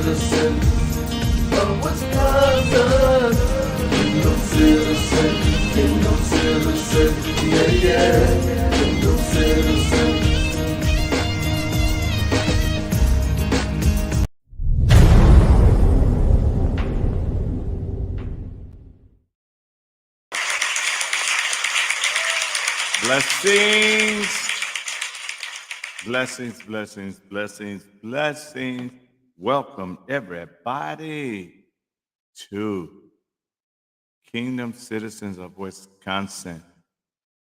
citizen of Wisconsin. Kingdom citizen, yeah, kingdom citizen. Blessings, blessings, blessings, blessings, blessings. Welcome, everybody, to Kingdom Citizens of Wisconsin.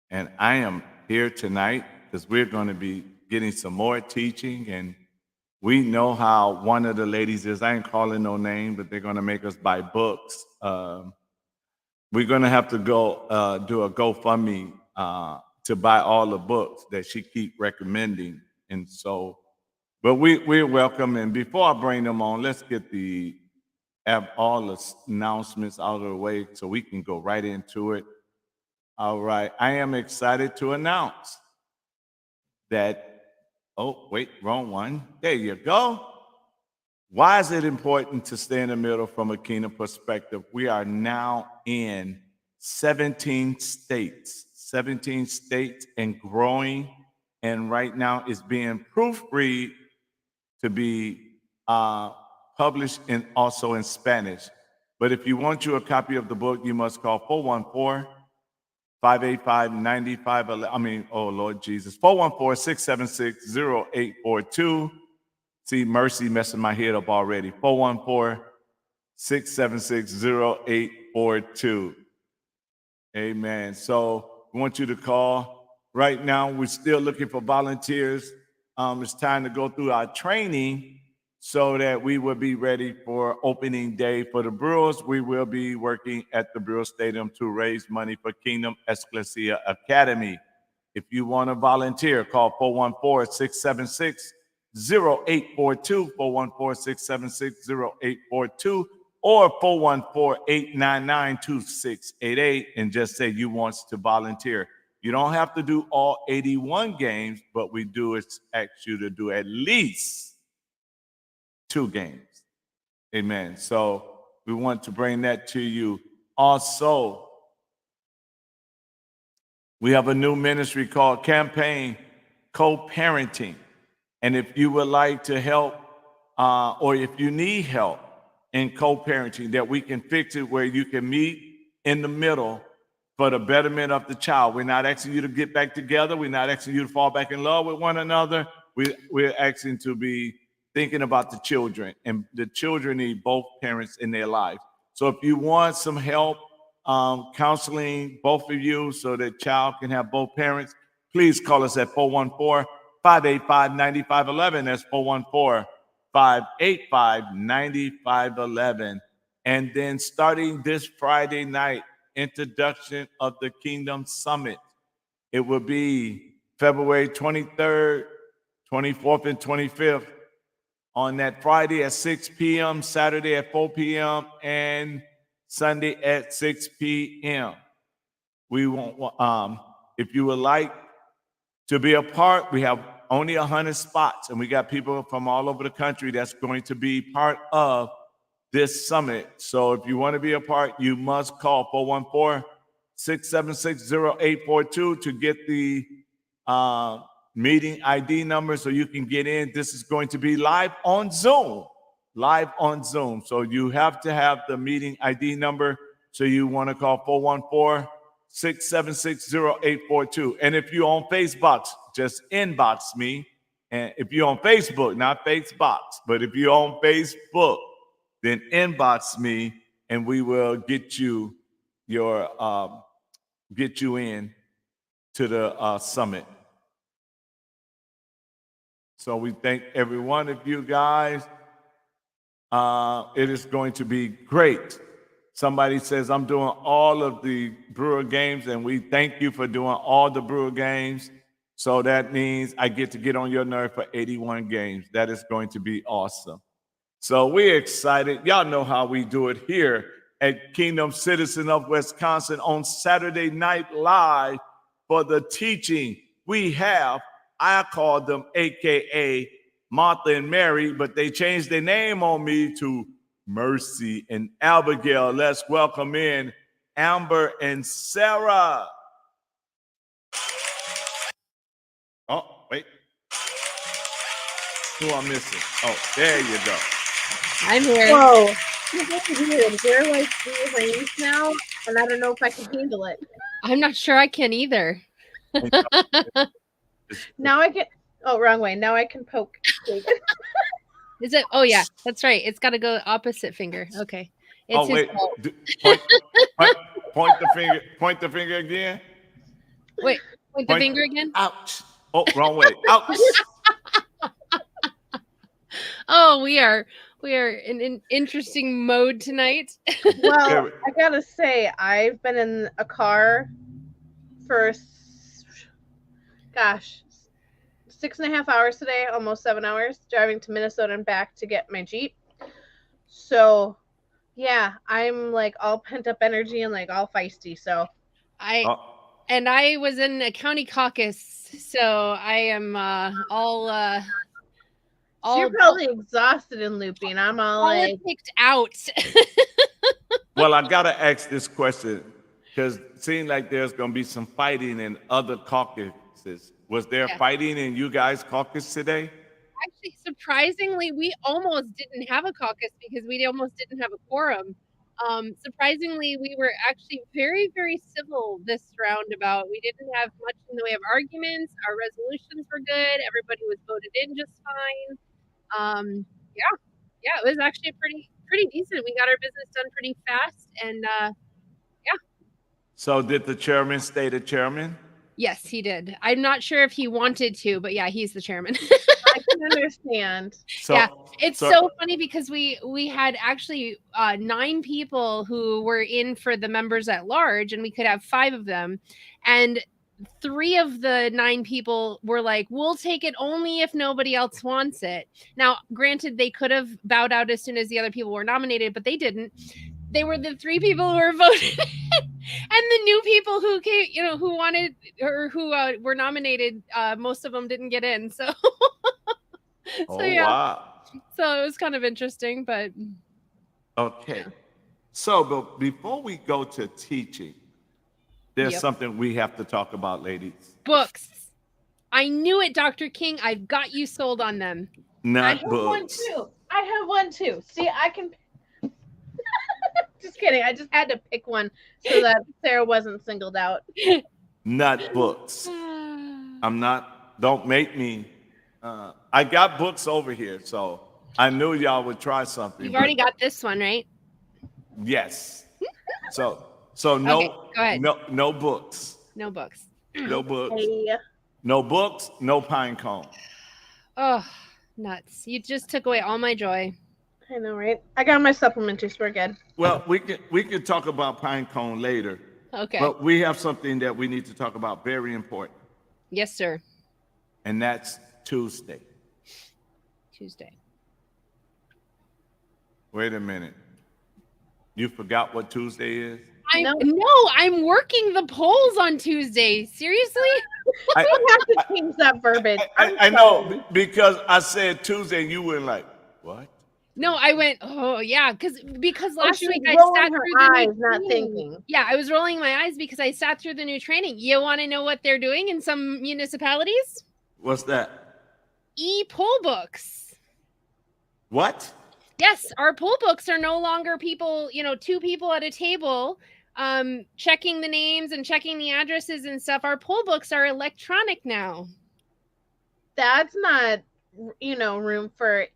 And I am here tonight because we're going to be getting some more teaching. And we know how one of the ladies is. I ain't calling no name, but they're going to make us buy books. We're going to have to go do a GoFundMe to buy all the books that she keep recommending. And so, but we're welcome. And before I bring them on, let's get all the announcements out of the way so we can go right into it. All right. I am excited to announce that, oh, wait, wrong one. There you go. Why is it important to stay in the middle from a kingdom perspective? We are now in 17 states and growing. And right now it's being proofread to be published also in Spanish. But if you want you a copy of the book, you must call 414-585-9511. Oh, Lord Jesus. 414-676-0842. See, Mercy messing my head up already. 414-676-0842. Amen. So we want you to call. Right now, we're still looking for volunteers. It's time to go through our training so that we will be ready for opening day for the Brewers. We will be working at the Brewer Stadium to raise money for Kingdom Ecclesia Academy. If you want to volunteer, call 414-676-0842, 414-676-0842, or 414-899-2688, and just say you want to volunteer. You don't have to do all 81 games, but we do ask you to do at least 2 games. Amen. So we want to bring that to you. Also, we have a new ministry called Campaign Co-Parenting. And if you would like to help, or if you need help in co-parenting, that we can fix it where you can meet in the middle for the betterment of the child. We're not asking you to get back together. We're not asking you to fall back in love with one another. We're asking to be thinking about the children, and the children need both parents in their life. So if you want some help counseling both of you so that child can have both parents, please call us at 414-585-9511. That's 414-585-9511. And then starting this Friday night, introduction of the Kingdom Summit. It will be February 23rd, 24th, and 25th on that Friday at 6 p.m., Saturday at 4 p.m., and Sunday at 6 p.m. We want, if you would like to be a part, we have only 100 spots, and we got people from all over the country that's going to be part of this summit. So if you want to be a part, you must call 414-676-0842 to get the meeting ID number so you can get in. This is going to be live on Zoom. So you have to have the meeting ID number. So you want to call 414-676-0842. And if you're on Facebook, just inbox me. And if you're on Facebook, not Facebook, but if you're on Facebook, then inbox me and we will get you in to the summit. So we thank every one of you guys. It is going to be great. Somebody says, I'm doing all of the Brewer games, and we thank you for doing all the Brewer games. So that means I get on your nerve for 81 games. That is going to be awesome. So we're excited. Y'all know how we do it here at Kingdom Citizen of Wisconsin on Saturday Night Live for the teaching. We have, I call them AKA Martha and Mary, but they changed their name on me to Mercy and Abigail. Let's welcome in Amber and Sarah. Oh, wait. Who I'm missing? Oh, there you go. I'm here. Whoa. This is weird. They're like rearranged now, and I don't know if I can handle it. I'm not sure I can either. Now I can. Oh, wrong way. Now I can poke David. Is it? Oh yeah, that's right. It's got to go opposite finger. Okay. It's Oh, his wait. fault. Point the finger. Point the finger again. Wait, point the finger again. Ouch. Oh, wrong way. Ouch. Oh, we are in an interesting mode tonight. Well, I gotta say, I've been in a car for, 6.5 hours today, almost 7 hours, driving to Minnesota and back to get my Jeep. So, yeah, I'm like all pent up energy and like all feisty. So, And I was in a county caucus, so I am all so you're probably exhausted and looping. I'm all like picked out. Well, I gotta ask this question because it seems like there's gonna be some fighting in other caucuses. Was there fighting in you guys' caucus today? Actually, surprisingly, we almost didn't have a caucus because we almost didn't have a quorum. Surprisingly, we were actually very, very civil this roundabout. We didn't have much in the way of arguments. Our resolutions were good. Everybody was voted in just fine. Yeah, it was actually pretty decent. We got our business done pretty fast, and So did the chairman stay the chairman? Yes, he did. I'm not sure if he wanted to, but yeah, he's the chairman. I can understand. It's so funny because we had actually 9 people who were in for the members at large, and we could have 5 of them, and 3 of the 9 people were like, we'll take it only if nobody else wants it. Now, granted, they could have bowed out as soon as the other people were nominated, but they didn't. They were the 3 people who were voted and the new people who came, who wanted or who were nominated, most of them didn't get in. So, Wow. So it was kind of interesting, but. Okay. So, but before we go to teaching, there's something we have to talk about, ladies. Books. I knew it, Dr. King. I've got you sold on them. Not I books. I have one too. See, I can. Just kidding. I just had to pick one so that Sarah wasn't singled out. Not books. I'm not. Don't make me. I got books over here, so I knew y'all would try something. You've already got this one, right? Yes. So no, okay, go ahead. no books. No books. No books. Hey. No books. No pine cone. Oh, nuts! You just took away all my joy. I know, right? I got my supplement juice. We're good. Well, we can talk about pine cone later. Okay. But we have something that we need to talk about, very important. Yes, sir. And that's Tuesday. Wait a minute. You forgot what Tuesday is? I'm working the polls on Tuesday. Seriously? I have to change that verbiage. I know, because I said Tuesday and you were like, what? No, I went, oh yeah, because last week I sat through the eyes, new not training. Thinking. Yeah, I was rolling my eyes because I sat through the new training. You want to know what they're doing in some municipalities? What's that? E-poll books. What? Yes, our poll books are no longer people, 2 people at a table checking the names and checking the addresses and stuff. Our poll books are electronic now. That's not, room for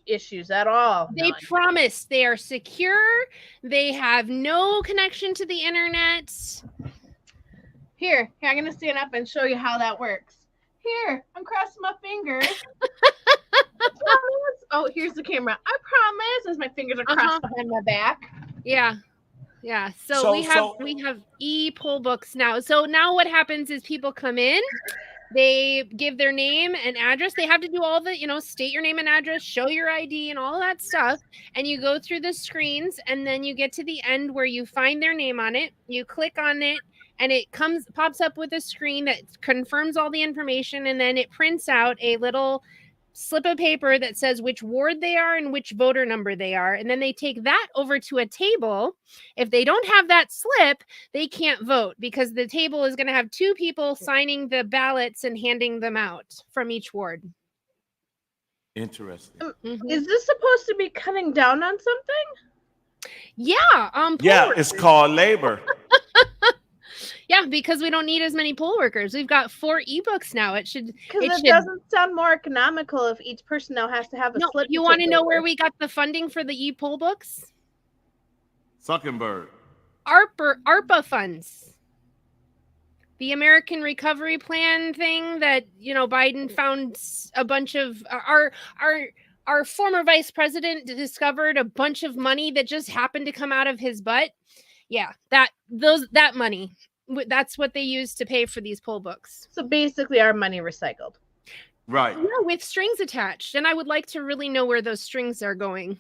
issues at all. They promise they are secure. They have no connection to the internet. Here, I'm going to stand up and show you how that works. Here, I'm crossing my fingers. Oh, here's the camera. I promise, as my fingers are crossed behind my back. Yeah. So we have e-poll books now. So now what happens is people come in, they give their name and address. They have to do all the, state your name and address, show your ID and all of that stuff. And you go through the screens and then you get to the end where you find their name on it. You click on it and it pops up with a screen that confirms all the information. And then it prints out a little slip of paper that says which ward they are and which voter number they are, and then they take that over to a table. If they don't have that slip, they can't vote because the table is going to have two people signing the ballots and handing them out from each ward. Interesting. Is this supposed to be cutting down on something? Yeah. Yeah, it's called labor. Yeah, because we don't need as many poll workers. We've got 4 ebooks now. Because it doesn't sound more economical if each person now has to have a slip. You want to know where we got the funding for the e-poll books? Zuckerberg. ARPA funds. The American Recovery Plan thing that, Biden found a bunch of our former vice president discovered a bunch of money that just happened to come out of his butt. Yeah, that money. That's what they use to pay for these poll books. So basically our money recycled. Right. Yeah, with strings attached. And I would like to really know where those strings are going.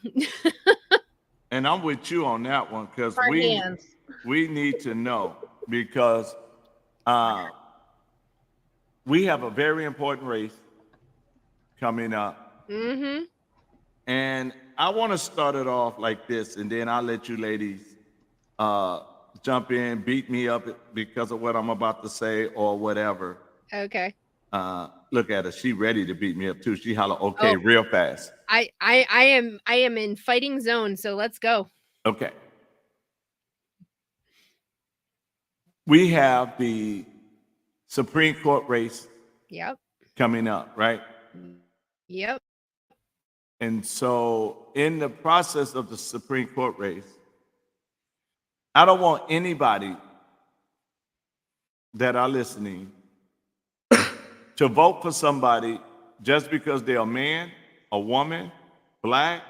And I'm with you on that one because hands. we need to know because we have a very important race coming up. Mm-hmm. And I want to start it off like this, and then I'll let you ladies jump in, beat me up because of what I'm about to say or whatever. Okay. Look at her. She ready to beat me up too. She holler, okay, real fast. I am in fighting zone, so let's go. Okay. We have the Supreme Court race coming up, right? Yep. And so in the process of the Supreme Court race, I don't want anybody that are listening to vote for somebody just because they're a man, a woman, black,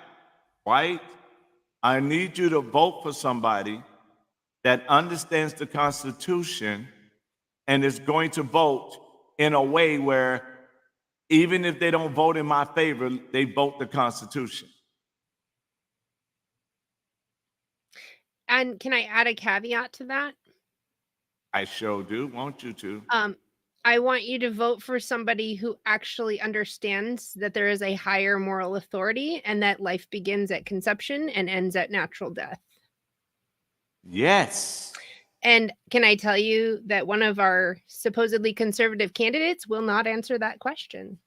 white. I need you to vote for somebody that understands the Constitution and is going to vote in a way where even if they don't vote in my favor, they vote the Constitution. And can I add a caveat to that? I sure do. Want you to. I want you to vote for somebody who actually understands that there is a higher moral authority and that life begins at conception and ends at natural death. Yes. And can I tell you that one of our supposedly conservative candidates will not answer that question?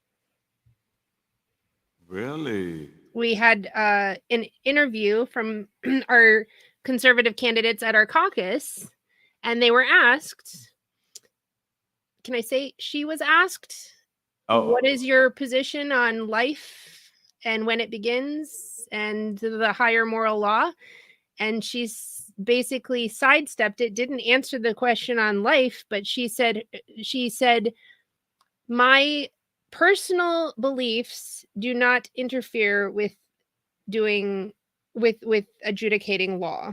Really? We had an interview from our conservative candidates at our caucus, and they were asked, can I say she was asked, what is your position on life and when it begins and the higher moral law? And she's basically sidestepped it, didn't answer the question on life, but she said, my personal beliefs do not interfere with adjudicating law.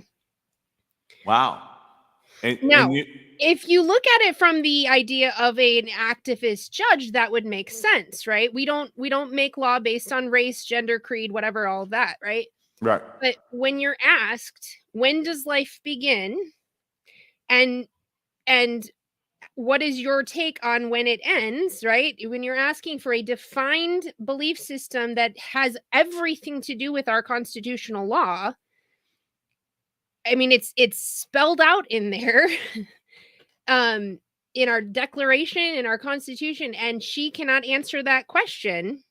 Wow. Now, if you look at it from the idea of an activist judge, that would make sense, right? We don't make law based on race, gender, creed, whatever, all of that, right? Right. But when you're asked, when does life begin? And what is your take on when it ends, right? When you're asking for a defined belief system that has everything to do with our constitutional law, I mean, it's spelled out in there, in our declaration, in our constitution, and she cannot answer that question.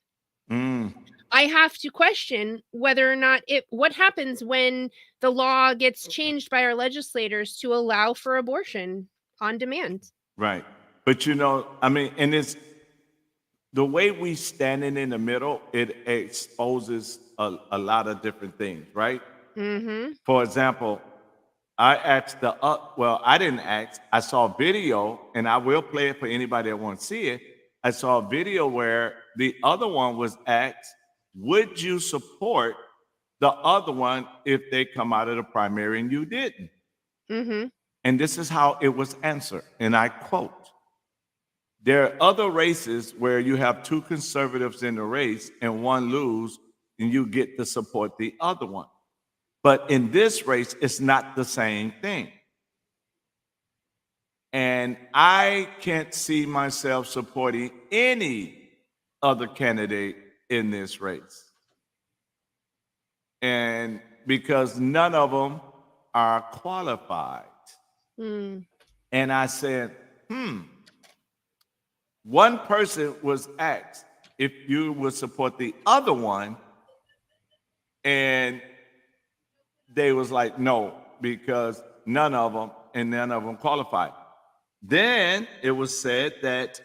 I have to question whether or not what happens when the law gets changed by our legislators to allow for abortion on demand. Right. But I mean, and it's the way we standing in the middle, it exposes a lot of different things, right? Mm-hmm. For example, I asked I didn't ask. I saw a video, and I will play it for anybody that wants to see it. I saw a video where the other one was asked, would you support the other one if they come out of the primary and you didn't? Mm-hmm. And this is how it was answered, and I quote, there are other races where you have two conservatives in the race and one lose, and you get to support the other one. But in this race, it's not the same thing. And I can't see myself supporting any other candidate in this race. And because none of them are qualified. Mm. And I said, one person was asked if you would support the other one, and they was like, no, because none of them qualified. Then it was said that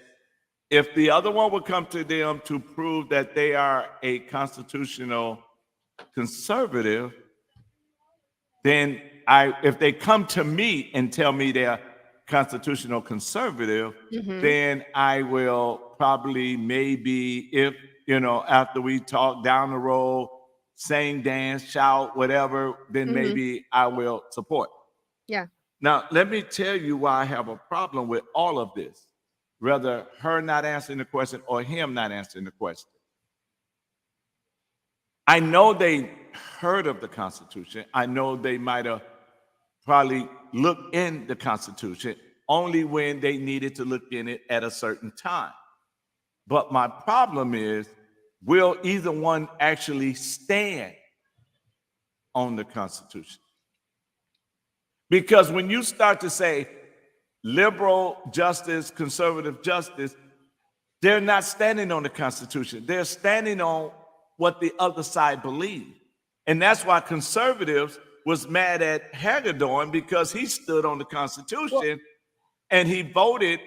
if the other one would come to them to prove that they are a constitutional conservative, then if they come to me and tell me they're constitutional conservative, then I will probably, maybe, if, after we talk down the road, sing, dance, shout, whatever, then maybe I will support. Yeah. Now, let me tell you why I have a problem with all of this, whether her not answering the question or him not answering the question. I know they heard of the Constitution. I know they might have probably looked in the Constitution only when they needed to look in it at a certain time. But my problem is, will either one actually stand on the Constitution? Because when you start to say liberal justice, conservative justice, they're not standing on the Constitution. They're standing on what the other side believes. And that's why conservatives was mad at Hagedorn, because he stood on the Constitution and he voted,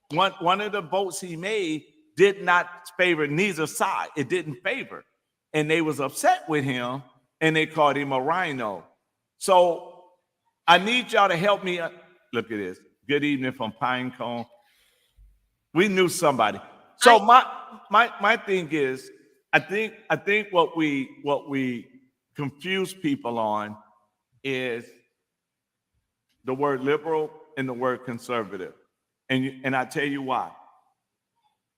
one of the votes he made did not favor neither side. It didn't favor. And they was upset with him and they called him a rhino. So I need y'all to help me. Look at this. Good evening from Pinecone. We knew somebody. So my thing is, I think what we confuse people on is the word liberal and the word conservative, and I tell you why.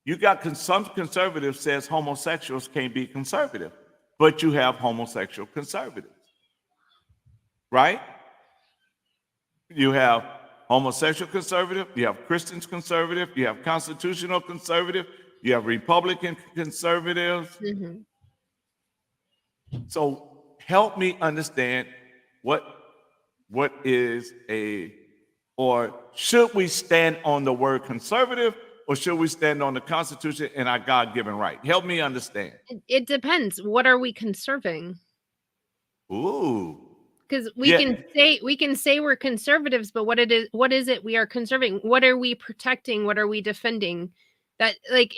You got some conservatives says homosexuals can't be conservative, but you have homosexual conservatives, right? You have homosexual conservative, you have Christians conservative, you have constitutional conservative, you have Republican conservatives. So help me understand what is or should we stand on the word conservative, or should we stand on the Constitution and our God-given right? Help me understand. It depends. What are we conserving? Ooh. Because we can say we're conservatives, but what is it we are conserving? What are we protecting? What are we defending? That, like,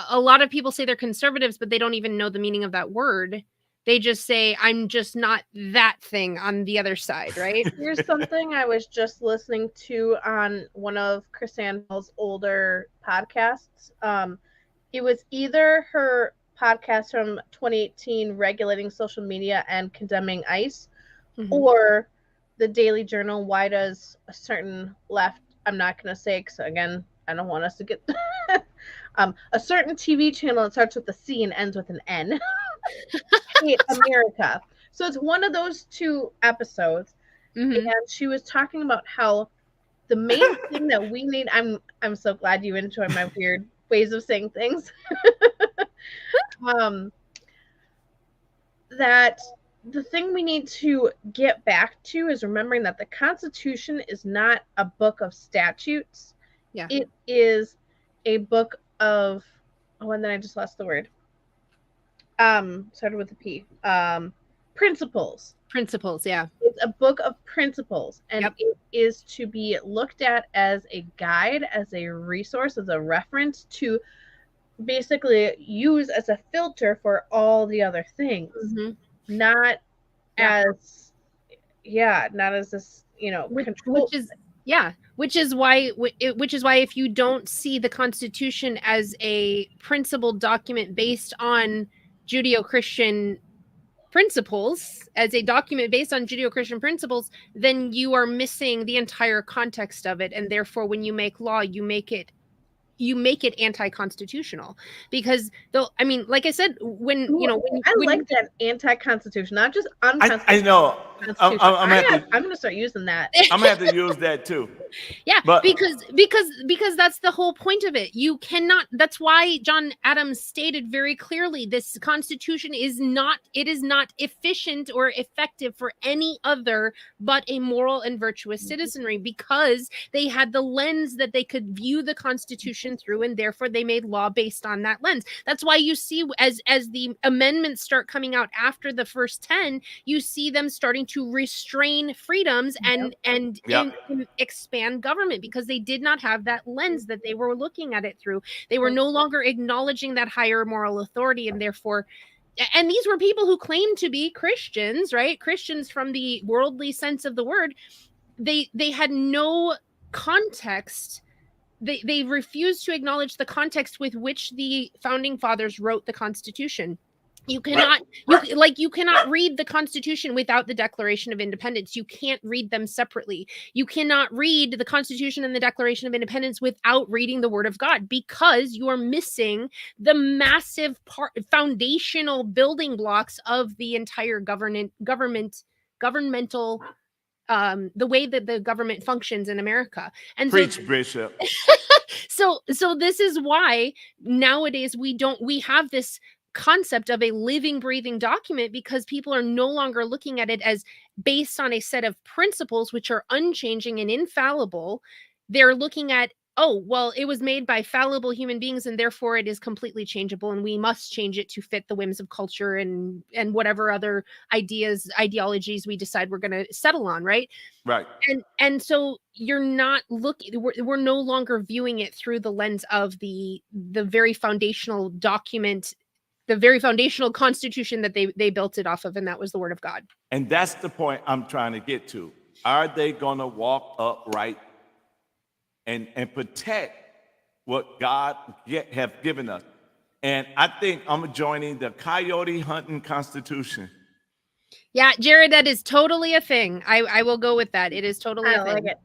a lot of people say they're conservatives, but they don't even know the meaning of that word. They just say, I'm just not that thing on the other side, right? Here's something I was just listening to on one of Chris Sandell's older podcasts. It was either her podcast from 2018, Regulating Social Media and Condemning ICE, or the Daily Journal, Why Does a Certain Left, I'm not going to say, because again, I don't want us to get a certain TV channel that starts with a C and ends with an N. Hate America. So it's one of those two episodes, and she was talking about how the main thing that we need. I'm so glad you enjoy my weird ways of saying things. That the thing we need to get back to is remembering that the Constitution is not a book of statutes. Yeah. It is a book of, and then I just lost the word. Started with a P. Principles. Principles, yeah. It's a book of principles, and it is to be looked at as a guide, as a resource, as a reference to basically use as a filter for all the other things. Not as this, control. Which is why if you don't see the Constitution as a principled document based on Judeo-Christian principles, then you are missing the entire context of it, and therefore when you make law, you make it you make it anti-constitutional, because though, I mean, like I said, when I like that anti-constitution, not just I unconstitutional. know. Constitution. I'm I'm gonna start using that. I'm gonna have to use that too. Yeah, But because that's the whole point of it. You cannot. That's why John Adams stated very clearly, this Constitution is not efficient or effective for any other but a moral and virtuous citizenry, because they had the lens that they could view the Constitution through, and therefore they made law based on that lens. That's why you see, as the amendments start coming out after the first 10, you see them starting to restrain freedoms and expand government, because they did not have that lens that they were looking at it through. They were no longer acknowledging that higher moral authority, and therefore, and these were people who claimed to be Christians, right? Christians from the worldly sense of the word. They had no context. They refused to acknowledge the context with which the founding fathers wrote the Constitution. You cannot you cannot read the Constitution without the Declaration of Independence. You can't read them separately. You cannot read the Constitution and the Declaration of Independence without reading the Word of God, because you are missing the massive foundational building blocks of the entire governmental the way that the government functions in America. And preach, Bishop. so this is why nowadays we have this concept of a living, breathing document, because people are no longer looking at it as based on a set of principles which are unchanging and infallible. They're looking at, oh, well, it was made by fallible human beings, and therefore it is completely changeable, and we must change it to fit the whims of culture and whatever other ideologies we decide we're going to settle on, right? Right. And so you're not looking, we're no longer viewing it through the lens of the very foundational document, the very foundational Constitution that they built it off of, and that was the Word of God. And that's the point I'm trying to get to. Are they going to walk upright and protect what God have given us? And I think I'm joining the coyote hunting Constitution. Yeah, Jared, that is totally a thing. I will go with that. It is totally a thing. Like it.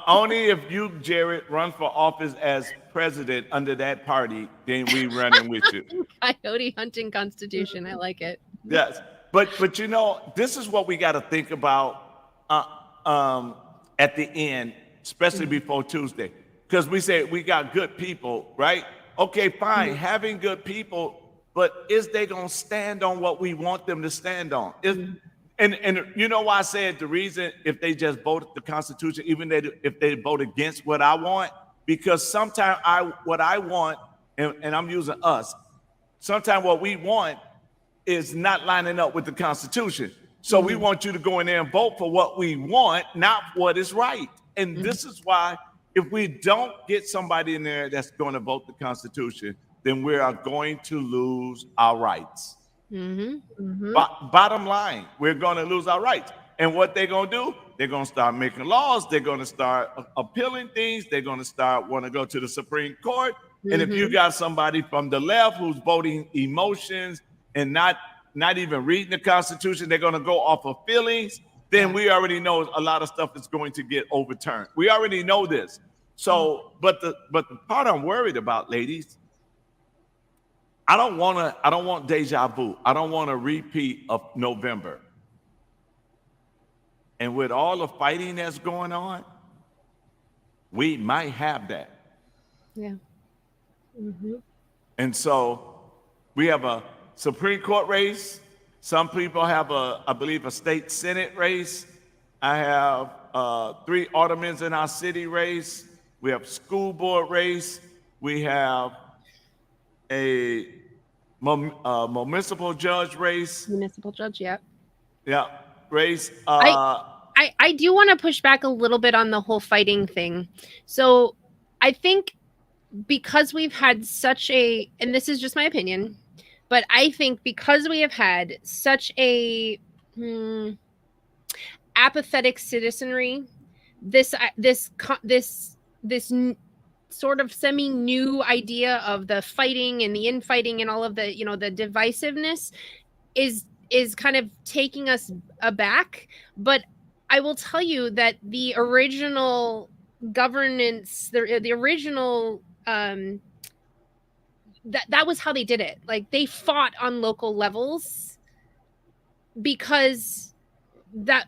Only if you, Jared, run for office as president under that party, then we running with you. Coyote hunting Constitution. I like it. Yes, but this is what we got to think about at the end, especially before Tuesday, because we say we got good people, right? Okay, fine, having good people, but is they gonna stand on what we want them to stand on? And you know why I said the reason, if they just voted the Constitution, even if they vote against what I want, because sometimes what I want, and I'm using us, sometimes what we want is not lining up with the Constitution. So we want you to go in there and vote for what we want, not what is right. And this is why, if we don't get somebody in there that's going to vote the Constitution, then we are going to lose our rights. Bottom line, we're going to lose our rights. And what they're going to do, they're going to start making laws. They're going to start appealing things. They're going to want to go to the Supreme Court. And if you got somebody from the left who's voting emotions and not even reading the Constitution, they're going to go off of feelings, then we already know a lot of stuff is going to get overturned. We already know this. So, but the part I'm worried about, ladies, I don't want deja vu. I don't want a repeat of November. And with all the fighting that's going on, we might have that. Yeah. And so we have a Supreme Court race. Some people have I believe a state Senate race. I have 3 aldermen in our city race. We have school board race. We have a municipal judge race. Municipal judge, yeah. Yeah, race. I do want to push back a little bit on the whole fighting thing. So I think because we've had such a, and this is just my opinion, but I think because we have had such a apathetic citizenry, this sort of semi-new idea of the fighting and the infighting and all of the, the divisiveness is kind of taking us aback. But I will tell you that the original governance, the original that was how they did it. Like they fought on local levels because that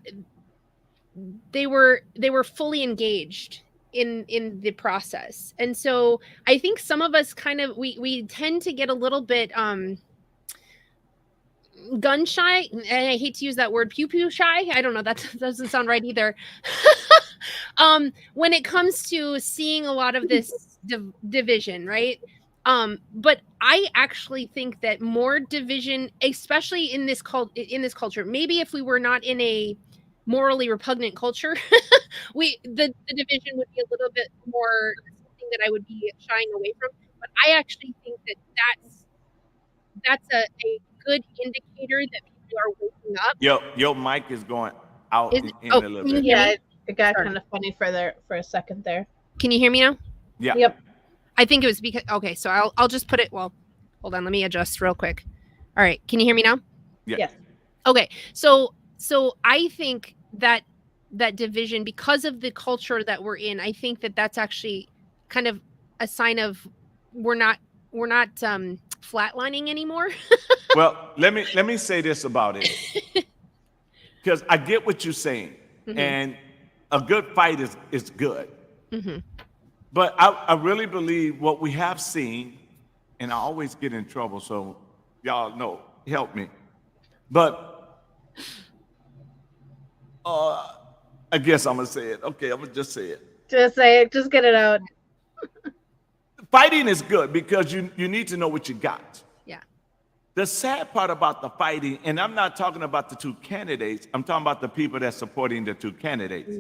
they were fully engaged in the process. And so I think some of us kind of we tend to get a little bit gun shy, and I hate to use that word, pew pew shy. I don't know, that doesn't sound right either. When it comes to seeing a lot of this division, right? But I actually think that more division, especially in this culture, maybe if we were not in a morally repugnant culture, the division would be a little bit more something that I would be shying away from. But I actually think that that's a good indicator that people are waking up. Your mic is going out Is, in oh, a little can you bit. hear Yeah, me? it got Sorry. kind of funny for a second there. Can you hear me now? Yeah. Yep. I think it was because, okay, so I'll just put it, well, hold on, let me adjust real quick. All right, can you hear me now? Yeah. Yes. Okay, so I think that division, because of the culture that we're in, I think that that's actually kind of a sign of we're not flatlining anymore. Well, let me say this about it, because I get what you're saying, and a good fight is good. But I really believe what we have seen, and I always get in trouble, so y'all know, help me. But I guess I'm gonna say it. Okay, I'm gonna just say it. Just say it. Just get it out. Fighting is good because you need to know what you got. Yeah. The sad part about the fighting, and I'm not talking about the two candidates, I'm talking about the people that's supporting the two candidates.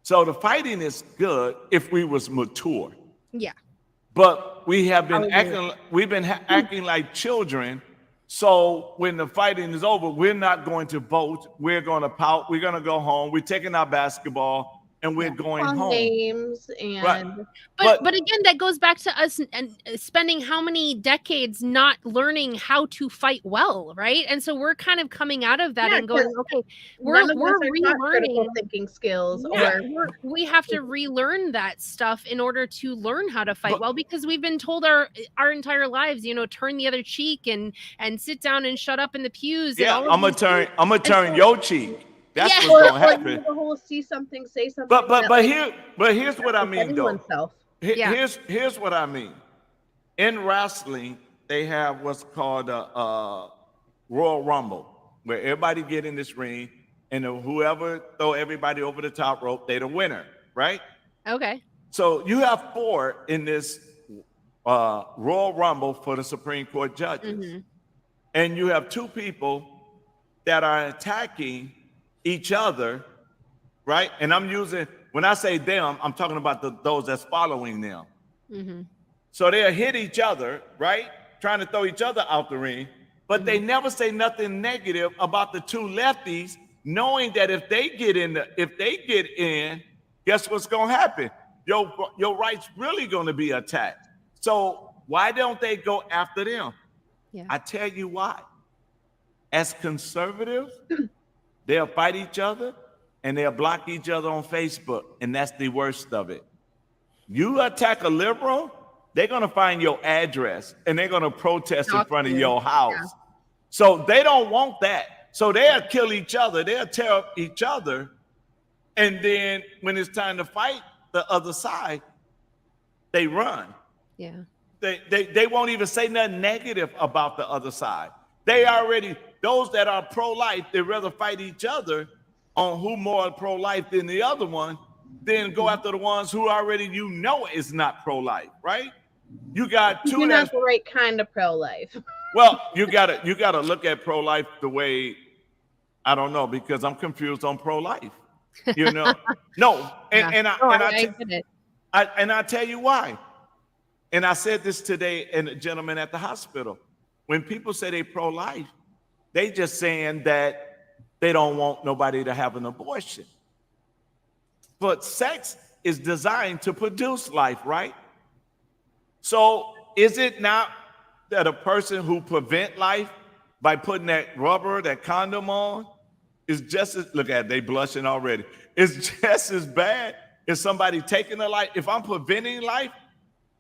So the fighting is good if we was mature. Yeah. But we have been acting like children. So when the fighting is over, we're not going to vote. We're going to pout. We're going to go home. We're taking our basketball and we're going Fun home. names and Right. But again, that goes back to us and spending how many decades not learning how to fight well, right? And so we're kind of coming out of that Yeah, and going, 'cause okay, we're none of us are taught critical relearning. thinking skills Yeah, or we have to relearn that stuff in order to learn how to fight But- well, because we've been told our entire lives, turn the other cheek and sit down and shut up in the pews. Yeah, and all of I'm gonna these things. turn your cheek. That's Yeah. what's or gonna happen. the whole see something, say something. But that, like, here's what I mean defending though. oneself. Yeah. Here's what I mean. In wrestling, they have what's called a Royal Rumble, where everybody get in this ring, and whoever throw everybody over the top rope, they the winner, right? Okay. So you have 4 in this Royal Rumble for the Supreme Court judges, and you have 2 people that are attacking each other, right? And when I say them, I'm talking about those that's following them. So they'll hit each other, right? Trying to throw each other out the ring, but they never say nothing negative about the 2 lefties, knowing that if they get in, guess what's gonna happen? Your right's really gonna be attacked. So why don't they go after them? Yeah. I tell you why. As conservatives, they'll fight each other and they'll block each other on Facebook, and that's the worst of it. You attack a liberal, they're gonna find your address and they're gonna protest in front of your house. Yeah. So they don't want that. So they'll kill each other, they'll tear up each other, and then when it's time to fight the other side, they run. Yeah. They won't even say nothing negative about the other side. Those that are pro-life, they'd rather fight each other on who more pro-life than the other one, than go after the ones who already is not pro-life, right? You got 2 You're that's not the right kind of pro-life. well, you gotta look at pro-life the way, I don't know, because I'm confused on pro-life. No, and I get it. I tell you why. And I said this today in a gentleman at the hospital. When people say they pro-life, they just saying that they don't want nobody to have an abortion. But sex is designed to produce life, right? So is it not that a person who prevent life by putting that rubber, that condom on, is just as, look at it, they blushing already. It's just as bad as somebody taking a life. If I'm preventing life,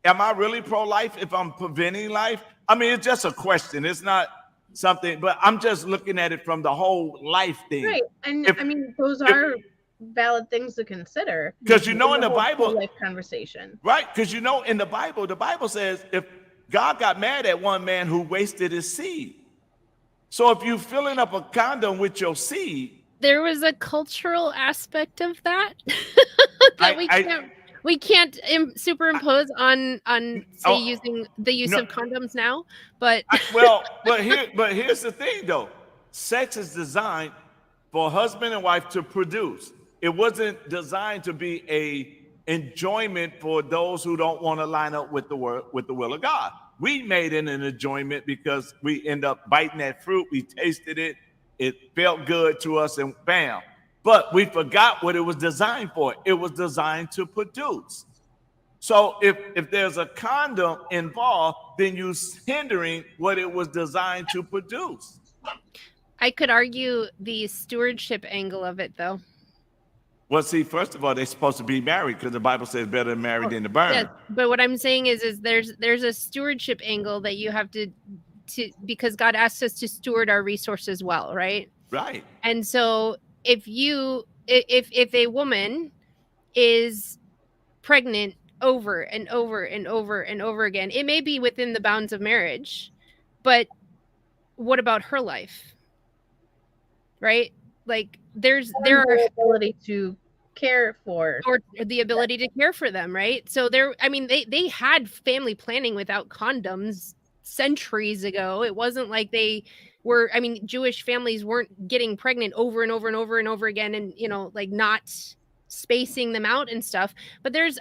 am I really pro-life if I'm preventing life? I mean, it's just a question. It's not something, but I'm just looking at it from the whole life thing. Right. And If I mean, those if are valid things to consider because you in know in the the whole Bible, pro-life conversation. right? Because you know in the Bible says if God got mad at one man who wasted his seed. So if you filling up a condom with your seed, There was a cultural aspect of that that I we can't superimpose on say oh, using the use no, of condoms now, but well, but here's the thing though. Sex is designed for husband and wife to produce. It wasn't designed to be a enjoyment for those who don't want to line up with the will of God. We made it an enjoyment because we end up biting that fruit. We tasted it. It felt good to us, and bam. But we forgot what it was designed for. It was designed to produce. So if there's a condom involved, then you're hindering what it was designed to produce. I could argue the stewardship angle of it, though. Well, see, first of all, they're supposed to be married because the Bible says better than married than to burn. Yes, but what I'm saying is there's a stewardship angle that you have to because God asks us to steward our resources well, right? Right. And so if a woman is pregnant over and over and over and over again, it may be within the bounds of marriage, but what about her life? Right? Like there are ability to care for, or the ability to care for them, right? So they had family planning without condoms centuries ago. It wasn't like they were, Jewish families weren't getting pregnant over and over and over and over again and, like not spacing them out and stuff. But there's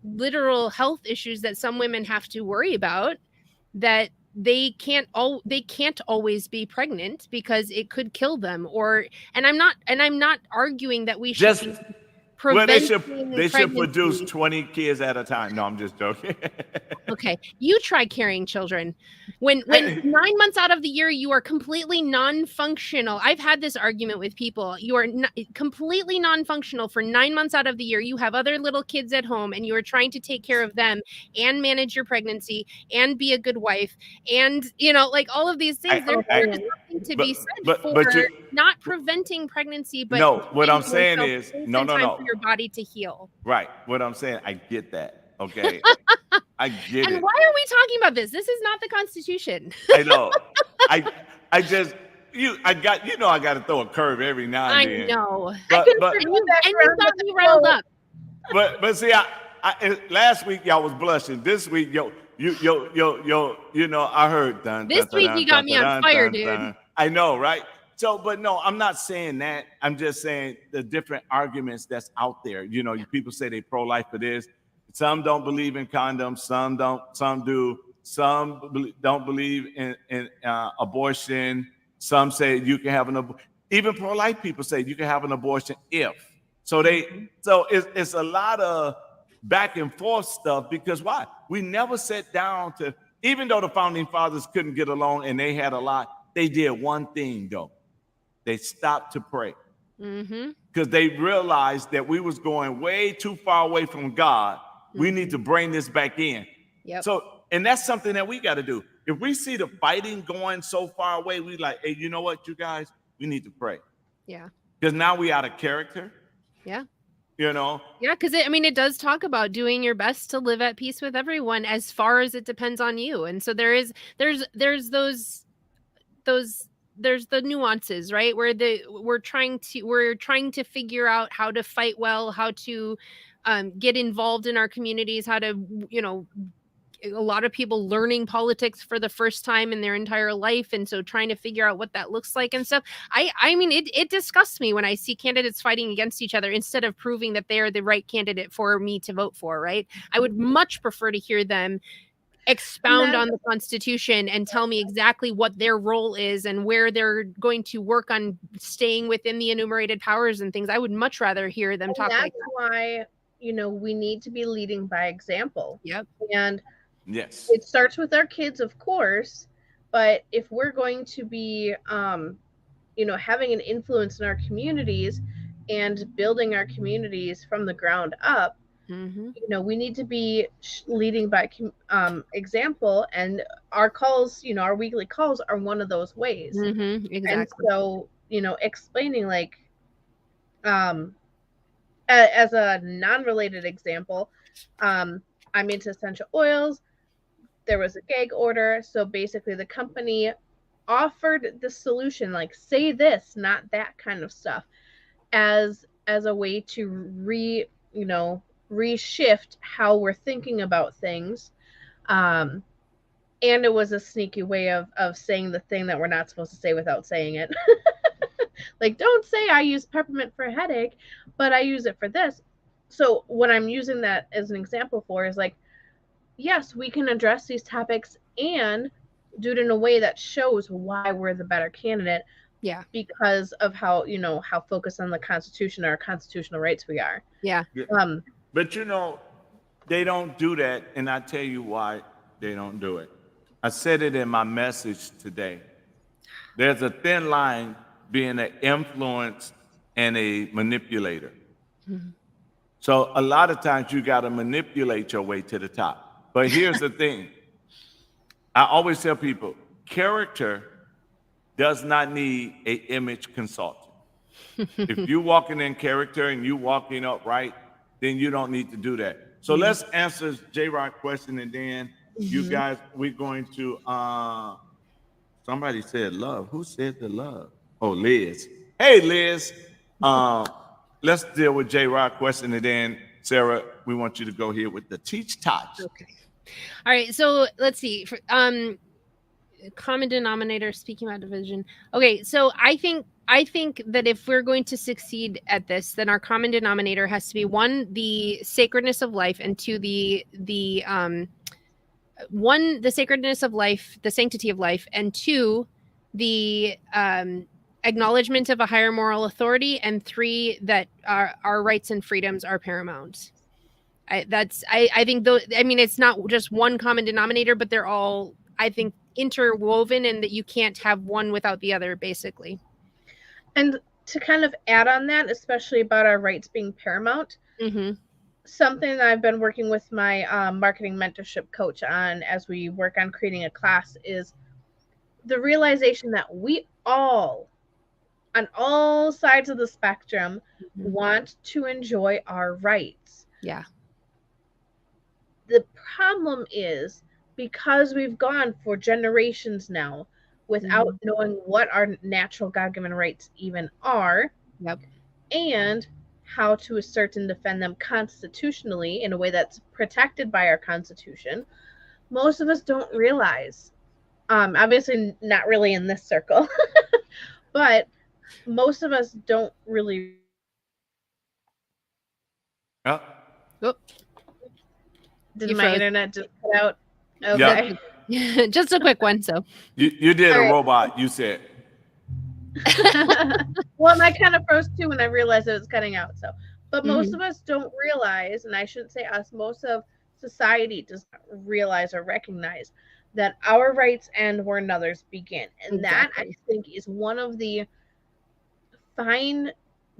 literal health issues that some women have to worry about, that they can't always be pregnant because it could kill them. And I'm not arguing that we should Just be well, they should preventing produce pregnancy. 20 kids at a time. No, I'm just joking. Okay, you try carrying children. When 9 months out of the year you are completely non-functional. I've had this argument with people. You are completely non-functional for 9 months out of the year. You have other little kids at home and you are trying to take care of them and manage your pregnancy and be a good wife and like all of these things. There's something to be said for not preventing pregnancy, but no, what I'm saying yourself is no. for your body to heal. Right. What I'm saying, I get that. Okay. I get And it. why are we talking about this? This is not the Constitution. I know. I just I got to throw a curve every now and then. I know. But you got me riled up. But see, I last week y'all was blushing. This week, I heard dun, this dun, week dun, you got dun, me dun, on dun, fire, dun, dude. dun. I know, right? So, but no, I'm not saying that. I'm just saying the different arguments that's out there. People say they pro-life for this. Some don't believe in condoms. Some don't. Some do. Some don't believe in abortion. Some say you can have an abortion. Even pro-life people say you can have an abortion if. So it's a lot of back and forth stuff because why? We never sat down to, even though the founding fathers couldn't get along and they had a lot, they did one thing though. They stopped to pray because they realized that we was going way too far away from God. We need to bring this back in. Yep. So, and that's something that we got to do. If we see the fighting going so far away, we like, hey, you know what, you guys, we need to pray. Yeah. Because now we out of character. Yeah. Yeah, because it does talk about doing your best to live at peace with everyone as far as it depends on you. And so there's the nuances, right? Where we're trying to figure out how to fight well, how to get involved in our communities, how to, a lot of people learning politics for the first time in their entire life. And so trying to figure out what that looks like and stuff. It disgusts me when I see candidates fighting against each other instead of proving that they are the right candidate for me to vote for, right? I would much prefer to hear them expound on the Constitution and tell me exactly what their role is and where they're going to work on staying within the enumerated powers and things. I would much rather hear them talk like that. That's why, we need to be leading by example. Yep. And yes, it starts with our kids, of course, but if we're going to be, having an influence in our communities and building our communities from the ground up, Mhm. You know, we need to be leading by example, and our calls, you know, our weekly calls are one of those ways. Mhm. And Exactly. so, you know, explaining like um as a non-related example, I'm into essential oils. There was a gag order, so basically the company offered the solution, like say this, not that kind of stuff, as a way to you know, reshift how we're thinking about things. Um, and it was a sneaky way of saying the thing that we're not supposed to say without saying it. Like, don't say I use peppermint for a headache, but I use it for this. So what I'm using that as an example for is like, yes, we can address these topics and do it in a way that shows why we're the better candidate Yeah. because of how, you know, how focused on the Constitution or our constitutional rights we are. Yeah. Yeah. Um, But you know, they don't do that, and I tell you why they don't do it. I said it in my message today. There's a thin line being an influence and a manipulator. Mhm. So a lot of times you got to manipulate your way to the top. But here's the thing. I always tell people, character does not need a image consultant. If you're walking in character and you walking upright, then you don't need to do that. So Mhm. let's answer J-Rock question, and then you mhm. guys, we're going to somebody said love. Who said the love? Oh, Liz. Hey, Liz. Um, let's deal with J-Rock question, and then Sarah, we want you to go here with the teach touch. Okay. All right. So let's see. Common denominator. Speaking about division. Okay. So I think that if we're going to succeed at this, then our common denominator has to be one, the sacredness of life, and two, the one, the sacredness of life, the sanctity of life, and two, the acknowledgement of a higher moral authority, and three, that our rights and freedoms are paramount. I think though, I mean, it's not just one common denominator, but they're all, I think, interwoven, and that you can't have one without the other, basically. And to kind of add on that, especially about our rights being paramount, Mm-hmm. something that I've been working with my marketing mentorship coach on as we work on creating a class is the realization that we all, on all sides of the spectrum, Mm-hmm. want to enjoy our rights. Yeah. The problem is because we've gone for generations now without Mm-hmm. knowing what our natural God given rights even are Yep. and how to assert and defend them constitutionally in a way that's protected by our Constitution, most of us don't realize. Obviously, not really in this circle, but most of us don't really. Yeah. Oh, Did you my froze. internet just cut out? Yeah. Okay. Just a quick one. So. You did All a right. robot. You said. Well, I kind of froze too when I realized it was cutting out. So, but most Mhm. of us don't realize, and I shouldn't say us, most of society does not realize or recognize that our rights end where another's begin. And that, I Exactly. think, is one of the fine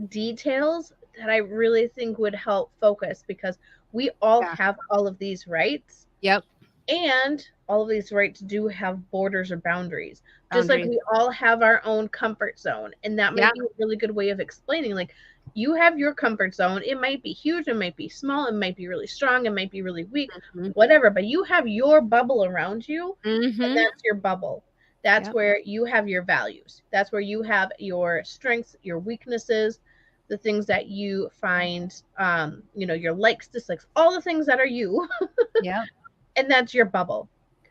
details that I really think would help focus because we all Yeah. have all of these rights. Yep. And all of these rights do have borders or boundaries, just like Boundaries. we all have our own comfort zone. And that Yeah. might be a really good way of explaining. Like, you have your comfort zone. It might be huge, it might be small, it might be really strong, it might be really weak, Mhm. whatever. But you have your bubble around you, and Mhm. that's your bubble. That's Yep. where you have your values. That's where you have your strengths, your weaknesses, the things that you find, you know, your likes, dislikes, all the things that are you. Yep. And that's your bubble.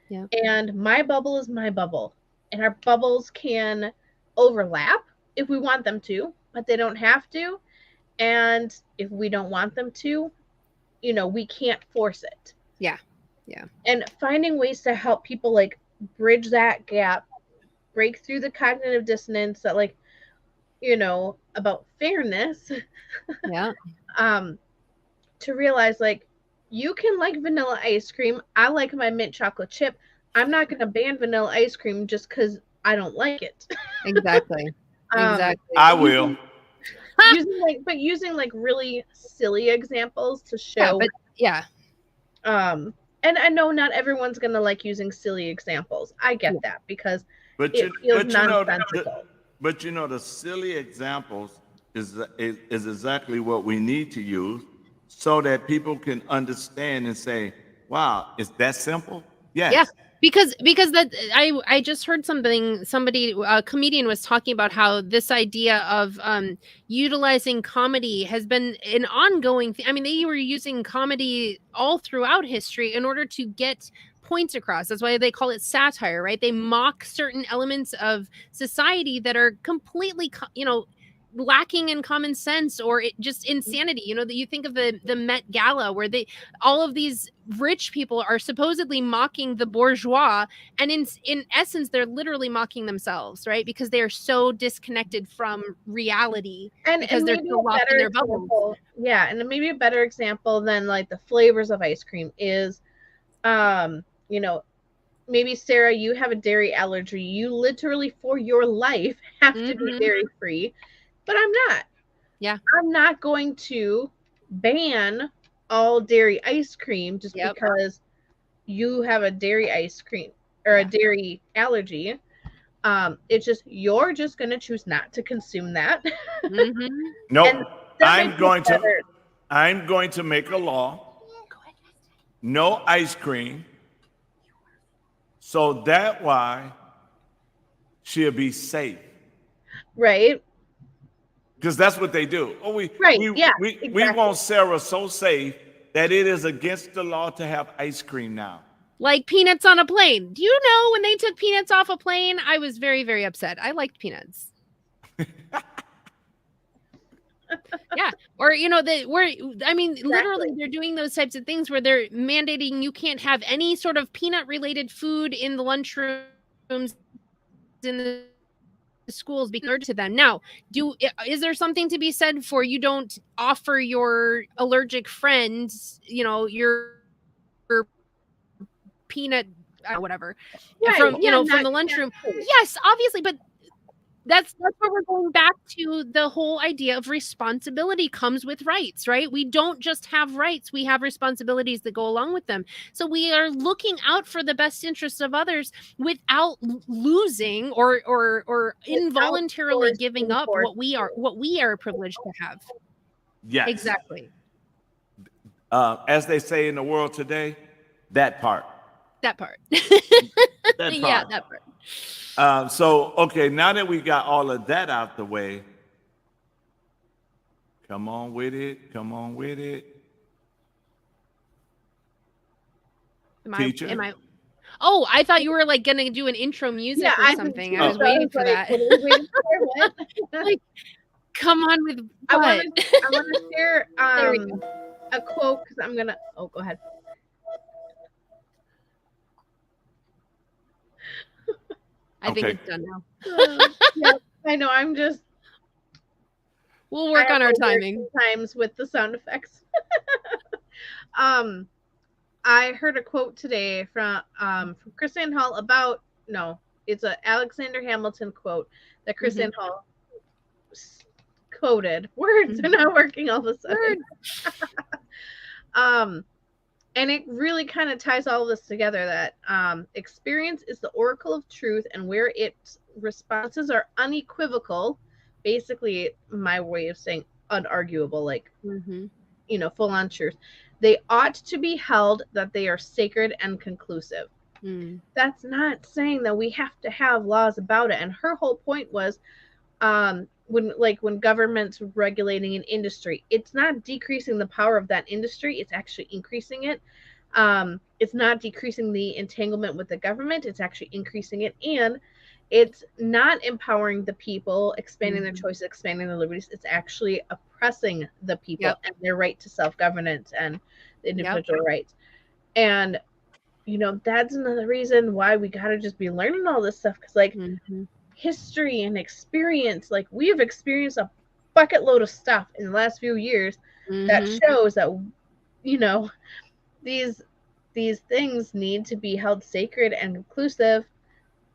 Yep. And my bubble is my bubble. And our bubbles can overlap if we want them to, but they don't have to. And if we don't want them to, you know, we can't force it. Yeah. Yeah. And finding ways to help people like bridge that gap, break through the cognitive dissonance that, like, you know, about fairness, Yeah. um, to realize like you can like vanilla ice cream. I like my mint chocolate chip. I'm not going to ban vanilla ice cream just because I don't like it. Exactly. Um, Exactly. I will. using like really silly examples to Yeah, show but yeah. And I know not everyone's gonna like using silly examples. I get that because But it you, feels but you know, nonsensical. but you know, the silly examples is exactly what we need to use, so that people can understand and say, "Wow, it's that simple." Yeah, Yes. because that I just heard somebody, a comedian was talking about how this idea of utilizing comedy has been an ongoing thing. I mean, they were using comedy all throughout history in order to get points across. That's why they call it satire, right? They mock certain elements of society that are completely lacking in common sense, or just insanity. That you think of the Met Gala, where all of these rich people are supposedly mocking the bourgeois, and in essence they're literally mocking themselves, right? Because they are so disconnected from reality, because And they're maybe so a locked in better their bubbles. example, yeah, and maybe a better example than like the flavors of ice cream is, you know, maybe Sarah, you have a dairy allergy. You literally for your life have to be Mhm. dairy free, but I'm not. Yeah. I'm not going to ban all dairy ice cream just Yep. because you have a dairy ice cream or a dairy allergy. It's just you're just gonna choose not to consume that. Mhm. Nope. And that might be better. I'm going to make a law. No ice cream. So that why she'll be safe. Right? Because that's what they do. Oh, Right. Yeah, we exactly. want Sarah so safe that it is against the law to have ice cream now. Like peanuts on a plane. Do you know when they took peanuts off a plane, I was very, very upset. I liked peanuts. Yeah. Or literally they're doing those types of things where they're mandating you can't have any sort of peanut related food in the lunchrooms in the schools, because allergic to them. Now, is there something to be said for you don't offer your allergic friends, your peanut whatever Right. from Yeah, from not the lunchroom? Yes, obviously, but that's where we're going back to the whole idea of responsibility comes with rights, right? We don't just have rights, we have responsibilities that go along with them. So we are looking out for the best interests of others without losing or involuntarily giving up what we are privileged to have. Yes. Exactly. As they say in the world today, that part. That part. That part. Yeah, that part. So, okay, now that we got all of that out the way, come on with it. Come on with it. Teacher? Am I Oh, I thought you were like gonna do an intro music Yeah, or I did something. too. I was So waiting for like, that. what are we waiting for? What? Like, come on with I what? want to share There we go. a quote because I'm gonna. Oh, go ahead. I think Okay. it's done now. Yeah, I know. I'm just. We'll work on our timing. Times with the sound effects. I heard a quote today from Christine Hall about it's a Alexander Hamilton quote that Christine Hall quoted. Words are not working all of a sudden. And it really kind of ties all this together that experience is the oracle of truth, and where its responses are unequivocal, basically my way of saying unarguable, like full on truth, they ought to be held that they are sacred and conclusive. That's not saying that we have to have laws about it. And her whole point was when government's regulating an industry, it's not decreasing the power of that industry, it's actually increasing it. It's not decreasing the entanglement with the government, it's actually increasing it. And it's not empowering the people, expanding their choices, expanding their liberties. It's actually oppressing the people and their right to self-governance and the individual rights. And that's another reason why we gotta just be learning all this stuff, because history and experience, like we've experienced a bucket load of stuff in the last few years that shows that these things need to be held sacred and inclusive,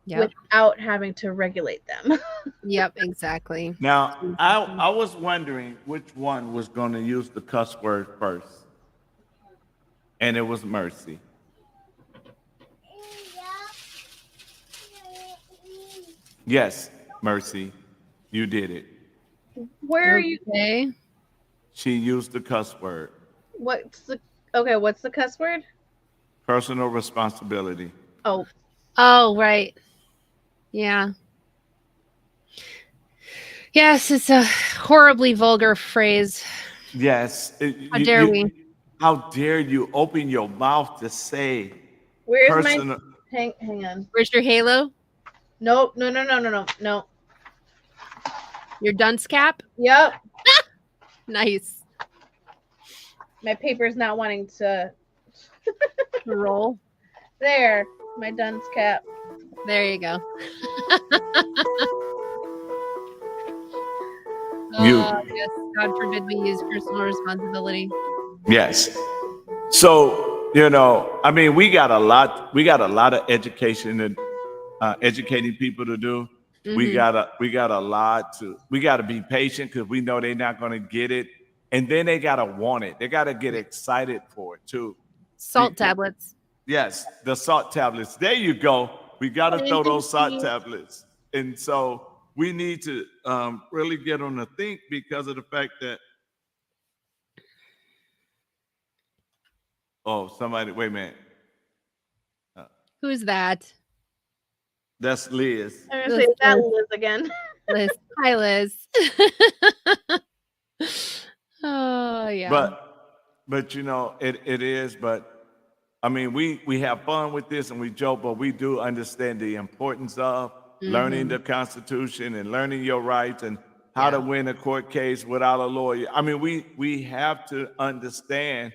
Yep. without having to regulate them. Yep. Exactly. Now, I was wondering which one was going to use the cuss word first, and it was Mercy. Yes, Mercy, you did it. Where are you? Okay. She used the cuss word. What's the cuss word? Personal responsibility. Oh, Oh, right. Yeah. Yes, it's a horribly vulgar phrase. Yes. How dare we? How dare you open your mouth to say where's my personal? hang on. Where's your halo? Nope, no. Your dunce cap? Yep. Nice. My paper's not wanting to Roll. there. My dunce cap. There you go. You. Yes. God forbid we use personal responsibility. Yes. So, I mean, we got a lot of education and educating people to do. We Mhm. got to be patient because we know they're not going to get it. And then they got to want it. They got to get excited for it too. Salt tablets. Yes, the salt tablets. There you go. We got to throw those salt Vitamin C. tablets. And so we need to really get on to think because of the fact that, oh, somebody, wait a minute. Who's that? That's Liz. I'm gonna say that Liz again. Liz. Hi, Liz. Oh, yeah. But it is, but I mean, we have fun with this and we joke, but we do understand the importance of learning the Constitution and learning your rights and how to win a court case without a lawyer. I mean, we have to understand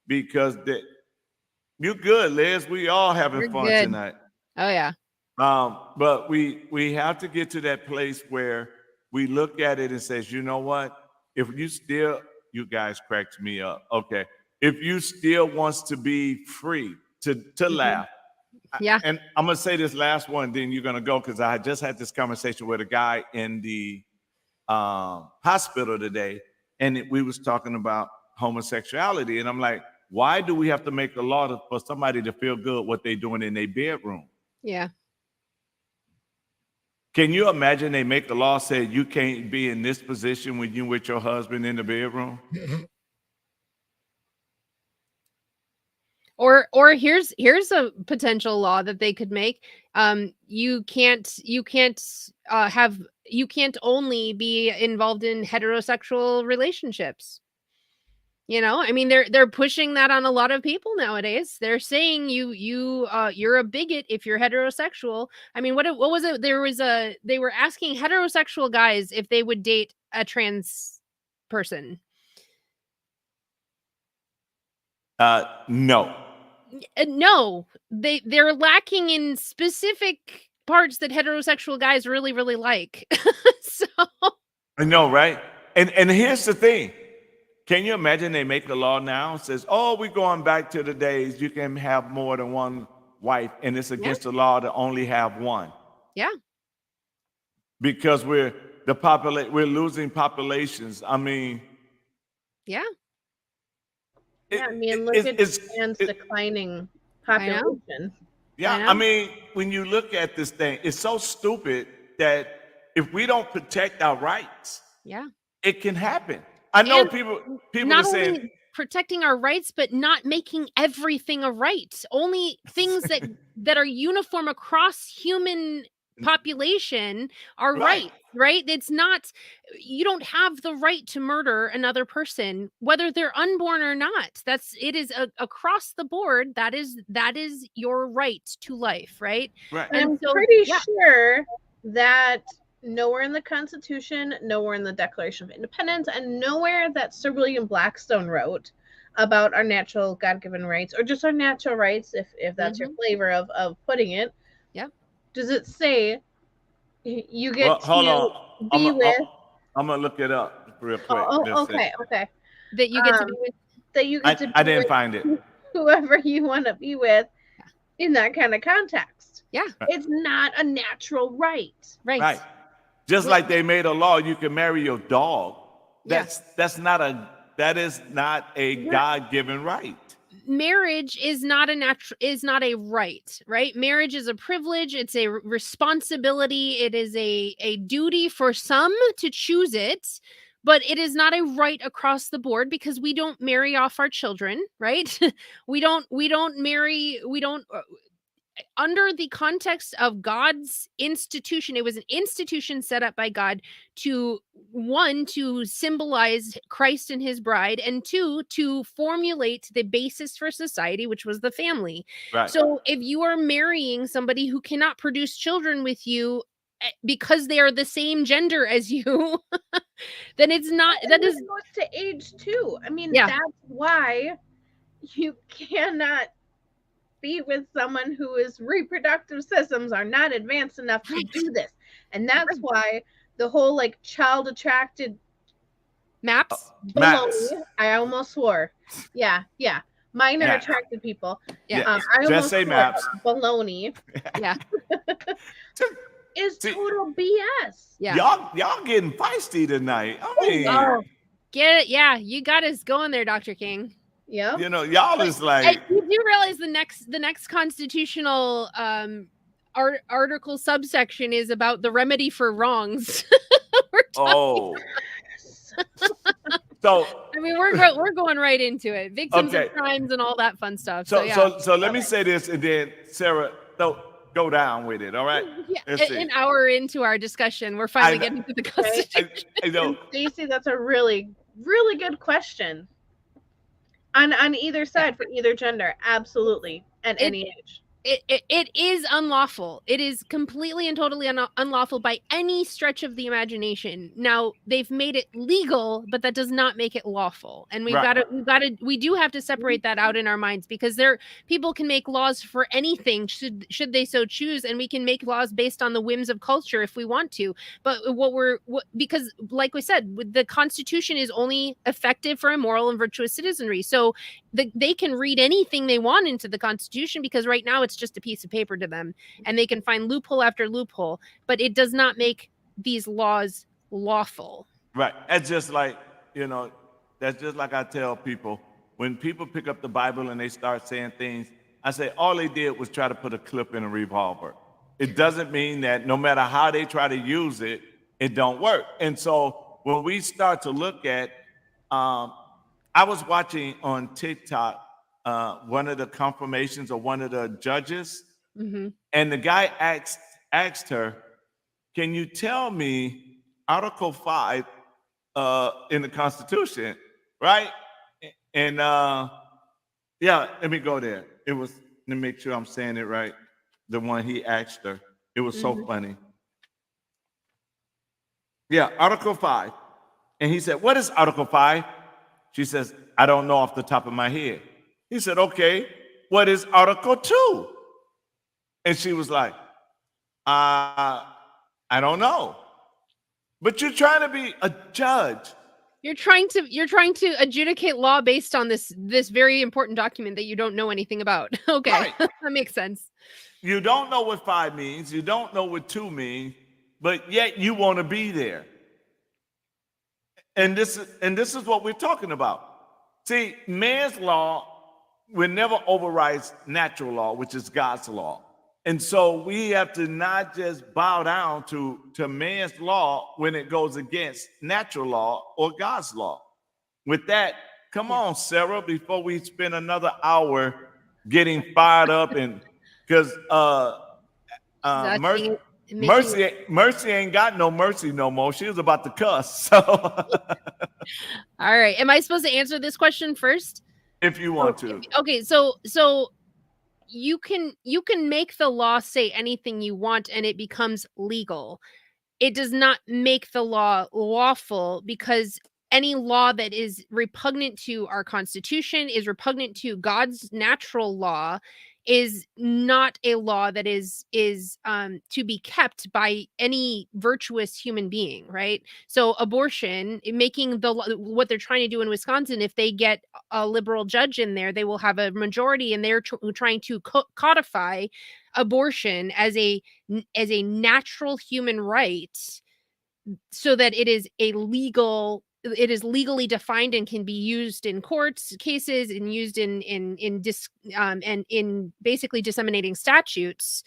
because you're good, Liz. We all having You're fun good. tonight. Oh, yeah. But we have to get to that place where we look at it and says, you know what? If you guys cracked me up. Okay. If you still wants to be free to laugh. Yeah. And I'm gonna say this last one, then you're gonna go because I just had this conversation with a guy in the hospital today, and we was talking about homosexuality, and I'm like, why do we have to make a law for somebody to feel good what they're doing in their bedroom? Yeah. Can you imagine they make the law say you can't be in this position when you with your husband in the bedroom? Or here's a potential law that they could make. You can't only be involved in heterosexual relationships. I mean, they're pushing that on a lot of people nowadays. They're saying you're a bigot if you're heterosexual. I mean, what was it? They were asking heterosexual guys if they would date a trans person. No. No, they're lacking in specific parts that heterosexual guys really, really like. So I know, right? And here's the thing. Can you imagine they make a law now that says, oh, we're going back to the days you can have more than one wife, and it's against the law to only have one. Yeah. Because we're losing populations. I mean, yeah. I mean, look at Japan's declining population. Yeah, I mean, when you look at this thing, it's so stupid that if we don't protect our rights, it can happen. I know people not are saying only protecting our rights, but not making everything a right. Only things that are uniform across human population are right. It's not, you don't have the right to murder another person, whether they're unborn or not. It is across the board. That is your right to life, right? And I'm pretty sure that nowhere in the Constitution, nowhere in the Declaration of Independence, and nowhere that Sir William Blackstone wrote about our natural God-given rights, or just our natural rights, if that's your flavor of putting it. Yep. Does it say you get to be with? I'm gonna look it up real quick. Okay. That you get to be with. That you get to be I didn't with find it. whoever you want to be with in that kind of context. Yeah. It's not a natural right. Right. Right. Just like they made a law, you can marry your dog. Yeah. That is not a Right. God-given right. Marriage is not a right? Marriage is a privilege, it's a responsibility, it is a duty for some to choose it, but it is not a right across the board because we don't marry off our children, right? We don't marry, we don't under the context of God's institution. It was an institution set up by God to, one, to symbolize Christ and his bride, and two, to formulate the basis for society, which was the family. Right. So if you are marrying somebody who cannot produce children with you because they are the same gender as you, then it's not, And that this is, goes to age too. I mean, Yeah. that's why you cannot be with someone whose reproductive systems are not advanced enough to do this. And that's why the whole like child attracted maps. Maps. baloney, I almost swore. Yeah. Minor Yeah. attracted people. Yeah. I Just almost say swore. maps. Baloney Yeah. is See- total BS. Yeah. Y'all getting feisty tonight. I mean, Oh, Get it? Yeah, you got us going there, Dr. King. yeah. you know, y'all is And like, you do realize the next constitutional article subsection is about the remedy for wrongs. oh. So I mean, we're going right into it. Victims Okay. of crimes and all that fun stuff. so Yeah. so let me say this, and then Sarah, go down with it. All right. Yeah, Let's see. an hour into our discussion, we're finally know. getting to the Constitution. I know. And Stacey, that's a really, really good question. On either side for either gender, absolutely, at any age. It is unlawful. It is completely and totally unlawful by any stretch of the imagination. Now, they've made it legal, but that does not make it lawful. And we do have to separate that out in our minds, because people can make laws for anything should they so choose, and we can make laws based on the whims of culture if we want to. But because like we said, the Constitution is only effective for a moral and virtuous citizenry. So they can read anything they want into the Constitution, because right now it's just a piece of paper to them, and they can find loophole after loophole, but it does not make these laws lawful. Right. That's just like, that's just like I tell people, when people pick up the Bible and they start saying things, I say all they did was try to put a clip in a revolver. It doesn't mean that no matter how they try to use it, it don't work. And so when we start to look at, I was watching on TikTok one of the confirmations of one of the judges, and the guy asked her, "Can you tell me Article 5 in the Constitution?" Right? And yeah, let me go there. It was, let me make sure I'm saying it right. The one he asked her. It was so funny. Yeah, Article 5. And he said, "What is Article 5? She says, "I don't know off the top of my head." He said, "Okay, what is Article 2? And she was like, I don't know." But you're trying to be a judge. You're trying to adjudicate law based on this very important document that you don't know anything about. Okay. Right. That makes sense. You don't know what 5 means. You don't know what 2 means, but yet you want to be there. And this is what we're talking about. See, man's law will never override natural law, which is God's law. And so we have to not just bow down to man's law when it goes against natural law or God's law. With that, come on, Sarah, before we spend another hour getting fired up, and because Mercy ain't got no mercy no more. She was about to cuss. So All right. Am I supposed to answer this question first? if you want to. Okay, so you can make the law say anything you want and it becomes legal. It does not make the law lawful, because any law that is repugnant to our Constitution, is repugnant to God's natural law, is not a law that is to be kept by any virtuous human being, right? So abortion, making what they're trying to do in Wisconsin, if they get a liberal judge in there, they will have a majority, and they're trying to codify abortion as a natural human right, so that it is legally defined and can be used in courts cases and used and in basically disseminating statutes,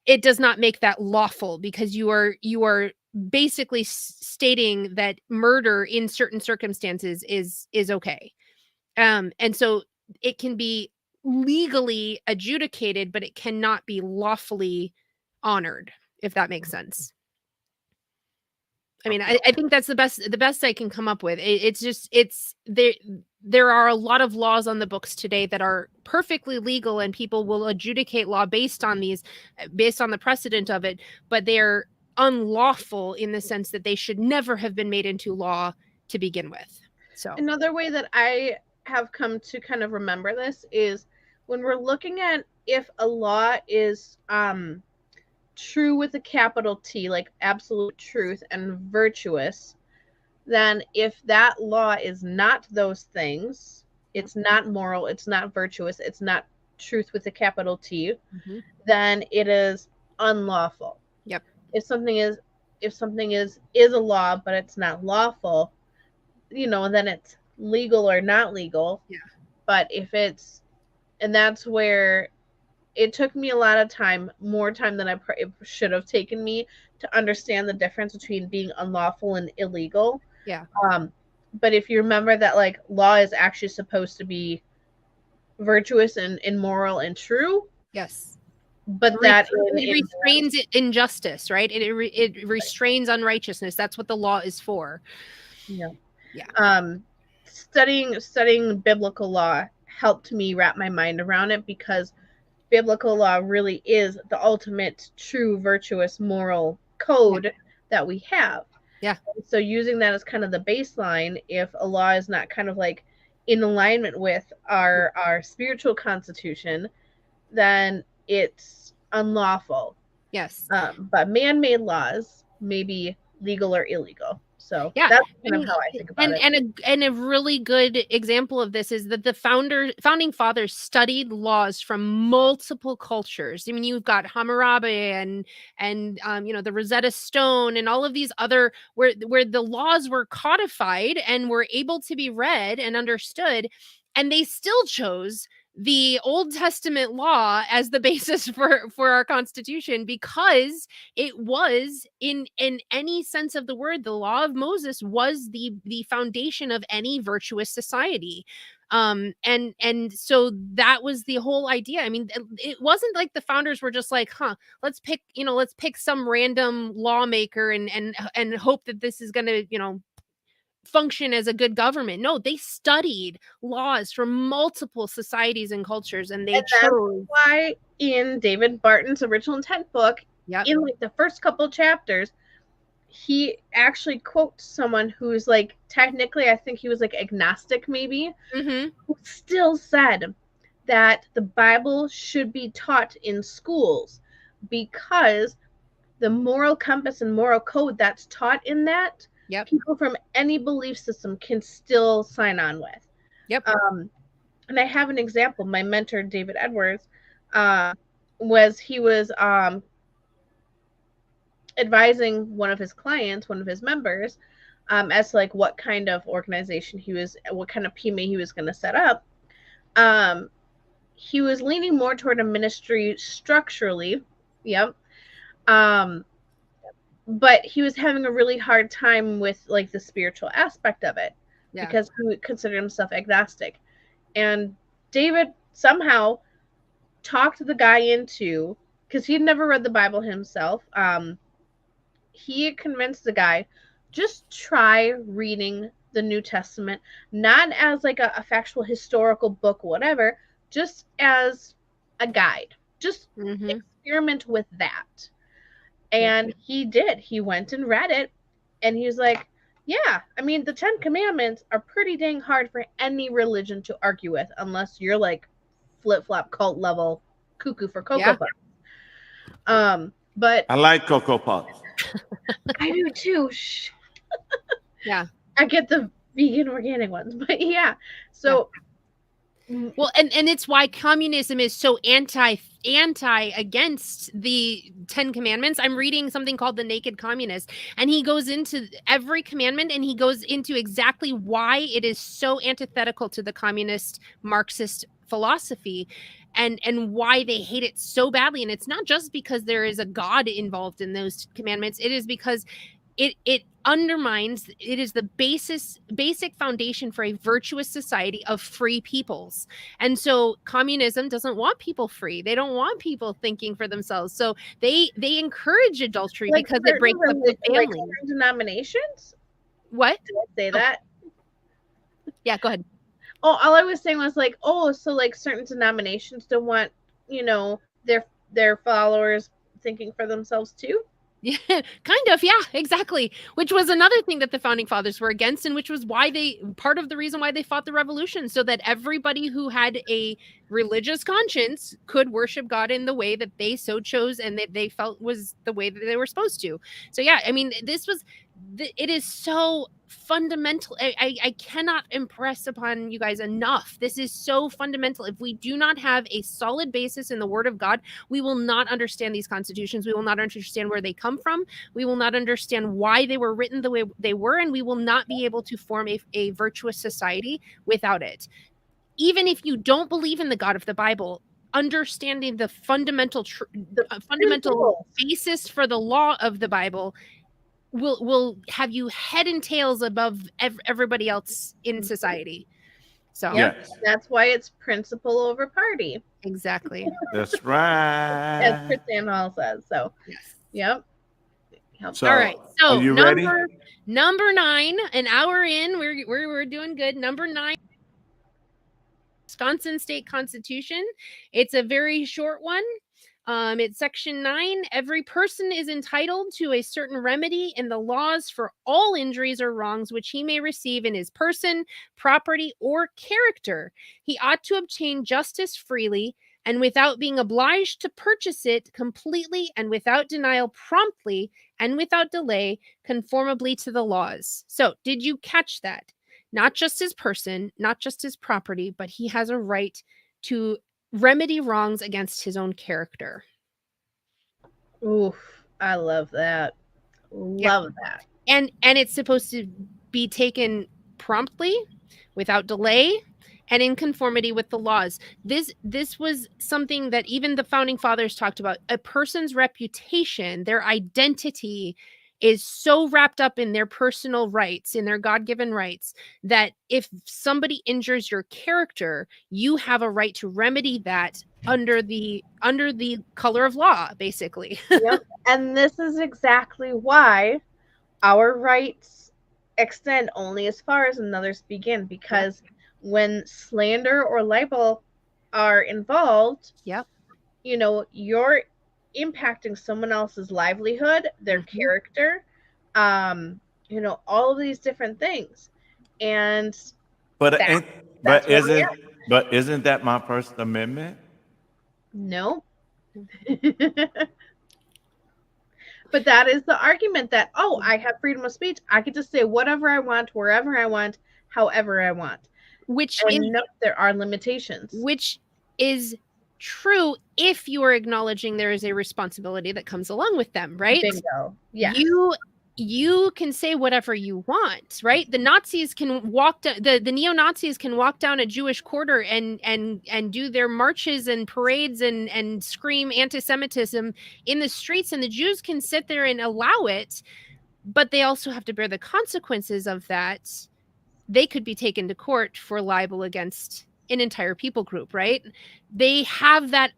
it does not make that lawful, because you are basically stating that murder in certain circumstances is okay. And so it can be legally adjudicated, but it cannot be lawfully honored, if that makes sense. I mean, I think that's the best I can come up with. It's just, it's there are a lot of laws on the books today that are perfectly legal, and people will adjudicate law based on the precedent of it, but they're unlawful in the sense that they should never have been made into law to begin with. So Another way that I have come to kind of remember this is when we're looking at if a law is true with a capital T, like absolute truth, and virtuous, then if that law is not those things, it's not moral, it's not virtuous, it's not truth with a capital T, then it is unlawful. Yep. If something is a law but it's not lawful, then it's legal or not legal. Yeah. But if it's, and that's where it took me a lot of time, more time than it should have taken me, to understand the difference between being unlawful and illegal. Yeah. But if you remember that, like, law is actually supposed to be virtuous and moral and true. Yes. But that it restrains injustice, right? It restrains unrighteousness. That's what the law is for. Yeah. Yeah. Studying biblical law helped me wrap my mind around it, because biblical law really is the ultimate true virtuous moral code that we have. Yeah. So using that as kind of the baseline, if a law is not kind of like in alignment with our spiritual constitution, then it's unlawful. Yes. But man-made laws may be legal or illegal. So yeah, that's kind of how I think about it. And a really good example of this is that the founding fathers studied laws from multiple cultures. I mean, you've got Hammurabi and the Rosetta Stone and all of these other where the laws were codified and were able to be read and understood, and they still chose the Old Testament law as the basis for our Constitution, because it was, in any sense of the word, the law of Moses was the foundation of any virtuous society. And so that was the whole idea. I mean, it wasn't like the founders were just like, let's pick some random lawmaker and hope that this is going to, function as a good government. No, they studied laws from multiple societies and cultures, and they chose. Why in David Barton's original intent book, in like the first couple chapters, he actually quotes someone who's like, technically, I think he was like agnostic, maybe, who still said that the Bible should be taught in schools, because the moral compass and moral code that's taught in that, people from any belief system can still sign on with. Yep. And I have an example. My mentor, David Edwards, was advising one of his clients, one of his members, as to like what kind of organization what kind of PMA he was going to set up. He was leaning more toward a ministry structurally. Yep. But he was having a really hard time with like the spiritual aspect of it, because he considered himself agnostic. And David somehow talked the guy into, because he'd never read the Bible himself, he convinced the guy, just try reading the New Testament, not as like a factual historical book, whatever, just as a guide. Just experiment with that. And he did. He went and read it, and he was like, yeah, I mean, the 10 Commandments are pretty dang hard for any religion to argue with, unless you're like flip-flop cult level cuckoo for Cocoa Puffs. But I like Cocoa Puffs. I do too. Yeah. I get the vegan organic ones, but yeah. So Well, and it's why communism is so anti against the 10 commandments. I'm reading something called The Naked Communist, and he goes into every commandment, and he goes into exactly why it is so antithetical to the communist Marxist philosophy, and why they hate it so badly. And it's not just because there is a God involved in those commandments. It is because it undermines, it is the basic foundation for a virtuous society of free peoples. And so communism doesn't want people free. They don't want people thinking for themselves. So they encourage adultery Like because it breaks up the like family. certain denominations. What? Did I say that? Yeah, go ahead. Oh, all I was saying was like, oh, so like certain denominations don't want, you know, their followers thinking for themselves too. Yeah, kind of. Yeah, exactly. Which was another thing that the founding fathers were against, and which was why part of the reason why they fought the revolution, so that everybody who had a religious conscience could worship God in the way that they so chose and that they felt was the way that they were supposed to. So yeah, I mean, it is so fundamental. I cannot impress upon you guys enough. This is so fundamental. If we do not have a solid basis in the Word of God, we will not understand these constitutions. We will not understand where they come from. We will not understand why they were written the way they were, and we will not be able to form a virtuous society without it. Even if you don't believe in the God of the Bible, understanding the fundamental principles. basis for the law of the Bible will have you head and tails above everybody else in society. So Yes. That's why it's principle over party, exactly. That's as right. Christian Hall says. So, Yes. yep. So, All right. So are you ready? number 9, an hour in, we're doing good. Number 9, Wisconsin State Constitution. It's a very short one. It's section 9. Every person is entitled to a certain remedy in the laws for all injuries or wrongs which he may receive in his person, property, or character. He ought to obtain justice freely and without being obliged to purchase it completely and without denial promptly and without delay, conformably to the laws. So, did you catch that? Not just his person, not just his property, but he has a right to remedy wrongs against his own character. Oof, I love that. Love that. And it's supposed to be taken promptly, without delay, and in conformity with the laws. This was something that even the founding fathers talked about. A person's reputation, their identity, is so wrapped up in their personal rights, in their God-given rights, that if somebody injures your character, you have a right to remedy that under the color of law, basically. Yep. And this is exactly why our rights extend only as far as another's begin, because when slander or libel are involved, Yep. you know, you're impacting someone else's livelihood, their character, you know, all of these different things. And But that's where we isn't that my First Amendment? no. But that is the argument that, oh, I have freedom of speech. I get to say whatever I want, wherever I want, however I want. No, there are limitations. Which is true if you are acknowledging there is a responsibility that comes along with them, right? Bingo. Yes. You can say whatever you want, right? The Nazis can walk down, the neo-Nazis can walk down a Jewish quarter and do their marches and parades and scream anti-Semitism in the streets, and the Jews can sit there and allow it, but they also have to bear the consequences of that. They could be taken to court for libel against an entire people group, right? They have that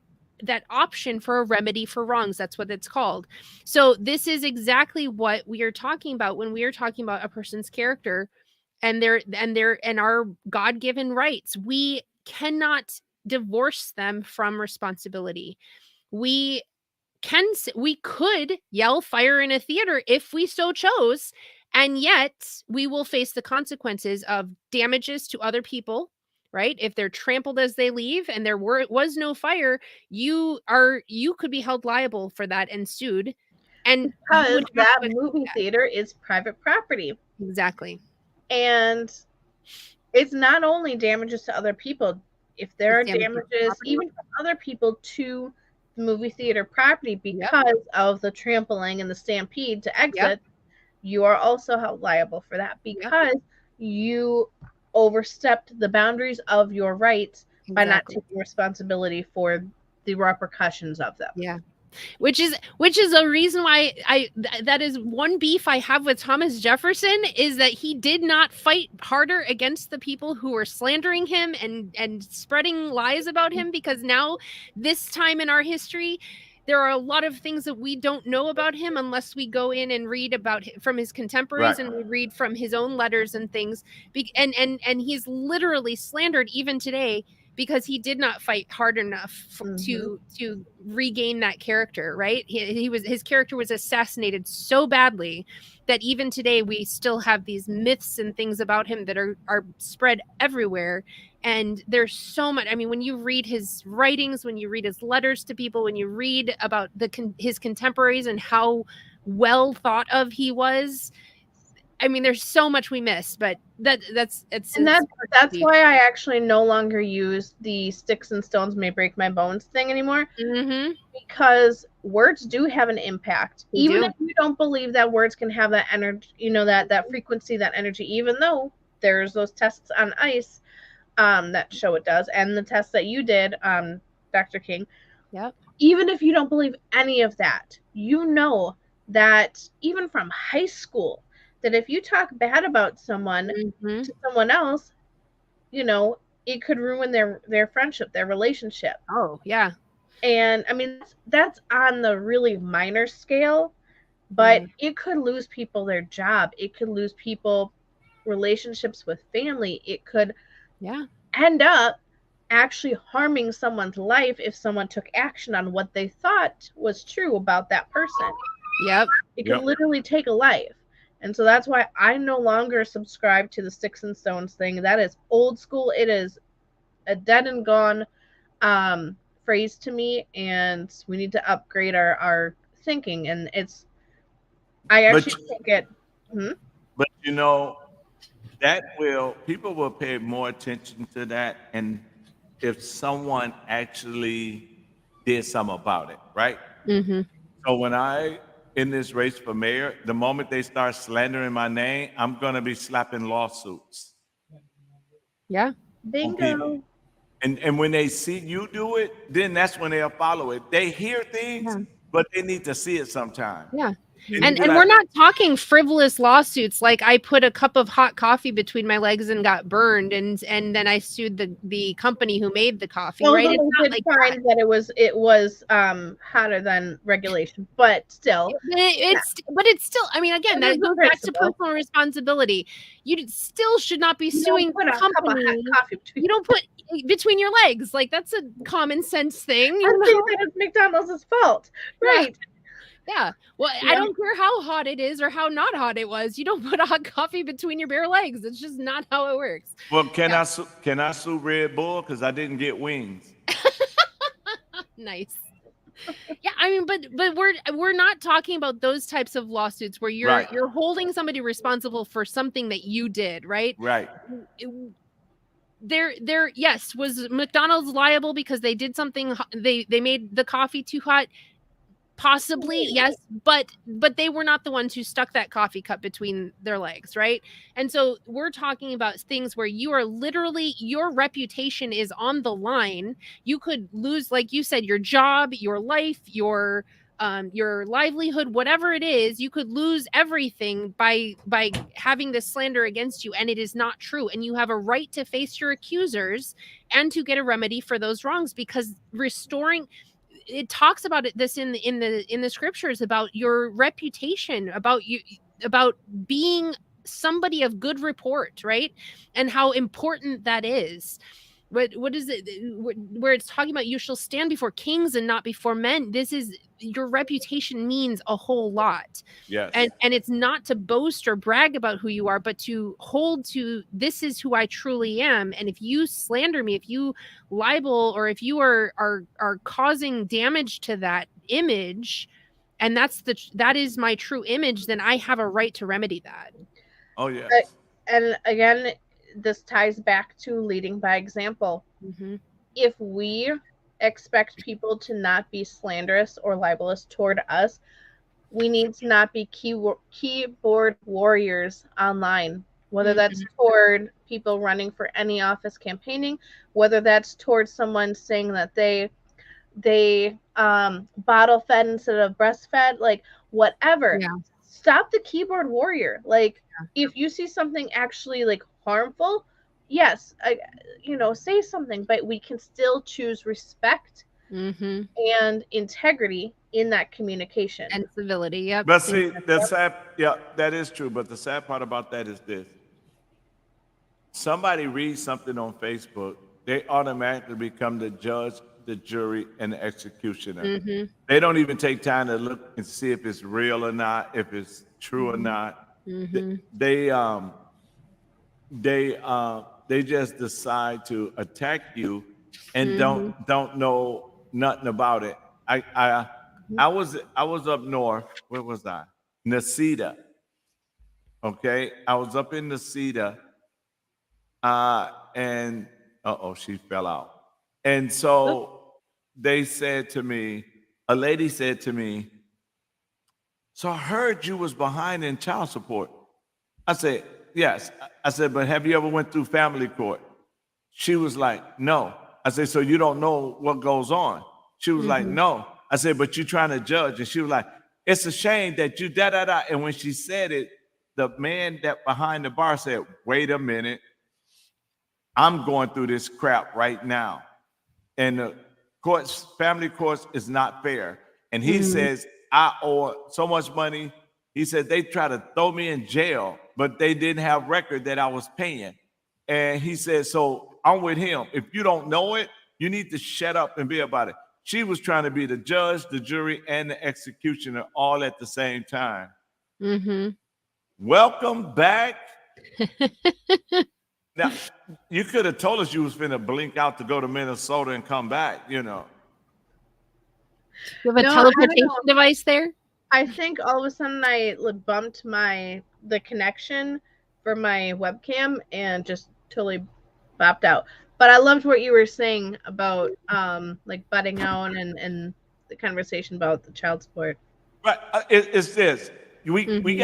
option for a remedy for wrongs. That's what it's called. So this is exactly what we are talking about when we are talking about a person's character and our God-given rights. We cannot divorce them from responsibility. We could yell fire in a theater if we so chose, and yet we will face the consequences of damages to other people, right? If they're trampled as they leave and there was no fire, you could be held liable for that and sued. And because that movie theater is private property. Exactly. And it's not only damages to other people. if there are It's damaging damages, property. even from other people to the movie theater property because of the trampling and the stampede to exit, you are also held liable for that because you overstepped the boundaries of your rights by not Exactly. taking responsibility for the repercussions of them. Yeah. Which is a reason why that is one beef I have with Thomas Jefferson, is that he did not fight harder against the people who were slandering him and spreading lies about him, because now, this time in our history, there are a lot of things that we don't know about him unless we go in and read about from his contemporaries, Right. and we read from his own letters and things. And he's literally slandered even today because he did not fight hard enough to regain that character, right? His character was assassinated so badly that even today we still have these myths and things about him that are spread everywhere. And there's so much. I mean, when you read his writings, when you read his letters to people, when you read about his contemporaries and how well thought of he was, I mean, there's so much we miss, but that's why I actually no longer use the sticks and stones may break my bones thing anymore. Because words do have an impact. Even if you don't believe that words can have that energy, that frequency, that energy, even though there's those tests on ice that show it does, and the tests that you did, Dr. King. Yep. Even if you don't believe any of that, you know that even from high school, that if you talk bad about someone to someone else, it could ruin their friendship, their relationship. Oh, yeah. And I mean, that's on the really minor scale, but it could lose people their job. It could lose people relationships with family. It could end up actually harming someone's life if someone took action on what they thought was true about that person. Yep. It could literally take a life. And so that's why I no longer subscribe to the sticks and stones thing. That is old school. It is a dead and gone phrase to me, and we need to upgrade our thinking. And I actually think it. But people will pay more attention to that, and if someone actually did something about it, right? So when in this race for mayor, the moment they start slandering my name, I'm going to be slapping lawsuits. Yeah. Bingo. And when they see you do it, then that's when they'll follow it. They hear things, but they need to see it sometime. Yeah. And we're not talking frivolous lawsuits like I put a cup of hot coffee between my legs and got burned, and then I sued the company who made the coffee. Right? It's not like that it was hotter than regulation, but still, it's still. I mean, again, that goes back to personal responsibility. You still should not be suing the company. You don't put between your legs. Like, that's a common sense thing. I think that it's McDonald's fault, right? Yeah. Well, I don't care how hot it is or how not hot it was. You don't put a hot coffee between your bare legs. It's just not how it works. Well, can I sue Red Bull because I didn't get wings? Nice. Yeah, I mean, but we're not talking about those types of lawsuits where you're holding somebody responsible for something that you did, right? Right. Yes, was McDonald's liable because they did something, they made the coffee too hot? Possibly, yes, but they were not the ones who stuck that coffee cup between their legs, right? And so we're talking about things where you are literally, your reputation is on the line. You could lose, like you said, your job, your life, your livelihood, whatever it is. You could lose everything by having this slander against you, and it is not true. And you have a right to face your accusers and to get a remedy for those wrongs, because restoring. It talks about this in the scriptures about your reputation, about being somebody of good report, right? And how important that is. What is it where it's talking about you shall stand before kings and not before men? This is, your reputation means a whole lot. Yes. And it's not to boast or brag about who you are, but to hold to, this is who I truly am. And if you slander me, if you libel, or if you are causing damage to that image, and that is my true image, then I have a right to remedy that. Oh, yes. And again, this ties back to leading by example. Mhm. If we expect people to not be slanderous or libelous toward us, we need to not be keyboard warriors online, whether that's toward people running for any office campaigning, whether that's towards someone saying that they bottle fed instead of breastfed, like whatever. Yeah. Stop the keyboard warrior. Like if you see something actually like harmful, yes, say something, but we can still choose respect Mhm. and integrity in that communication. And civility. Yep. But see, the sad, yeah, that is true. But the sad part about that is this: somebody reads something on Facebook, they automatically become the judge, the jury, and the executioner. Mhm. They don't even take time to look and see if it's real or not, if it's true or not. Mhm. They just decide to attack you and Mhm. don't know nothing about it. I was up north. Where was I? Nasita. Okay, I was up in Nasita, and she fell out. And so they said to me, a lady said to me, "So I heard you was behind in child support." I said, "Yes." I said, "But have you ever went through family court?" She was like, "No." I said, "So you don't know what goes on?" She was like, Mhm. "No." I said, "But you're trying to judge." And she was like, "It's a shame that you da da da." And when she said it, the man that behind the bar said, "Wait a minute. I'm going through this crap right now. And the courts, family courts is not fair." And he Mhm. says, "I owe so much money." He said, "They try to throw me in jail, but they didn't have record that I was paying." And he said, "So I'm with him. If you don't know it, you need to shut up and be about it." She was trying to be the judge, the jury, and the executioner all at the same time. Mhm. Welcome back. Now, you could have told us you was finna blink out to go to Minnesota and come back, you know. You have a No, I don't teleportation know. device there? I think all of a sudden I bumped the connection for my webcam and just totally bopped out. But I loved what you were saying about like butting out and the conversation about the child support. Right. It's this. We Mhm.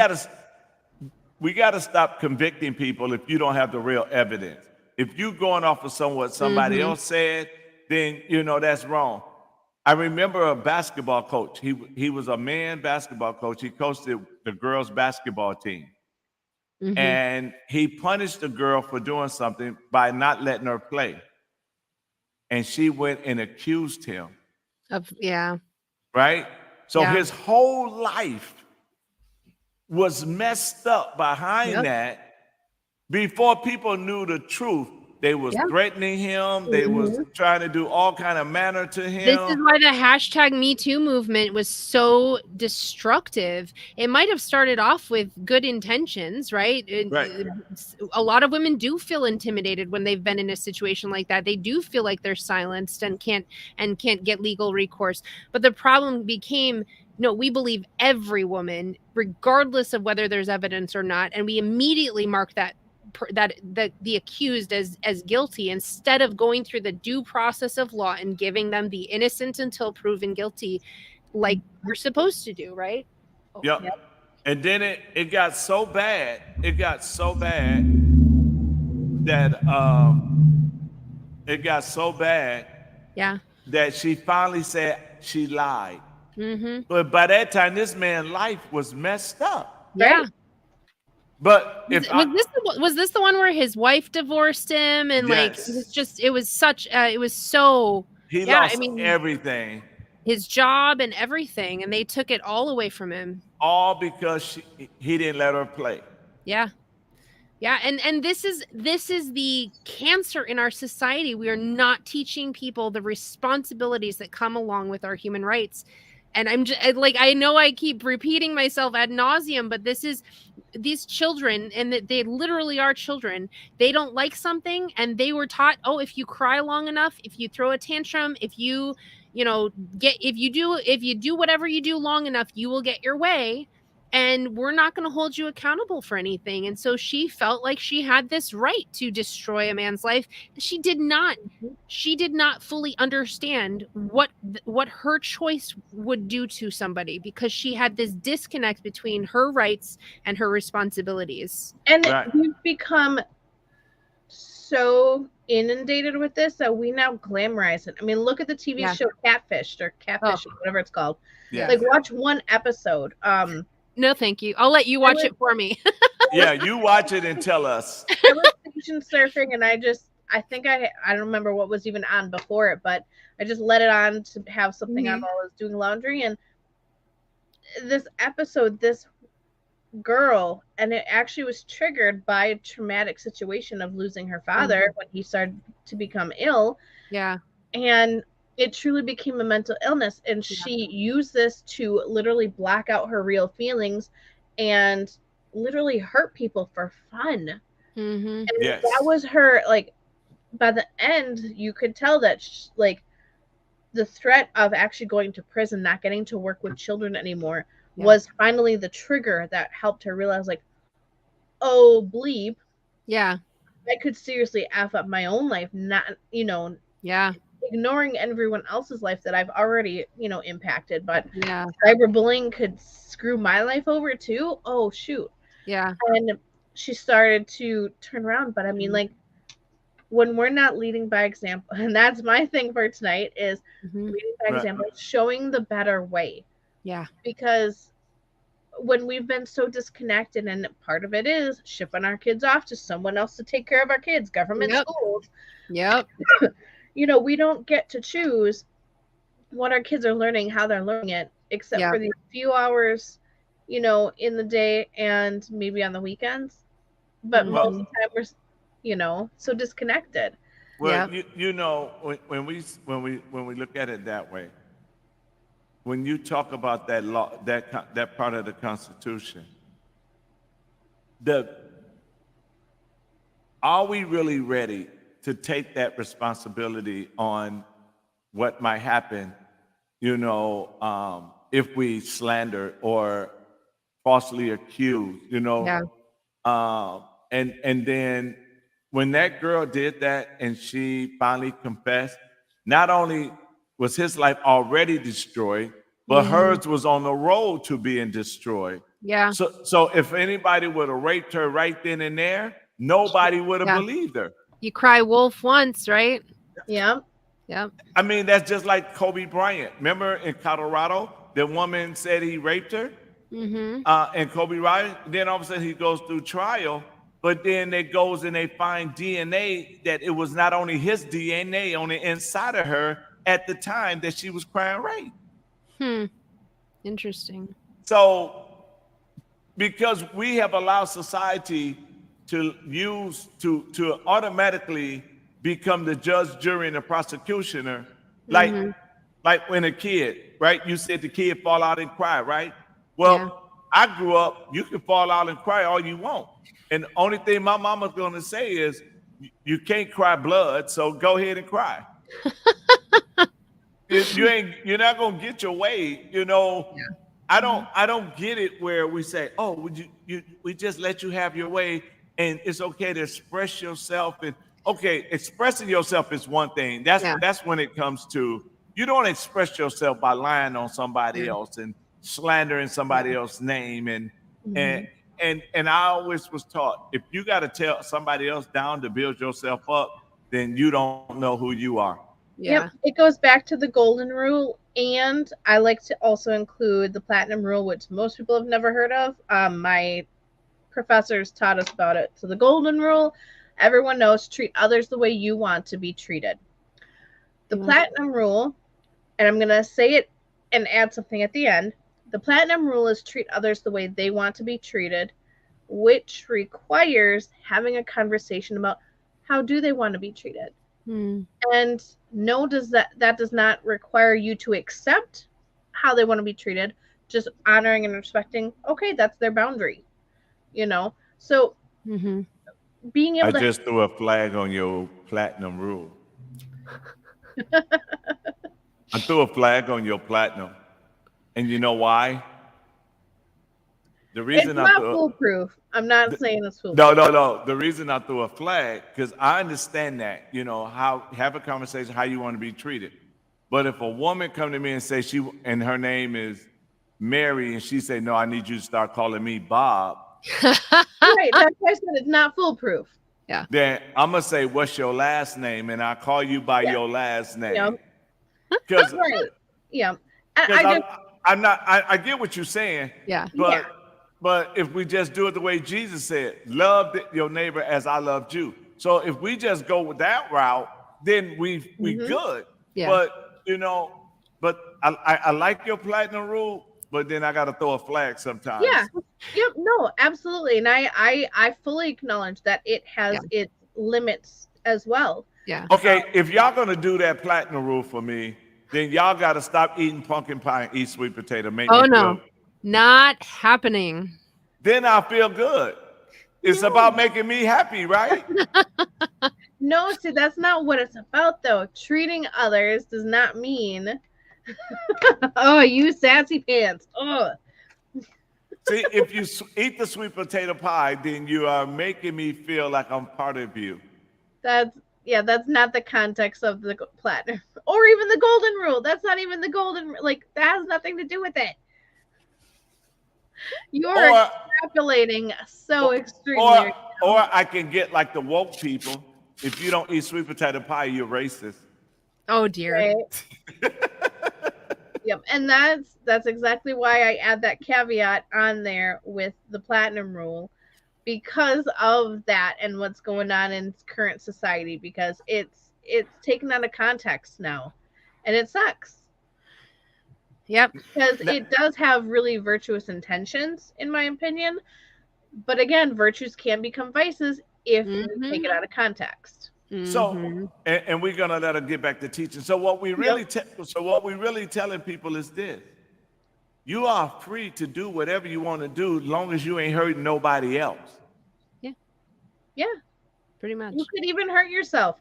gotta stop convicting people if you don't have the real evidence. If you going off of what somebody Mhm. else said, then you know that's wrong. I remember a basketball coach. He was a man basketball coach. He coached the girls basketball team, Mhm. and he punished the girl for doing something by not letting her play. And she went and accused him. Yeah. Right. So Yeah. his whole life was messed up behind Yep. that. Before people knew the truth, they was Yeah. threatening him. They was Mhm. trying to do all kind of manner to This is him. why the hashtag Me Too movement was so destructive. It might have started off with good intentions, right? Right. A lot of women do feel intimidated when they've been in a situation like that. They do feel like they're silenced and can't get legal recourse. But the problem became, no, we believe every woman, regardless of whether there's evidence or not, and we immediately mark the accused as guilty instead of going through the due process of law and giving them the innocent until proven guilty, like we're supposed to do, right? Oh, Yep. yep. And then it got so bad. It got so bad that it got so bad Yeah. that she finally said she lied. Mm-hmm. But by that time, this man's life was messed up. Yeah. Right? But Was, if was I this was this the one where his wife divorced him and like yes, it was such it was so he yeah, I lost mean everything. his job and everything, and they took it all away from him. All because he didn't let her play. Yeah. Yeah, and this is the cancer in our society. We are not teaching people the responsibilities that come along with our human rights. And I'm just like, I know I keep repeating myself ad nauseum, but this is these children, and that they literally are children. They don't like something, and they were taught, oh, if you cry long enough, if you throw a tantrum, if you know, if you do whatever you do long enough, you will get your way. and we're not going to hold you accountable for anything. And so she felt like she had this right to destroy a man's life. She did not fully understand what her choice would do to somebody, because she had this disconnect between her rights and her responsibilities. And Right. we've become so inundated with this that we now glamorize it. I mean, look at the TV Yeah. show Catfish or Catfish, Oh. whatever it's called. Yeah. Like, watch one episode. No, thank you. I'll let you watch it for me. Yeah, you watch it and tell us. I was station surfing, and I don't remember what was even on before it, but I just let it on to have something on while I was doing laundry. And this episode, this girl, and it actually was triggered by a traumatic situation of losing her father when he started to become ill. Yeah. And it truly became a mental illness, and she used this to literally block out her real feelings and literally hurt people for fun. Mm-hmm. And Yes. that was her, like, by the end you could tell that like the threat of actually going to prison, not getting to work with children anymore, was finally the trigger that helped her realize, like, oh bleep, Yeah. I could seriously F up my own life, not, Yeah. ignoring everyone else's life that I've already, impacted, but Yeah. cyberbullying could screw my life over too. Oh shoot. Yeah. And she started to turn around. But I mean, like, when we're not leading by example, and that's my thing for tonight, is leading by example, showing the better way. Yeah. Because when we've been so disconnected, and part of it is shipping our kids off to someone else to take care of our kids, government schools. Yep. We don't get to choose what our kids are learning, how they're learning it, except for these few hours, in the day and maybe on the weekends. But most of the time we're, so disconnected. Well, when we look at it that way, when you talk about that law, that part of the Constitution, are we really ready to take that responsibility on what might happen, if we slander or falsely accuse, and then when that girl did that and she finally confessed, not only was his life already destroyed, but hers was on the road to being destroyed. Yeah. So if anybody would have raped her right then and there, nobody would have believed her. You cry wolf once, right? Yeah. Yep. I mean, that's just like Kobe Bryant. Remember in Colorado, the woman said he raped her? And Kobe Bryant, then all of a sudden he goes through trial, but then it goes and they find DNA that it was not only his DNA on the inside of her at the time that she was crying rape. Interesting. So, because we have allowed society to automatically become the judge, jury, and the prosecutioner, like when a kid, right? You said the kid fall out and cry, right? Well, I grew up, you can fall out and cry all you want. And the only thing my mama's going to say is, you can't cry blood, so go ahead and cry. You're not going to get your way, I don't get it where we say, oh, we just let you have your way and it's okay to express yourself. And okay, expressing yourself is one thing. That's when it comes to, you don't express yourself by lying on somebody else and slandering somebody else's name. And I always was taught, if you got to tear somebody else down to build yourself up, then you don't know who you are. Yep. It goes back to the golden rule, and I like to also include the platinum rule, which most people have never heard of. My professors taught us about it. So the golden rule, everyone knows, treat others the way you want to be treated. The platinum rule, and I'm going to say it and add something at the end. The platinum rule is treat others the way they want to be treated, which requires having a conversation about how do they want to be treated. And no, that does not require you to accept how they want to be treated, just honoring and respecting, okay, that's their boundary, so being able I just threw a flag on your platinum rule. I threw a flag on your platinum, and you know why? The It's reason I not threw foolproof. I'm not saying it's foolproof. no. The reason I threw a flag because I understand that how have a conversation how you want to be treated. But if a woman come to me and say and her name is Mary and she say no, I need you to start calling me Bob. Right. That's why I said it's not foolproof. Then I'm gonna say what's your last name and I call you by Yeah. your last Yeah. name because Right. Yeah. because I just I'm not I get what you're saying. Yeah. But if we just do it the way Jesus said, love your neighbor as I loved you. So if we just go with that route, then we good. Yeah. But but I like your platinum rule, but then I gotta throw a flag sometimes. yeah. Yep. No, absolutely. And I fully acknowledge that it has its limits as well. Yeah. Okay, if y'all gonna do that platinum rule for me, then y'all gotta stop eating pumpkin pie and eat sweet potato. Make Oh me no, feel. not happening. Then I feel good. It's about making me happy, right? No, see, that's not what it's about, though. Treating others does not mean, oh, you sassy pants. Oh, See, if you eat the sweet potato pie, then you are making me feel like I'm part of you. that's not the context of the platinum or even the golden rule. That's not even the golden. Like that has nothing to do with it. You're extrapolating so extremely. Or I can get like the woke people. If you don't eat sweet potato pie, you're racist. Oh dear. Right? Yep, and that's exactly why I add that caveat on there with the platinum rule, because of that and what's going on in current society, because it's taken out of context now, and it sucks. Yep. Because it does have really virtuous intentions, in my opinion, but again, virtues can become vices if we take it out of context. So, and we're gonna let her get back to teaching. So what we really telling people is this: you are free to do whatever you want to do, as long as you ain't hurting nobody else. Yeah, pretty much. You could even hurt yourself,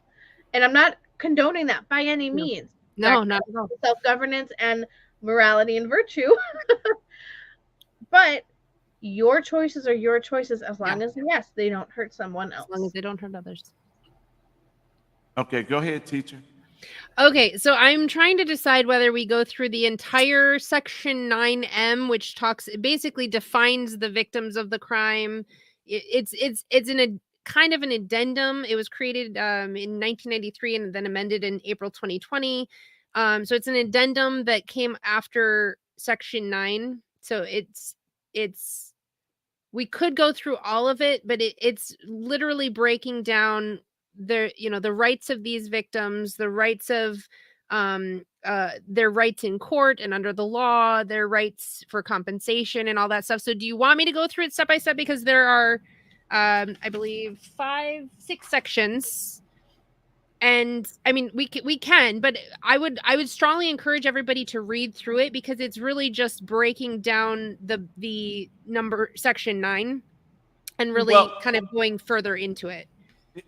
and I'm not condoning that by any means. No, not at all. Self-governance and morality and virtue, but your choices are your choices as long as they don't hurt someone else. As long as they don't hurt others. Okay, go ahead, teacher. Okay, so I'm trying to decide whether we go through the entire section 9M, which basically defines the victims of the crime. It's in a kind of an addendum. It was created in 1993 and then amended in April 2020. So it's an addendum that came after section 9. So it's we could go through all of it, but it's literally breaking down the rights of these victims, the rights of their rights in court and under the law, their rights for compensation and all that stuff. So do you want me to go through it step by step, because there are I believe 6 sections? And I mean, we can, but I would strongly encourage everybody to read through it, because it's really just breaking down the number section 9 and really kind of going further into it.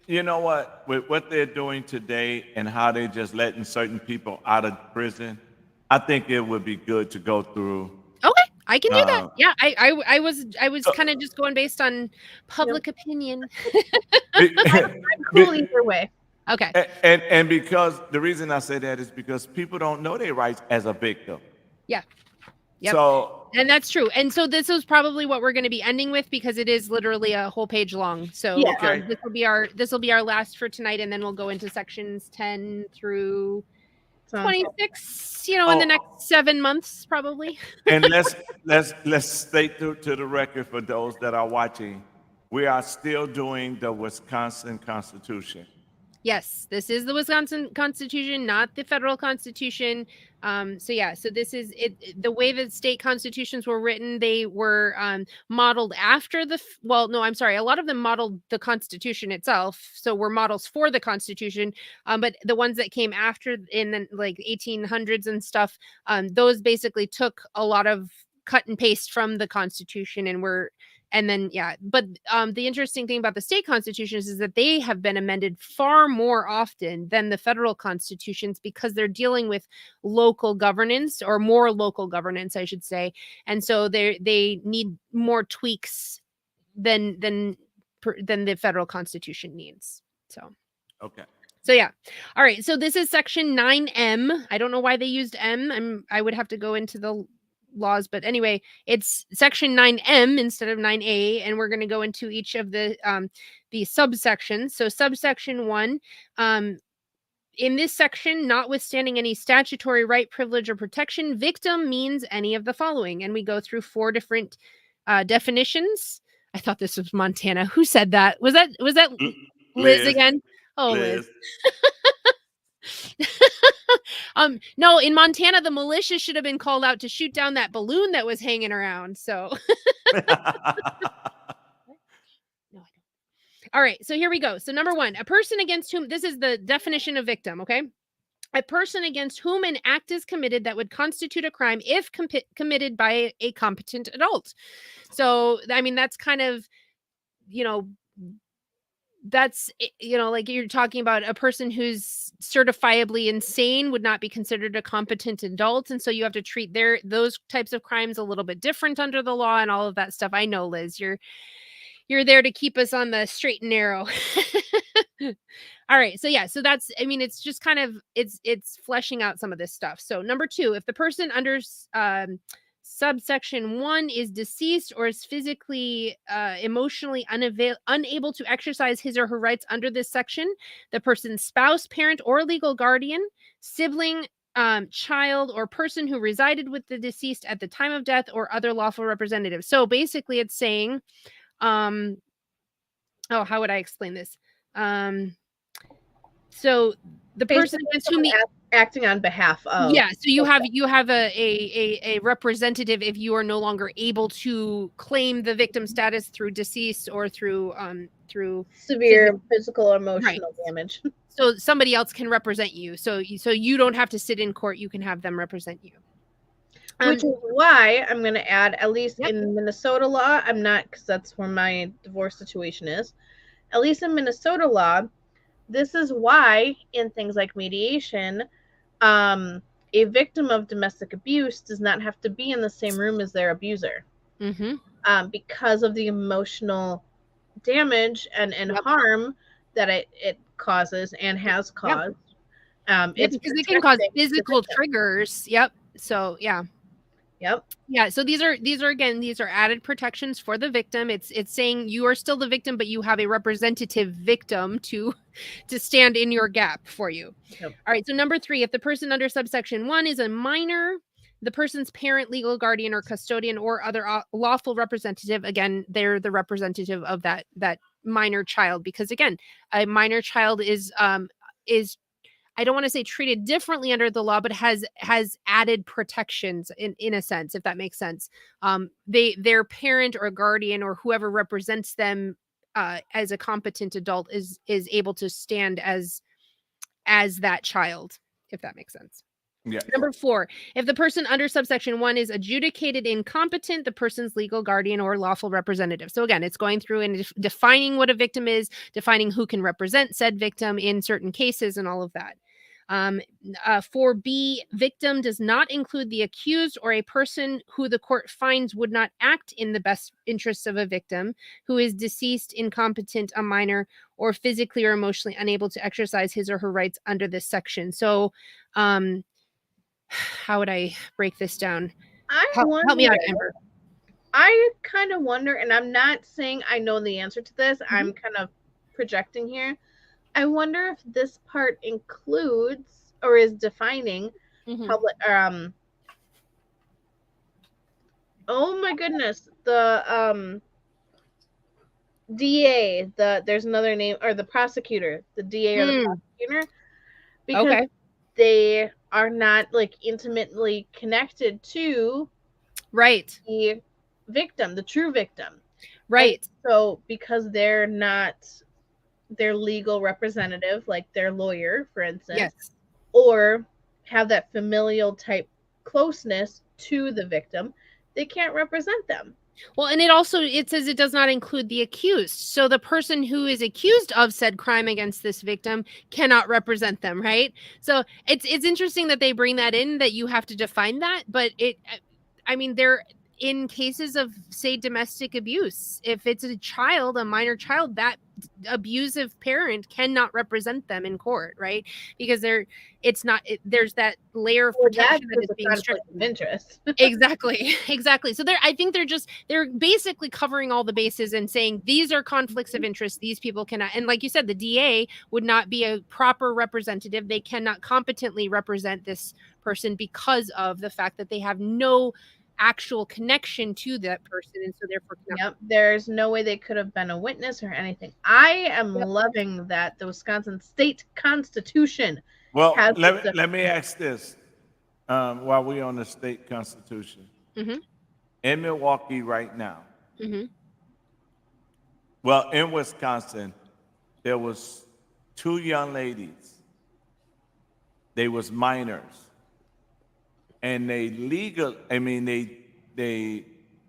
You know what? With what they're doing today and how they're just letting certain people out of prison, I think it would be good to go through. Okay, I can do that. Yeah, I was kind of just going based on public opinion. I'm cool either way. Okay. And because the reason I say that is because people don't know their rights as a victim. Yeah. Yep. So, and that's true. And so this is probably what we're going to be ending with, because it is literally a whole page long. So this will be our last for tonight, and then we'll go into sections 10 through 26. In the next 7 months probably. And let's state to the record for those that are watching, we are still doing the Wisconsin Constitution. Yes, this is the Wisconsin Constitution, not the federal Constitution. So this is it. The way that state constitutions were written, they were modeled after a lot of them modeled the Constitution itself. So were models for the Constitution. But the ones that came after in the 1800s and stuff, those basically took a lot of cut and paste from the Constitution and were And then, yeah, but the interesting thing about the state constitutions is that they have been amended far more often than the federal constitutions because they're dealing with local governance, or more local governance, I should say. And so they need more tweaks than the federal constitution needs. So Okay. so yeah. All right. So this is section 9M. I don't know why they used M. I would have to go into the laws, but anyway, it's section 9M instead of 9A, and we're going to go into each of the subsections. So subsection 1, in this section, notwithstanding any statutory right, privilege, or protection, victim means any of the following, and we go through 4 different definitions. I thought this was Montana. Who said that? Was that Liz again? Oh, Liz. No, in Montana, the militia should have been called out to shoot down that balloon that was hanging around. So, no, I don't. All right. So here we go. So number 1, a person against whom, this is the definition of victim. Okay. A person against whom an act is committed that would constitute a crime if committed by a competent adult. So, I mean, that's kind of, that's, like you're talking about a person who's certifiably insane would not be considered a competent adult. And so you have to treat those types of crimes a little bit different under the law and all of that stuff. I know, Liz, you're there to keep us on the straight and narrow. All right. So yeah, so that's, I mean, it's just kind of, it's fleshing out some of this stuff. So number 2, if the person under subsection 1 is deceased or is physically, emotionally unable to exercise his or her rights under this section, the person's spouse, parent, or legal guardian, sibling, child, or person who resided with the deceased at the time of death, or other lawful representative. So basically it's saying, how would I explain this? So the person against whom acting on behalf of. Yeah, so you have a representative if you are no longer able to claim the victim status through deceased or through severe physical or emotional damage. So somebody else can represent you. So you don't have to sit in court. You can have them represent you. Which is why I'm going to add, at least in Minnesota law, I'm not, because that's where my divorce situation is. At least in Minnesota law, this is why in things like mediation, a victim of domestic abuse does not have to be in the same room as their abuser, because of the emotional damage and harm that it causes and has caused. It's because it can cause physical triggers. Yep. So yeah. Yep. Yeah. So these are added protections for the victim. It's saying you are still the victim, but you have a representative victim to stand in your gap for you. Yep. All right. So number 3, if the person under subsection 1 is a minor, the person's parent, legal guardian, or custodian, or other lawful representative, again, they're the representative of that minor child, because again, a minor child is I don't want to say treated differently under the law, but has added protections in a sense, if that makes sense. Their parent or guardian or whoever represents them as a competent adult is able to stand as that child, if that makes sense. Yeah. Number 4, if the person under subsection 1 is adjudicated incompetent, the person's legal guardian or lawful representative. So again, it's going through and defining what a victim is, defining who can represent said victim in certain cases, and all of that. 4B, victim does not include the accused or a person who the court finds would not act in the best interests of a victim, who is deceased, incompetent, a minor, or physically or emotionally unable to exercise his or her rights under this section. So, how would I break this down? Help me out, Amber. I kind of wonder, and I'm not saying I know the answer to this. I'm kind of projecting here. I wonder if this part includes or is defining public. Oh my goodness, the DA. There's another name, or the prosecutor. The DA or the prosecutor, because they are not like intimately connected to the victim, the true victim. Right. And so because they're not their legal representative, like their lawyer, for instance, or have that familial type closeness to the victim, they can't represent them. Well, and it says it does not include the accused. So the person who is accused of said crime against this victim cannot represent them, right? So it's interesting that they bring that in, that you have to define that, but I mean, they're in cases of, say, domestic abuse. If it's a child, a minor child, that abusive parent cannot represent them in court, right? Because there's that layer of Well, protection that that's is just a being conflict stripped. of interest. Exactly. So I think they're basically covering all the bases and saying these are conflicts of interest. These people cannot, and like you said, the DA would not be a proper representative. They cannot competently represent this person because of the fact that they have no actual connection to that person, and so therefore cannot. Yep, there's no way they could have been a witness or anything. I am Yep. loving that the Wisconsin state constitution Well, has let me ask this while we're on the state constitution. Mm-hmm. In Milwaukee right now, Mm-hmm. well, in Wisconsin, there was two young ladies. They was minors. And they I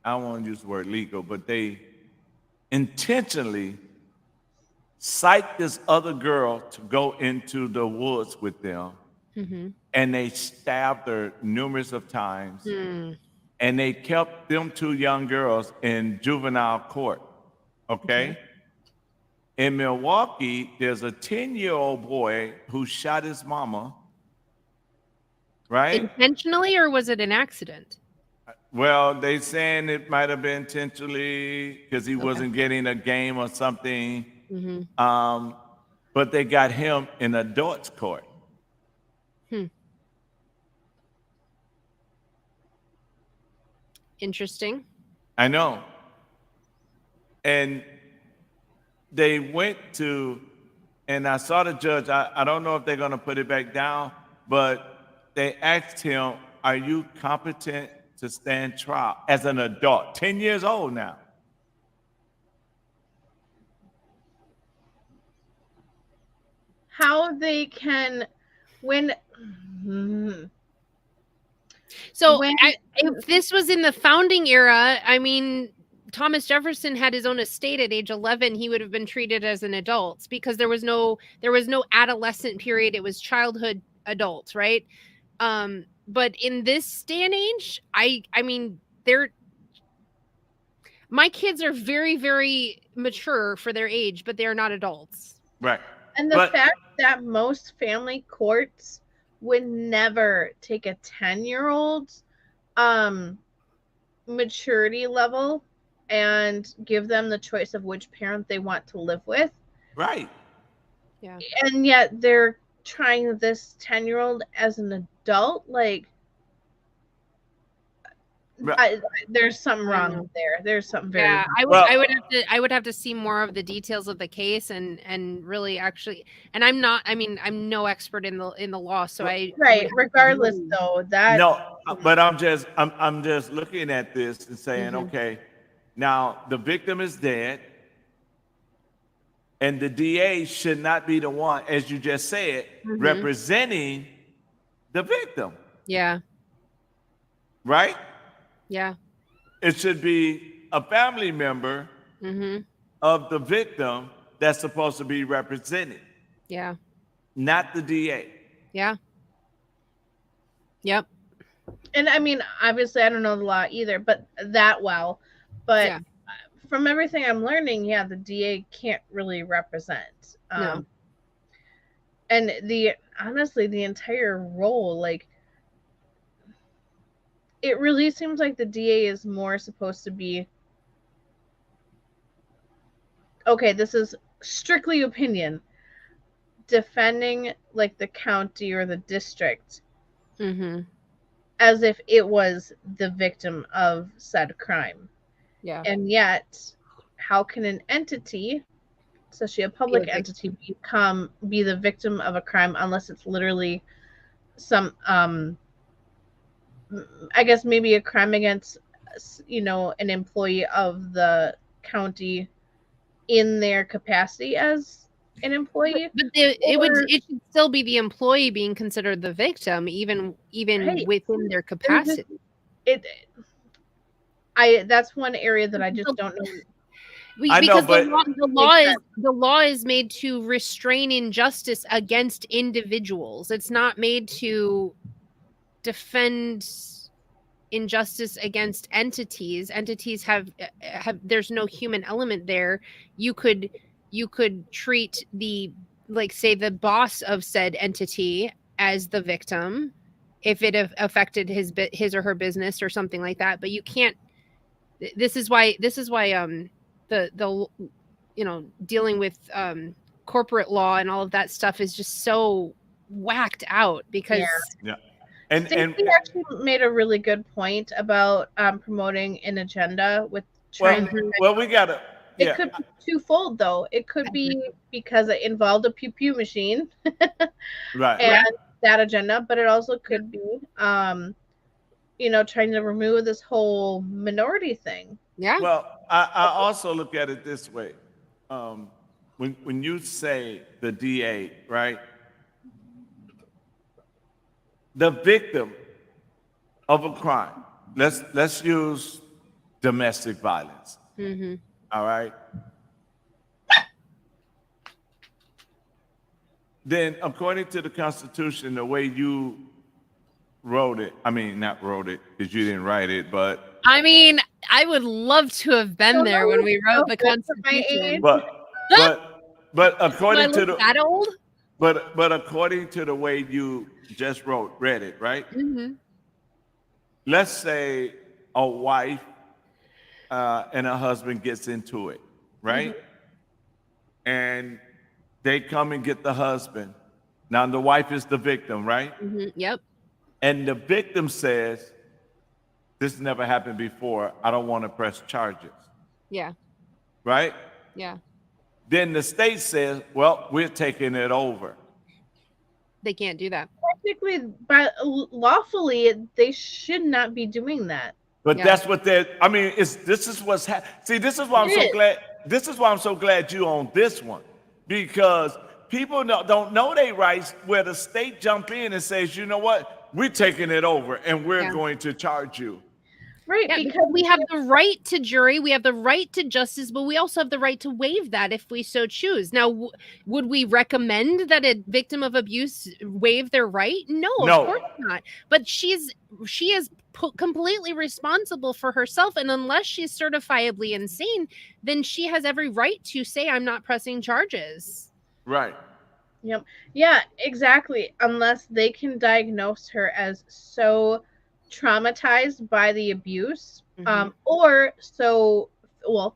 don't want to use the word legal, but they intentionally psyched this other girl to go into the woods with them, Mm-hmm. and they stabbed her numerous of times, Mm. and they kept them two young girls in juvenile court. Okay? In Milwaukee, there's a 10-year-old boy who shot his mama, right? Intentionally, or was it an accident? Well, they saying it might have been intentionally because he wasn't getting a game or something. Mm-hmm. But they got him in adults court. Interesting. I know. And they went to, and I saw the judge. I don't know if they're going to put it back down, but they asked him, are you competent to stand trial as an adult? 10 years old now. how they can when So when if this was in the founding era, I mean, Thomas Jefferson had his own estate at age 11. He would have been treated as an adult because there was no adolescent period. It was childhood adults, right? But in this day and age, I mean, my kids are very, very mature for their age, but they're not adults. Right. and the fact that most family courts would never take a 10-year-old's maturity level and give them the choice of which parent they want to live with. Right. Yeah. And yet they're trying this 10-year-old as an adult. Like, there's something wrong there. There's something very wrong. I would have to see more of the details of the case and really actually, and I'm no expert in the law, so regardless though, that no, but I'm just looking at this and saying, okay, now the victim is dead, and the DA should not be the one, as you just said, representing the victim. Yeah. Right? Yeah. It should be a family member of the victim that's supposed to be represented. Yeah. Not the DA. Yeah. Yep. And I mean, obviously I don't know the law either, but from everything I'm learning, the DA can't really represent. No. And honestly, the entire role, like, it really seems like the DA is more supposed to be, okay, this is strictly opinion, defending like the county or the district as if it was the victim of said crime. Yeah. And yet, how can an entity, especially a public entity, be the victim of a crime unless it's literally some I guess maybe a crime against, an employee of the county in their capacity as an employee. But it should still be the employee being considered the victim, even Right. within their capacity. that's one area that I just don't know. I know, Because but the law is made to restrain injustice against individuals. It's not made to defend injustice against entities. Entities have there's no human element there. You could treat the, like, say, the boss of said entity as the victim if it affected his or her business or something like that, but you can't. This is why the dealing with corporate law and all of that stuff is just so whacked out, because yeah, and Stacey actually made a really good point about promoting an agenda with well, trying to. well, we gotta. It Yeah, could be twofold, though. It could be because it involved a pew pew machine right. and that agenda, but it also could be, trying to remove this whole minority thing. Yeah. Well, I also look at it this way. When you say the DA, right? The victim of a crime. Let's use domestic violence. Mm-hmm. All right. Then, according to the Constitution, the way you wrote it, I mean, not wrote it because you didn't write it, but I mean, I would love to have been there when we wrote the Constitution. but according to the that old? but according to the way you just read it, right? Mm-hmm. Let's say a wife and a husband gets into it, right? Mm-hmm. And they come and get the husband. Now the wife is the victim, right? Mm-hmm. Yep. And the victim says, "This never happened before. I don't want to press charges." Yeah. Right? Yeah. Then the state says, "Well, we're taking it over." They can't do that. Technically, but lawfully, they should not be doing that. But that's what they're. I mean, this is what's see. This is why I'm so glad. This is why I'm so glad you on this one, because people don't know their rights. Where the state jump in and says, "You know what? We're taking it over, and we're going to charge you." Right, yeah, because we have the right to jury, we have the right to justice, but we also have the right to waive that if we so choose. Now, would we recommend that a victim of abuse waive their right? No, of course not. But she is completely responsible for herself, and unless she's certifiably insane, then she has every right to say, "I'm not pressing charges." Right. Yep. Yeah, exactly. Unless they can diagnose her as so traumatized by the abuse, or so,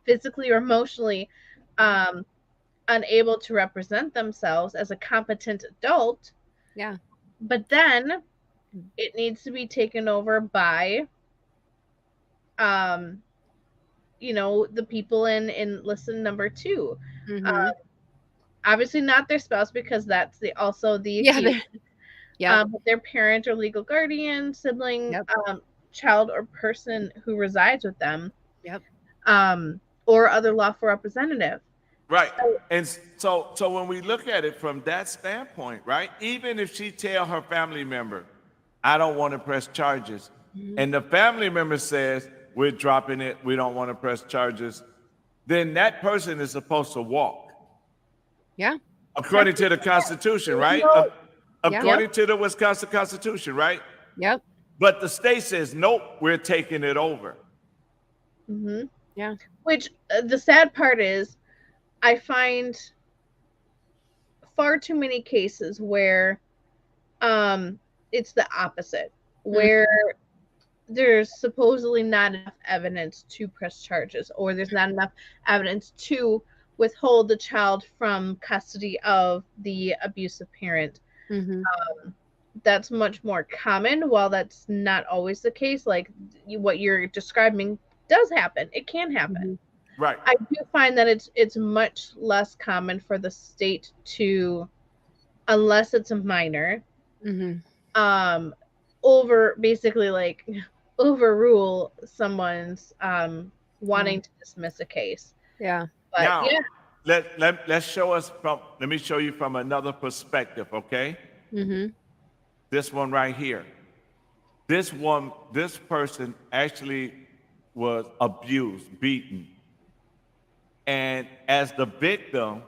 physically or emotionally unable to represent themselves as a competent adult. Yeah. But then it needs to be taken over by the people in listen number 2. Obviously not their spouse, because that's also the but their parent or legal guardian, sibling, child, or person who resides with them, or other lawful representative. Right. And so when we look at it from that standpoint, right, even if she tell her family member, "I don't want to press charges," and the family member says, "We're dropping it, we don't want to press charges," then that person is supposed to walk. Yeah. According to the Constitution, right? According to the Wisconsin Constitution, right? Yep. But the state says, "Nope, we're taking it over." Yeah. Which the sad part is, I find far too many cases where it's the opposite, where there's supposedly not enough evidence to press charges, or there's not enough evidence to withhold the child from custody of the abusive parent. That's much more common. While that's not always the case, like what you're describing does happen. It can happen. Right. I do find that it's much less common for the state to, unless it's a minor, overrule someone's wanting to dismiss a case. Yeah. But now, let's show us let me show you from another perspective, okay? This one right here. This person actually was abused, beaten. And as the victim,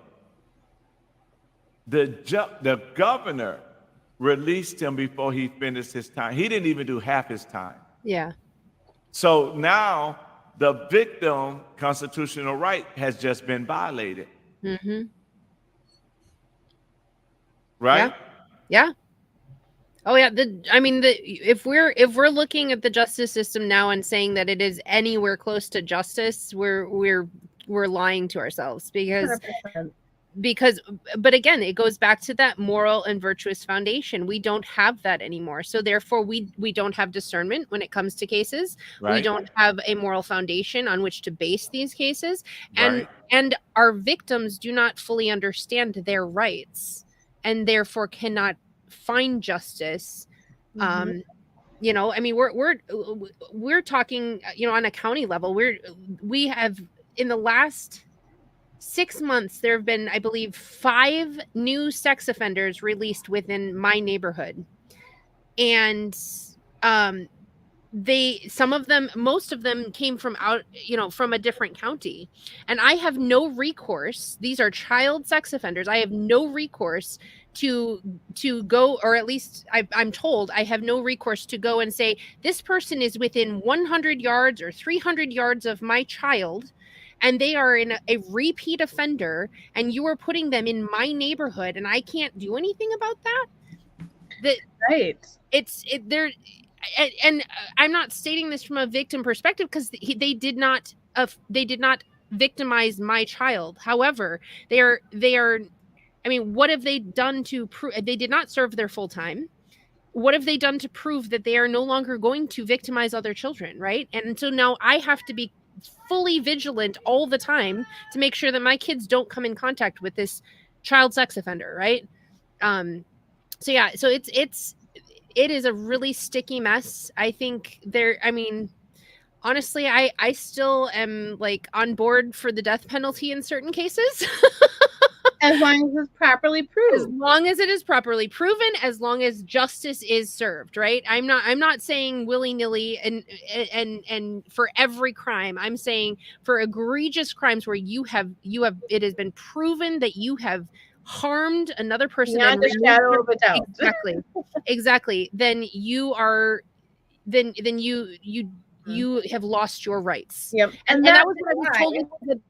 the governor released him before he finished his time. He didn't even do half his time. Yeah. So now the victim constitutional right has just been violated. Mm-hmm. Right? Yeah. Oh yeah. If we're looking at the justice system now and saying that it is anywhere close to justice, we're lying to ourselves, because 100%. but again, it goes back to that moral and virtuous foundation. We don't have that anymore. So therefore we don't have discernment when it comes to cases. Right. We don't have a moral foundation on which to base these cases. Right. And our victims do not fully understand their rights, and therefore cannot find justice. Mhm. You know, I mean, we're talking, you know, on a county level. We have, in the last 6 months, there have been, I believe, 5 new sex offenders released within my neighborhood. And most of them came from out, you know, from a different county. And I have no recourse. These are child sex offenders. I have no recourse to go, or at least I'm told I have no recourse to go and say, this person is within 100 yards or 300 yards of my child, and they are a repeat offender, and you are putting them in my neighborhood, and I can't do anything about that. Right. And I'm not stating this from a victim perspective, because they did not victimize my child. However, they are. I mean, what have they done to prove? They did not serve their full time. What have they done to prove that they are no longer going to victimize other children, right? And so now I have to be fully vigilant all the time to make sure that my kids don't come in contact with this child sex offender, right? So yeah, so it is a really sticky mess. I think honestly, I still am like on board for the death penalty in certain cases. As long as it's properly proved. As long as it is properly proven, as long as justice is served, right? I'm not saying willy-nilly and for every crime. I'm saying for egregious crimes where you have it has been proven that you have harmed another person Beyond a shadow of a doubt. Exactly. Then you are then you have lost your rights. Yep. And that was what I was told with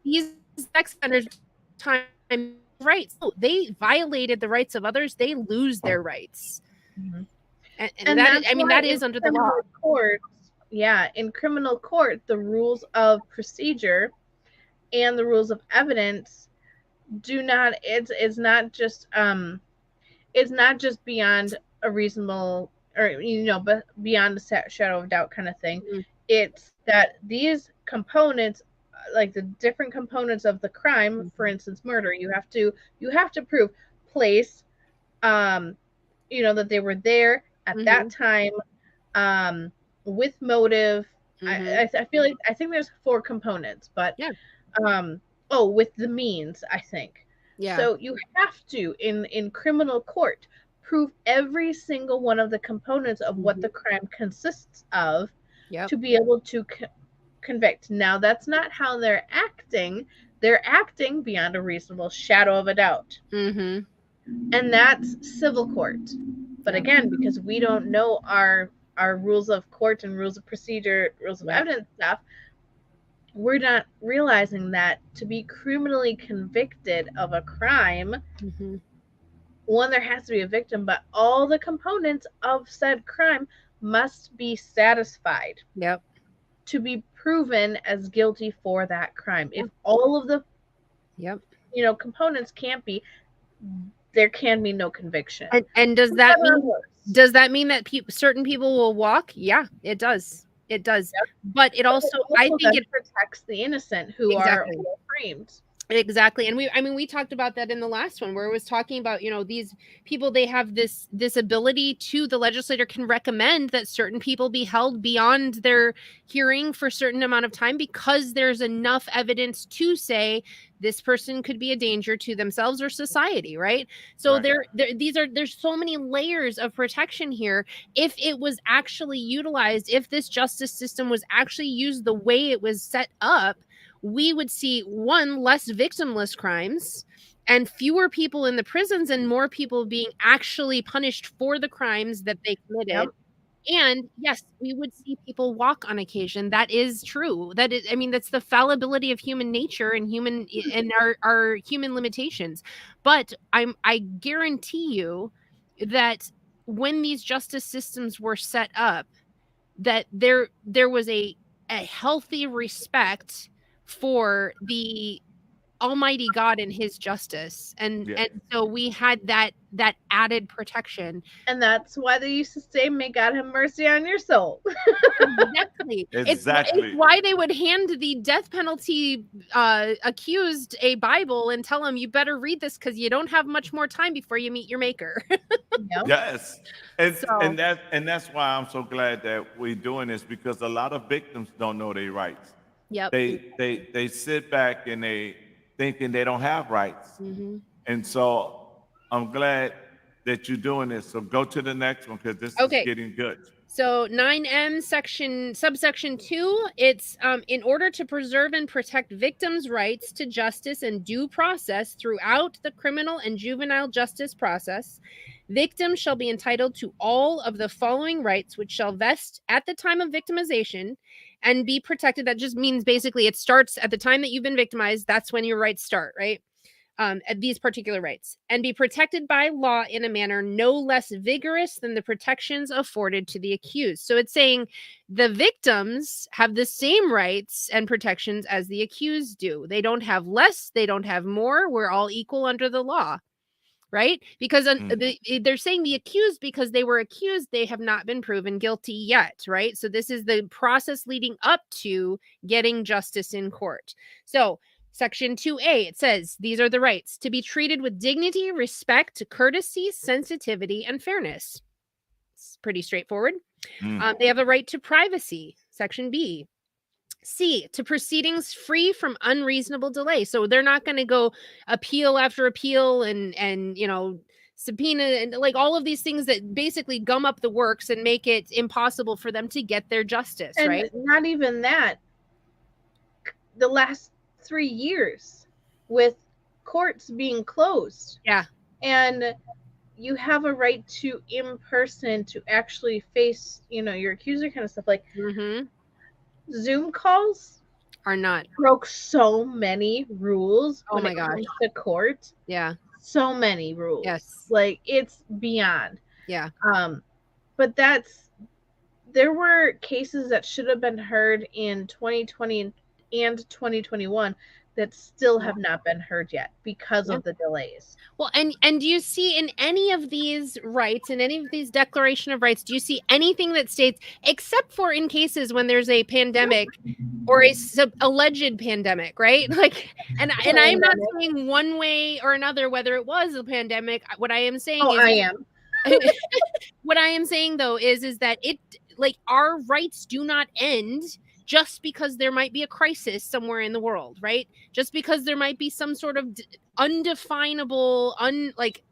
these sex offenders time rights. No, they violated the rights of others. They lose their rights. Mm-hmm. And that, I mean, that is under the law. In criminal court, the rules of procedure and the rules of evidence do not. It's not just beyond a reasonable, or but beyond the shadow of doubt kind of thing. Mm-hmm. It's that these components, like the different components of the crime, mm-hmm. for instance, murder, you have to prove place, that they were there at mm-hmm. that time, with motive. Mm-hmm. I think there's 4 components, but yeah. With the means, I think. Yeah. So you have to in criminal court prove every single one of the components of mm-hmm. what the crime consists of, yep. to be able to convict. Now, that's not how they're acting. They're acting beyond a reasonable shadow of a doubt. Mm-hmm. And that's civil court. But again, because we don't know our rules of court and rules of procedure, rules of evidence stuff, we're not realizing that to be criminally convicted of a crime, mm-hmm. one, there has to be a victim, but all the components of said crime must be satisfied. Yep. To be proven as guilty for that crime. If all of the components can't be, there can be no conviction. And does that mean that certain people will walk? Yeah, it does. It does. Yep. But it also I think it protects the innocent who are framed. Exactly. And we talked about that in the last one, where it was talking about, these people, they have this ability to, the legislator can recommend that certain people be held beyond their hearing for a certain amount of time because there's enough evidence to say this person could be a danger to themselves or society, right? So Right. there's so many layers of protection here. If it was actually utilized, if this justice system was actually used the way it was set up, we would see, one, less victimless crimes and fewer people in the prisons and more people being actually punished for the crimes that they committed. Yep. And yes, we would see people walk on occasion. That is true. That is, I mean, that's the fallibility of human nature and our human limitations. But I guarantee you that when these justice systems were set up, that there was a healthy respect for the Almighty God and his justice. And Yeah. so we had that added protection. And that's why they used to say, "May God have mercy on your soul." Exactly. Exactly. It's why they would hand the death penalty accused a Bible and tell him, you better read this because you don't have much more time before you meet your maker. Yep. Yes. And So- that's why I'm so glad that we're doing this, because a lot of victims don't know their rights. Yep. They sit back and they thinking they don't have rights. Mhm. And so I'm glad that you're doing this. So go to the next one, because this Okay. is getting good. So 9M subsection 2, it's in order to preserve and protect victims' rights to justice and due process throughout the criminal and juvenile justice process, victims shall be entitled to all of the following rights, which shall vest at the time of victimization and be protected. That just means basically it starts at the time that you've been victimized. That's when your rights start, right? At these particular rights, and be protected by law in a manner no less vigorous than the protections afforded to the accused. So it's saying the victims have the same rights and protections as the accused do. They don't have less, they don't have more. We're all equal under the law, right? Because they're saying the accused because they were accused, they have not been proven guilty yet, right? So this is the process leading up to getting justice in court. So Section 2A, it says, these are the rights: to be treated with dignity, respect, courtesy, sensitivity, and fairness. It's pretty straightforward. They have a right to privacy, Section B. C, to proceedings free from unreasonable delay. So they're not going to go appeal after appeal and subpoena and like all of these things that basically gum up the works and make it impossible for them to get their justice, And right? not even that. The last 3 years with courts being closed. Yeah. And you have a right to in person to actually face, your accuser, kind of stuff. Like Zoom calls Are not. broke so many rules Oh when my it gosh. comes to court. Yeah. So many rules. Yes. Like it's beyond. Yeah. But there were cases that should have been heard in 2020 and 2021 that still have not been heard yet because of the delays. Well, and do you see in any of these rights, in any of these Declaration of Rights, do you see anything that states, except for in cases when there's a pandemic or a alleged pandemic, right? Like, and I'm not saying one way or another whether it was a pandemic. What I am saying is, I am. what I am saying though is that it, like, our rights do not end just because there might be a crisis somewhere in the world, right? Just because there might be some sort of undefinable,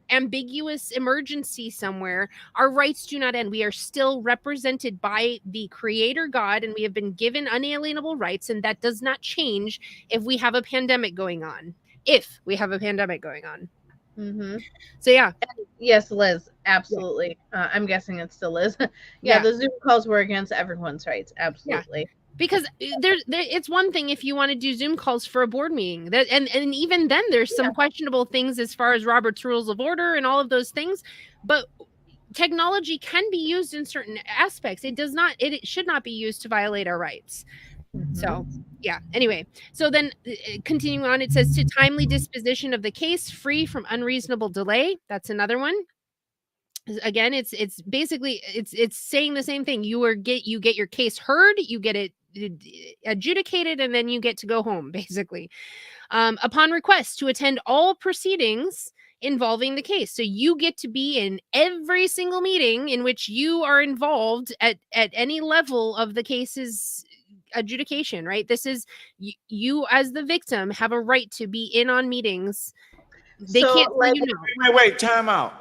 ambiguous emergency somewhere, our rights do not end. We are still represented by the Creator God, and we have been given unalienable rights, and that does not change if we have a pandemic going on. If we have a pandemic going on. Mm-hmm. So yeah. Yes, Liz, absolutely. I'm guessing it still is. Yeah. The Zoom calls were against everyone's rights. Absolutely. Yeah. Because it's one thing if you want to do Zoom calls for a board meeting, that and even then there's some questionable things as far as Robert's Rules of Order and all of those things, but technology can be used in certain aspects. It should not be used to violate our rights. Mm-hmm. So yeah, anyway, so then continuing on, it says to timely disposition of the case free from unreasonable delay. That's another one. Again, it's basically it's saying the same thing. You get your case heard, you get it adjudicated, and then you get to go home, basically. upon request to attend all proceedings involving the case. So you get to be in every single meeting in which you are involved at any level of the case's adjudication, right? This is you as the victim have a right to be in on meetings. They So, can't tell like- you no. Wait, time out.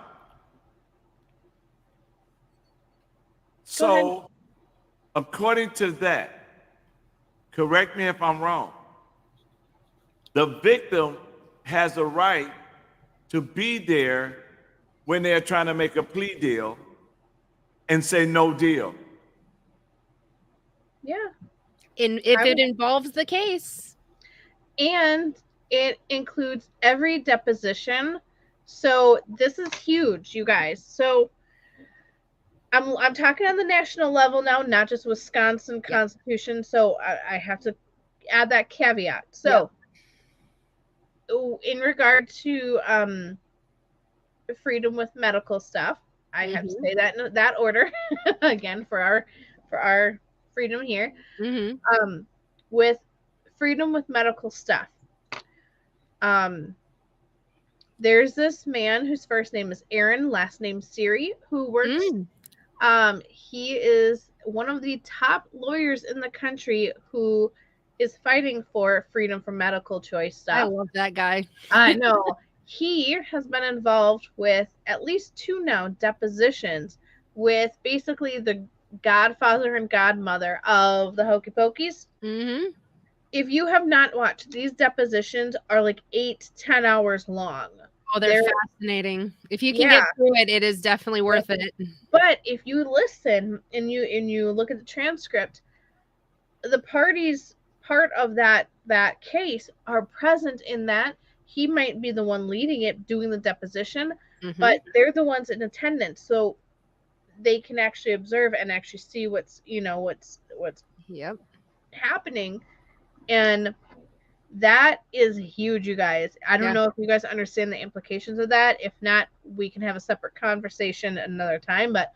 So, according to that, correct me if I'm wrong, the victim has a right to be there when they're trying to make a plea deal and say no deal. Yeah. If it involves the case. And it includes every deposition. So this is huge, you guys. So I'm talking on the national level now, not just Wisconsin Constitution. So I have to add that caveat. So in regard to freedom with medical stuff, I have to say that in that order again for our freedom here. With freedom with medical stuff, there's this man whose first name is Aaron, last name Siri, who works. He is one of the top lawyers in the country who is fighting for freedom from medical choice stuff. I love that guy. I know. He has been involved with at least 2 now depositions with basically the godfather and godmother of the Hokey Pokeys. If you have not watched, these depositions are like 8-10 hours long. Oh, they're fascinating. If you can get through it, it is definitely worth it. But if you listen and you look at the transcript, the parties part of that case are present in that. He might be the one leading it, doing the deposition, but they're the ones in attendance, so they can actually observe and actually see what's happening. And that is huge, you guys. I don't know if you guys understand the implications of that. If not, we can have a separate conversation another time. But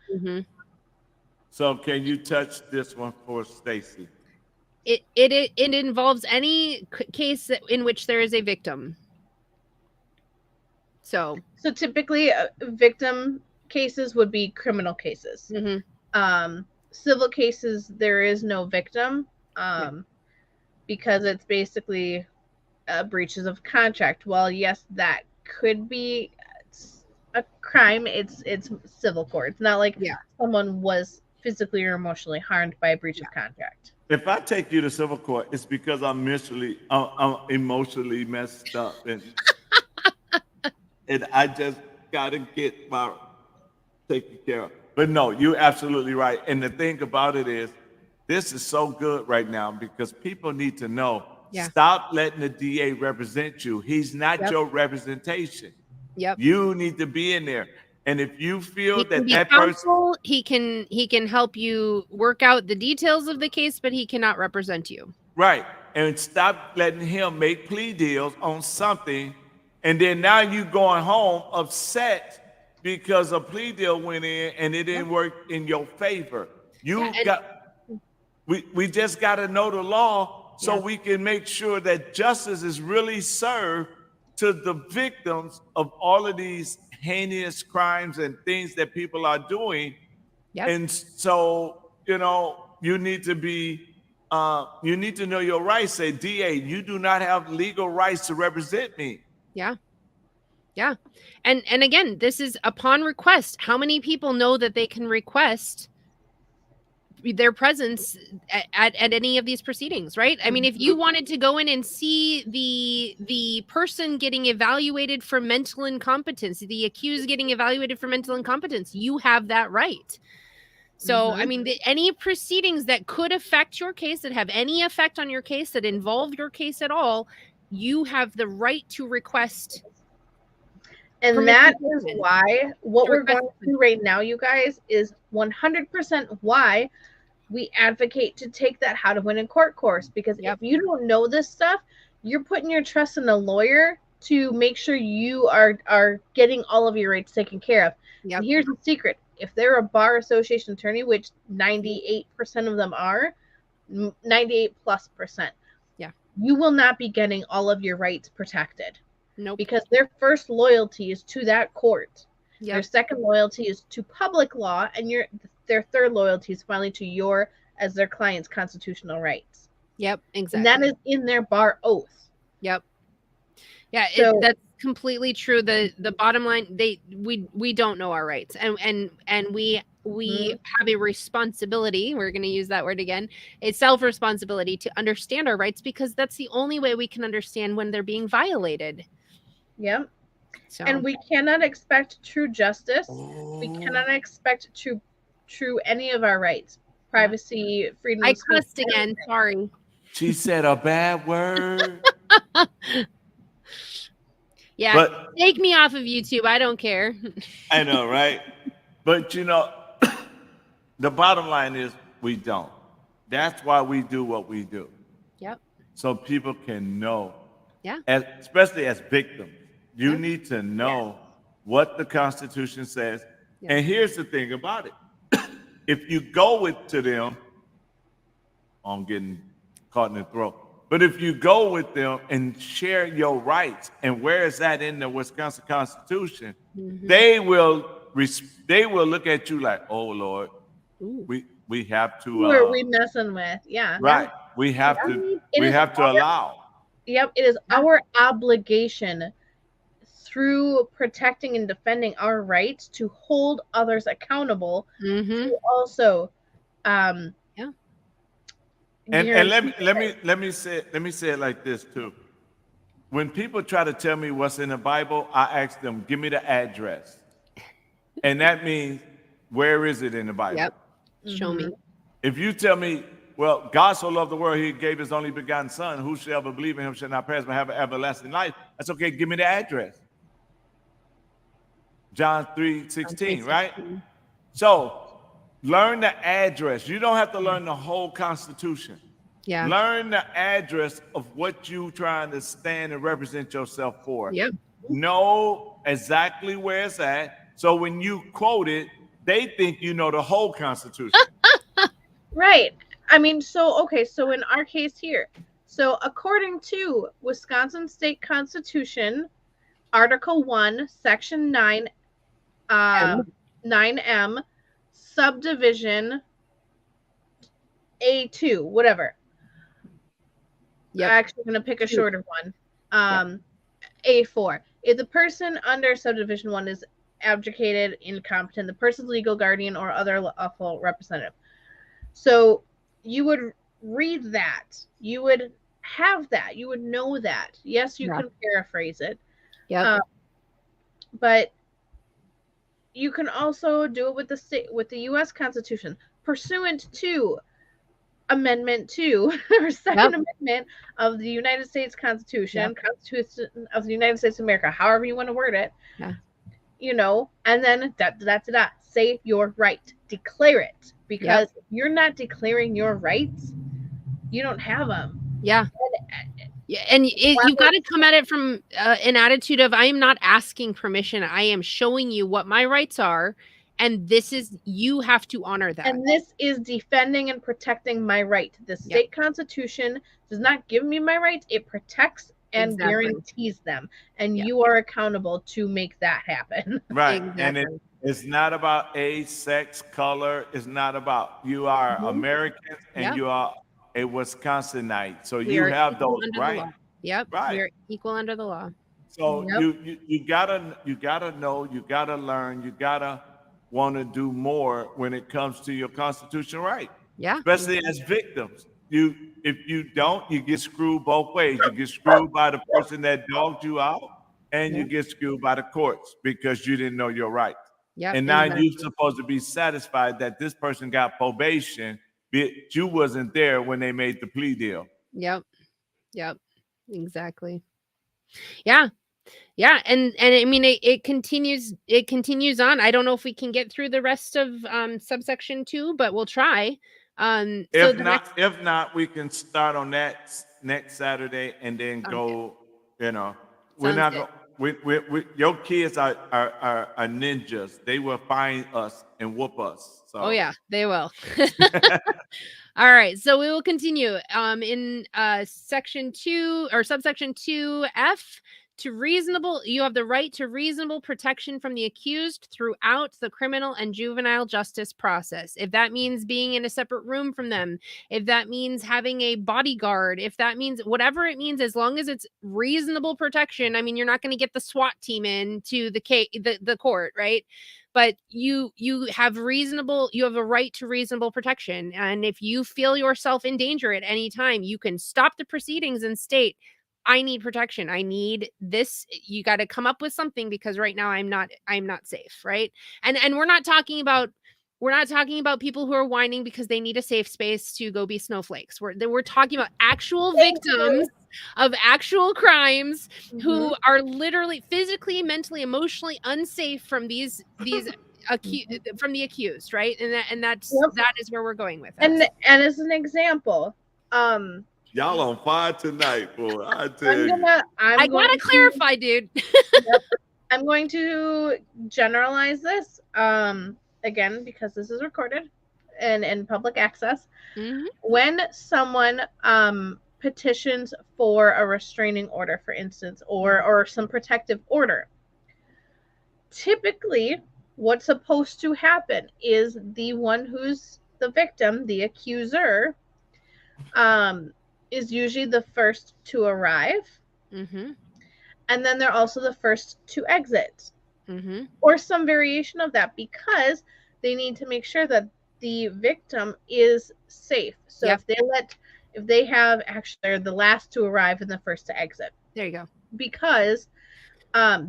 so, can you touch this one for Stacy? It involves any case in which there is a victim. So typically, victim cases would be criminal cases. Civil cases, there is no victim. Because it's basically breaches of contract. Well, yes, that could be a crime. It's civil court. It's not like someone was physically or emotionally harmed by a breach of contract. If I take you to civil court, it's because I'm emotionally messed up, and and I just gotta get my taken care of. But no, you're absolutely right. And the thing about it is, this is so good right now because people need to know, stop letting the DA represent you. He's not your representation. You need to be in there. And if you feel that person, he can help you work out the details of the case, but he cannot represent you. Right. And stop letting him make plea deals on something. And then now you going home upset because a plea deal went in and it didn't work in your favor. We just got to know the law so we can make sure that justice is really served to the victims of all of these heinous crimes and things that people are doing. And so, you need to be, you need to know your rights. Say, DA, you do not have legal rights to represent me. And again, this is upon request. How many people know that they can request their presence at any of these proceedings, right? I mean, if you wanted to go in and see the person getting evaluated for mental incompetence, the accused getting evaluated for mental incompetence, you have that right. So, I mean, any proceedings that could affect your case, that have any effect on your case, that involve your case at all, you have the right to request. And that is why what we're going through right now, you guys, is 100% why we advocate to take that How to Win in Court course. Because if you don't know this stuff, you're putting your trust in a lawyer to make sure you are getting all of your rights taken care of. And here's the secret. If they're a bar association attorney, which 98% of them are, 98+%. you will not be getting all of your rights protected. Nope. Because their first loyalty is to that court. Yep. Their second loyalty is to public law, and their third loyalty is finally to your, as their client's, constitutional rights. Yep, exactly. And that is in their bar oath. Yep. Yeah, So, that's completely true. The bottom line, we don't know our rights, and we have a responsibility. We're going to use that word again. A self-responsibility to understand our rights, because that's the only way we can understand when they're being violated. yeah. So. And we cannot expect true justice. We cannot expect true any of our rights. Privacy, freedom I of speech. cussed again. Sorry. She said a bad word. Yeah, But take me off of YouTube. I don't care. I know, right? But you know, the bottom line is we don't. That's why we do what we do. Yep. So people can know. Yeah. Especially as victims. You need to know what the Constitution says. Yeah. And here's the thing about it. If you go to them, I'm getting caught in the throat. But if you go with them and share your rights, and where is that in the Wisconsin Constitution, they will look at you like, oh Lord, we have to. Who are we messing with? Yeah. Right. We have to allow. Yep. It is our obligation, through protecting and defending our rights, to hold others accountable. To also, And let me say it like this too. When people try to tell me what's in the Bible, I ask them, give me the address. And that means, where is it in the Bible? Yep. Show me. If you tell me, well, God so loved the world, he gave his only begotten son, whosoever believe in him shall not perish but have everlasting life. That's okay. Give me the address. John 3:16, right? So learn the address. You don't have to learn the whole Constitution. Yeah. Learn the address of what you trying to stand and represent yourself for. Yep. Know exactly where it's at. So when you quote it, they think you know the whole Constitution. Right. I mean, so in our case here, so according to Wisconsin State Constitution, Article 1, Section 9, 9M, subdivision A2, whatever. Yep. I'm actually going to pick a shorter one. A4. If the person under subdivision 1 is abdicated, incompetent, the person's legal guardian or other lawful representative. So you would read that. You would have that. You would know that. Yes, you can paraphrase it. Yeah. But you can also do it with the U.S. Constitution, pursuant to Amendment 2 or Second Amendment of the United States Constitution, Constitution of the United States of America, however you want to word it. Yeah. You know, and then say your right, declare it, because if you're not declaring your rights, you don't have them. Yeah. And you've got to come at it from an attitude of, I am not asking permission. I am showing you what my rights are. And you have to honor that. And this is defending and protecting my right. The state constitution does not give me my rights. It protects and guarantees them. And you are accountable to make that happen. Right. Exactly. And it's not about age, sex, color. It's not about, you are American and you are a Wisconsinite. So you have those rights. Yep. Right. We're equal under the law. So you gotta know, you gotta learn, you gotta want to do more when it comes to your constitutional right. Yeah. Especially as victims. If you don't, you get screwed both ways. You get screwed by the person that dogged you out, and you get screwed by the courts because you didn't know your rights. Yep. And now you're supposed to be satisfied that this person got probation, but you wasn't there when they made the plea deal. Yep. Exactly. Yeah. Yeah, and I mean it continues on. I don't know if we can get through the rest of subsection 2, but we'll try. If not, we can start on that next Saturday and then go. You know, we're not going. We your kids are ninjas. They will find us and whoop us. So. Oh yeah, they will. All right, so we will continue in section 2 or subsection 2F. You have the right to reasonable protection from the accused throughout the criminal and juvenile justice process. If that means being in a separate room from them, if that means having a bodyguard, if that means whatever it means, as long as it's reasonable protection. I mean, you're not going to get the SWAT team into the court, right? But you have a right to reasonable protection, and if you feel yourself in danger at any time, you can stop the proceedings and state, I need protection, I need this. You got to come up with something, because right now I'm not safe, right? And we're not talking about people who are whining because they need a safe space to go be snowflakes. We're talking about actual victims of actual crimes who are literally physically, mentally, emotionally unsafe from these from the accused, right? And that is where we're going with And that. as an example, Y'all on fire tonight, boy. I tell I'm you. gonna I gotta clarify, dude. I'm going to generalize this again, because this is recorded and in public access. Mhm. When someone petitions for a restraining order, for instance, or some protective order, typically what's supposed to happen is the one who's the victim, the accuser, is usually the first to arrive, Mm-hmm. and then they're also the first to exit, Mm-hmm. or some variation of that, because they need to make sure that the victim is safe. So Yep. if they have, actually, they're the last to arrive and the first to exit, There you go. because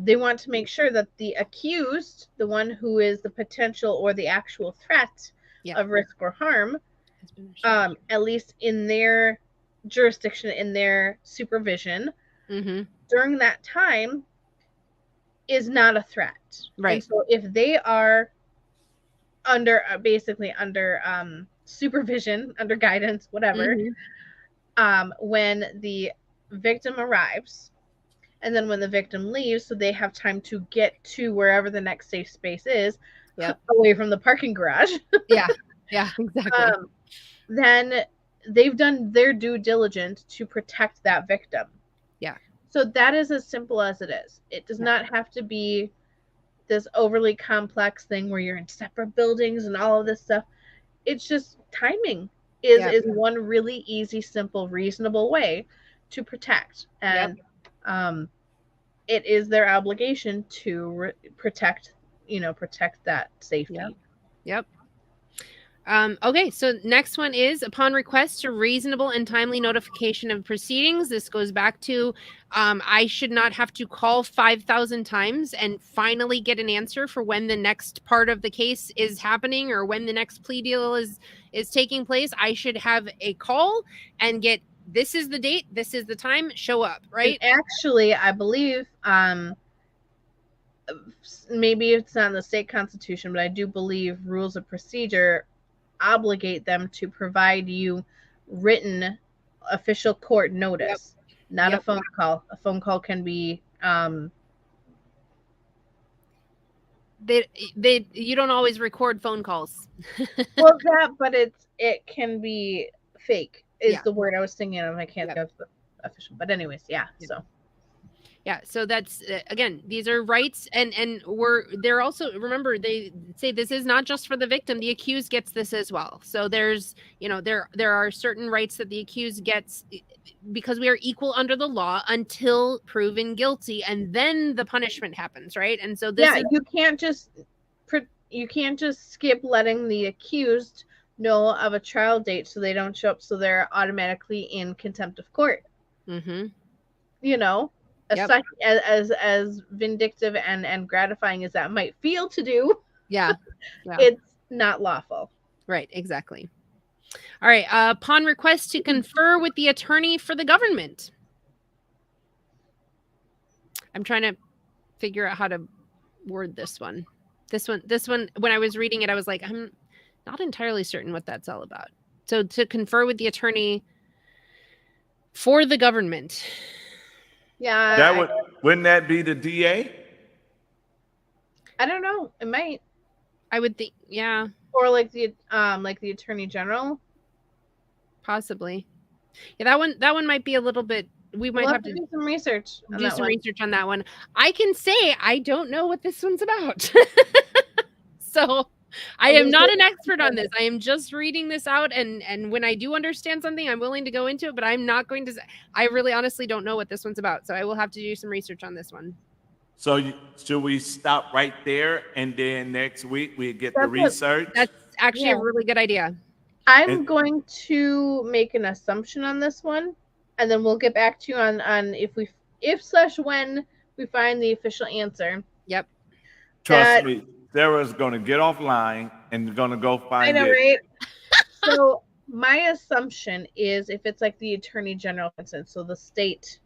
they want to make sure that the accused, the one who is the potential or the actual threat of risk or harm, at least in their jurisdiction, in their supervision, during that time, is not a threat. Right. And so if they are under basically under supervision, under guidance, whatever, when the victim arrives, and then when the victim leaves, so they have time to get to wherever the next safe space is, away from the parking garage. Yeah, exactly. Then they've done their due diligence to protect that victim. Yeah. So that is as simple as it is. It does not have to be this overly complex thing where you're in separate buildings and all of this stuff. It's just timing is one really easy, simple, reasonable way to protect. And it is their obligation to protect that safety. Yep. Okay, so next one is upon request to reasonable and timely notification of proceedings. This goes back to I should not have to call 5,000 times and finally get an answer for when the next part of the case is happening or when the next plea deal is taking place. I should have a call and get, this is the date, this is the time, show up, right? And actually, I believe maybe it's not in the state constitution, but I do believe rules of procedure obligate them to provide you written official court notice, not a phone call. A phone call can be you don't always record phone calls. Well, but it can be fake is the word I was thinking of. I can't think of the official, but anyways, so that's again, these are rights, and they're also, remember, they say this is not just for the victim, the accused gets this as well. So there's there are certain rights that the accused gets, because we are equal under the law until proven guilty, and then the punishment happens, right? And so you can't just skip letting the accused know of a trial date so they don't show up, so they're automatically in contempt of court. As vindictive and gratifying as that might feel to do, it's not lawful. Right, exactly. All right, upon request to confer with the attorney for the government. I'm trying to figure out how to word this one. This one, when I was reading it, I was like, I'm not entirely certain what that's all about. So to confer with the attorney for the government. Yeah. Wouldn't that be the DA? I don't know. It might. I would think, yeah. Or like the attorney general. Possibly. Yeah, that one might be a little bit. We might We'll have to do some research on do that some one. research on that one. I can say I don't know what this one's about. So I am not an expert on this. I am just reading this out, and when I do understand something, I'm willing to go into it, but I'm not going to. I really honestly don't know what this one's about, so I will have to do some research on this one. So should we stop right there, and then next week we get the That's it. research? That's actually a Yeah. really good idea. I'm And- going to make an assumption on this one, and then we'll get back to you on if/when we find the official answer. Yep. Trust me, Sarah's going to get offline and going to go I find know, it. right? So my assumption is if it's like the attorney general, for instance, so the state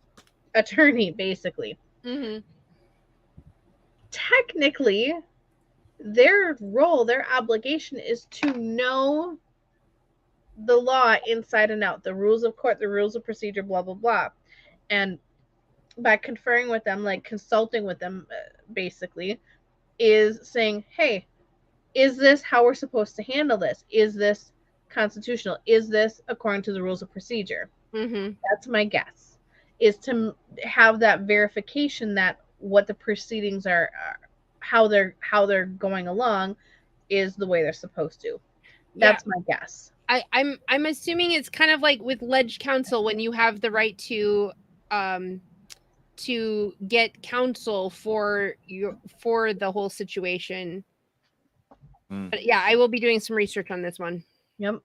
attorney, basically, Mm-hmm. technically, their role, their obligation is to know the law inside and out, the rules of court, the rules of procedure, blah blah blah, and by conferring with them, like consulting with them, basically, is saying, hey, is this how we're supposed to handle this? Is this constitutional? Is this according to the rules of procedure? Mm-hmm. That's my guess, is to have that verification that what the proceedings are, how they're going along, is the way they're supposed to. That's my guess. I'm assuming it's kind of like with ledge counsel when you have the right to get counsel for the whole situation. But yeah, I will be doing some research on this one. Yep.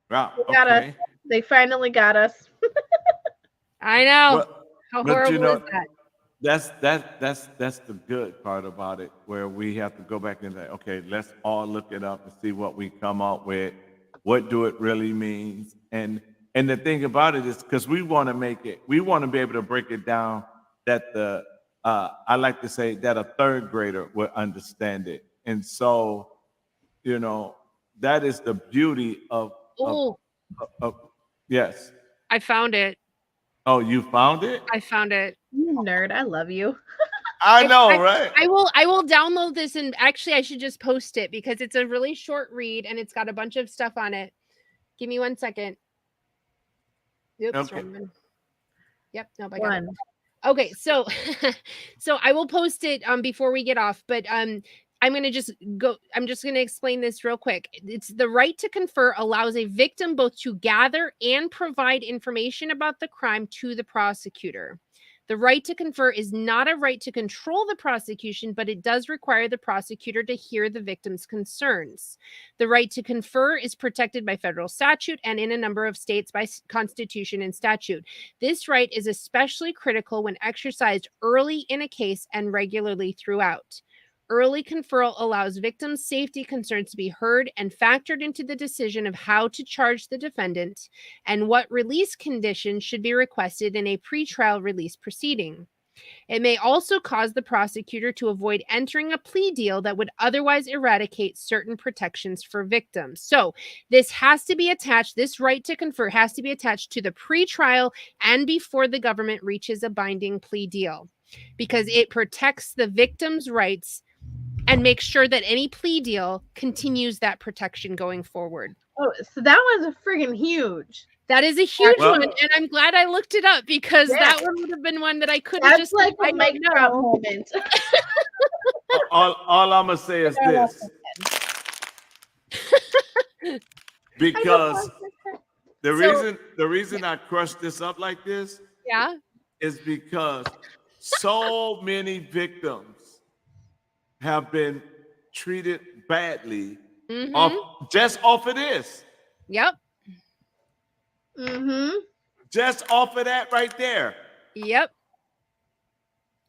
Wow. They got us. They finally got us. I know. Well, How but horrible you know, is that? that's the good part about it, where we have to go back and say, okay, let's all look it up and see what we come up with. What do it really means? And the thing about it is, because we want to be able to break it down that I like to say that a third grader would understand it. And so, that is the beauty of yes. I found it. Oh, you found it? I found it. You nerd, I love you. I know, right? I will download this, and actually I should just post it because it's a really short read and it's got a bunch of stuff on it. Give me 1 second. Oops, Okay. wrong one. Yep, nope, I got it. Okay, so so I will post it before we get off, but I'm just going to explain this real quick. It's the right to confer allows a victim both to gather and provide information about the crime to the prosecutor. The right to confer is not a right to control the prosecution, but it does require the prosecutor to hear the victim's concerns. The right to confer is protected by federal statute and in a number of states by constitution and statute. This right is especially critical when exercised early in a case and regularly throughout. Early conferral allows victims' safety concerns to be heard and factored into the decision of how to charge the defendant and what release conditions should be requested in a pretrial release proceeding. It may also cause the prosecutor to avoid entering a plea deal that would otherwise eradicate certain protections for victims. So this has to be attached, this right to confer has to be attached to the pretrial and before the government reaches a binding plea deal, because it protects the victim's rights and make sure that any plea deal continues that protection going forward. Oh, so that one's friggin' huge. That is a huge one, and I'm glad I looked it up because that one would have been one that I couldn't That's just like I a mic drop moment. all I'm gonna say is this, because the reason I crushed this up like this, is because so many victims have been treated badly just off of this. Yep. Just off of that right there. Yep.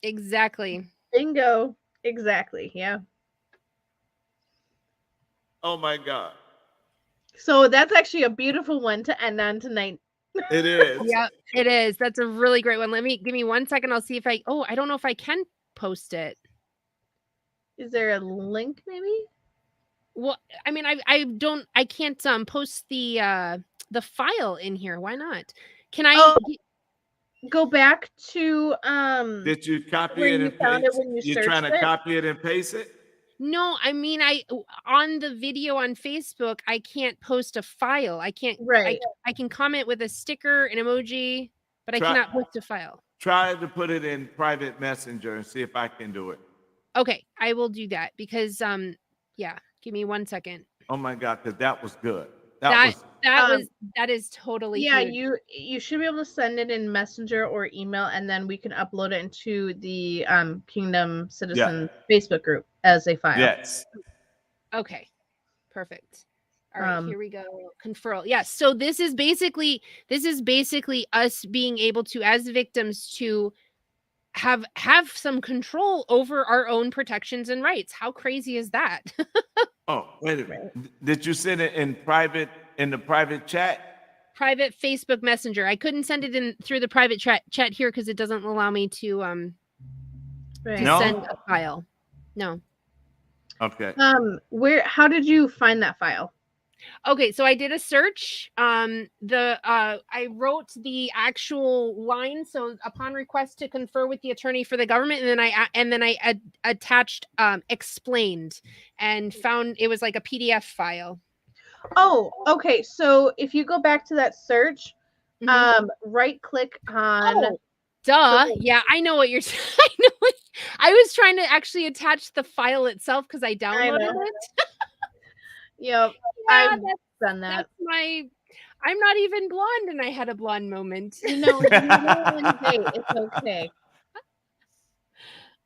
Exactly. Bingo. Exactly. Yeah. Oh my God. So that's actually a beautiful one to end on tonight. It is. Yep, it is. That's a really great one. Give me 1 second. I'll see if I don't know if I can post it. Is there a link maybe? Well, I mean, I can't post the file in here. Why not? Can I go back to Did you copy where it you and found paste it when you You're searched trying to it? copy it and paste it? No, I mean, on the video on Facebook, I can't post a file. I can't. Right. I can comment with a sticker, an emoji, but I Try- cannot post a file. Try to put it in private messenger and see if I can do it. Okay, I will do that because yeah, give me 1 second. Oh my God, because that was good. That Um, is totally Yeah, huge. you should be able to send it in Messenger or email, and then we can upload it into the Kingdom Citizen Facebook group as a file. Yes. Okay, perfect. All right, Um, here we go. Conferral. Yes. So this is basically us being able to, as victims, to have some control over our own protections and rights. How crazy is that? Oh, wait a minute. Did you send it in the private chat? Private Facebook Messenger. I couldn't send it in through the private chat here because it doesn't allow me to right. No? send a file. No. Okay. How did you find that file? Okay, so I did a search. I wrote the actual line. So upon request to confer with the attorney for the government, and then I attached explained and found it was like a PDF file. Oh, okay. So if you go back to that search, Mhm. right click on. Oh, duh. Yeah, I know what you're saying. I was trying to actually attach the file itself because I downloaded know. it. Yep, Yeah, I've done that. that's I'm not even blonde and I had a blonde moment. You know, hey, it's okay.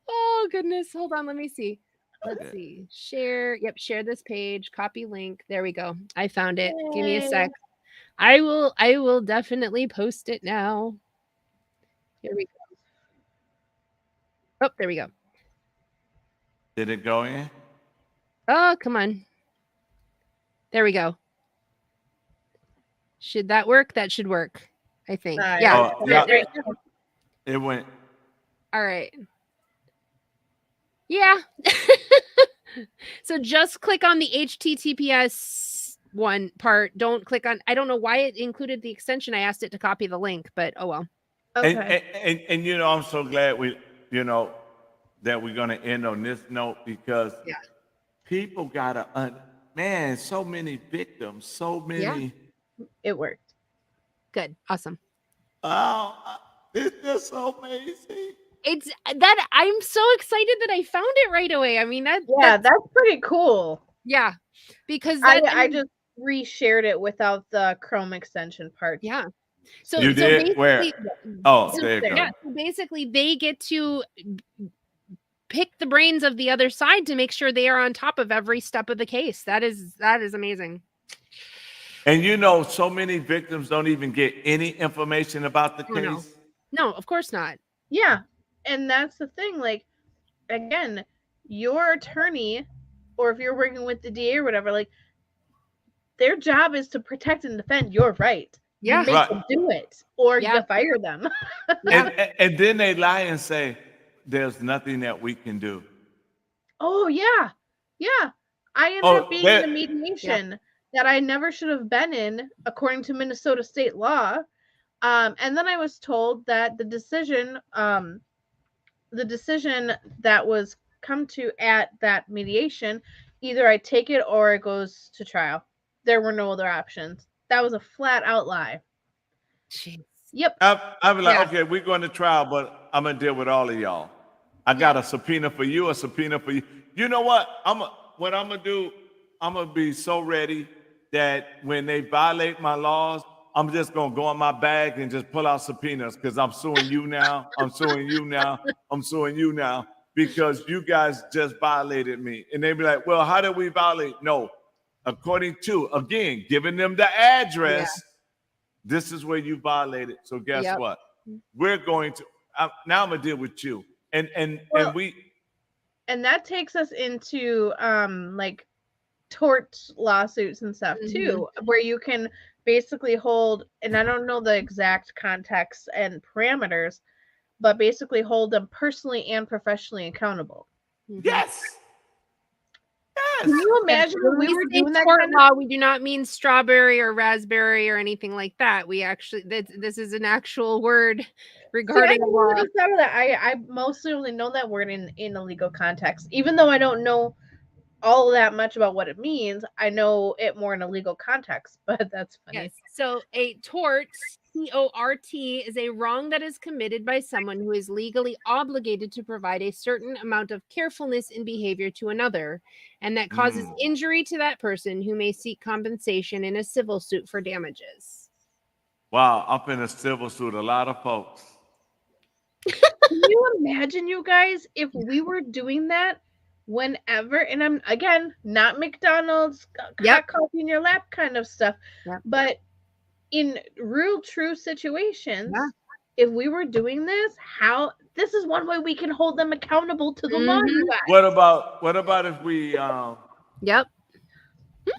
Oh goodness. Hold on, let me see. Let's see. Share. Yep, share this page. Copy link. There we go. I found it. Give me a sec. I will definitely post it now. Here we go. Oh, there we go. Did it go in? Oh, come on. There we go. Should that work? That should work. I think. Yeah. Oh, Yeah, yeah. It went. All right. Yeah. So just click on the HTTPS one part. Don't click on. I don't know why it included the extension. I asked it to copy the link, but oh well. Okay. And you know, I'm so glad that we're gonna end on this note because people gotta man, so many victims, so many. It worked. Good. Awesome. Oh, it's just so amazing. It's that I'm so excited that I found it right away. I mean that's pretty cool. Yeah, because I just reshared it without the Chrome extension part. Yeah. So You did? Where? Oh, so, there you go. yeah, so basically they get to pick the brains of the other side to make sure they are on top of every step of the case. That is amazing. And you know, so many victims don't even get any information about the case. No, of course not. Yeah. And that's the thing. Like, again, your attorney, or if you're working with the DA or whatever, like, their job is to protect and defend your right. Yeah. You make them do it, or you fire them. And then they lie and say, there's nothing that we can do. Oh, yeah. Yeah. I ended up being in a mediation that I never should have been in, according to Minnesota state law. And then I was told that the decision that was come to at that mediation, either I take it or it goes to trial. There were no other options. That was a flat out lie. Jeez. Yep. I'd be like, okay, we're going to trial, but I'm going to deal with all of y'all. I got a subpoena for you, a subpoena for you. You know what? What I'm going to do, I'm going to be so ready that when they violate my laws, I'm just going to go in my bag and just pull out subpoenas because I'm suing you now. I'm suing you now. I'm suing you now because you guys just violated me. And they be like, well, how did we violate? No, according to, again, giving them the address, this is where you violated. So guess what? We're going to, now I'm going to deal with you. And that takes us into like tort lawsuits and stuff too, where you can basically hold, and I don't know the exact context and parameters, but basically hold them personally and professionally accountable. Yes. Can you imagine if we were doing that tort law? We do not mean strawberry or raspberry or anything like that. We actually, this is an actual word regarding law. I mostly only know that word in a legal context, even though I don't know all that much about what it means. I know it more in a legal context, but that's funny. Yes. So a tort, T-O-R-T, is a wrong that is committed by someone who is legally obligated to provide a certain amount of carefulness in behavior to another, and that causes injury to that person who may seek compensation in a civil suit for damages. Wow, up in a civil suit, a lot of folks. Can you imagine, you guys, if we were doing that whenever, and I'm, again, not McDonald's, hot coffee in your lap kind of stuff, but in real, true situations, if we were doing this, this is one way we can hold them accountable to the law, you guys. What about if we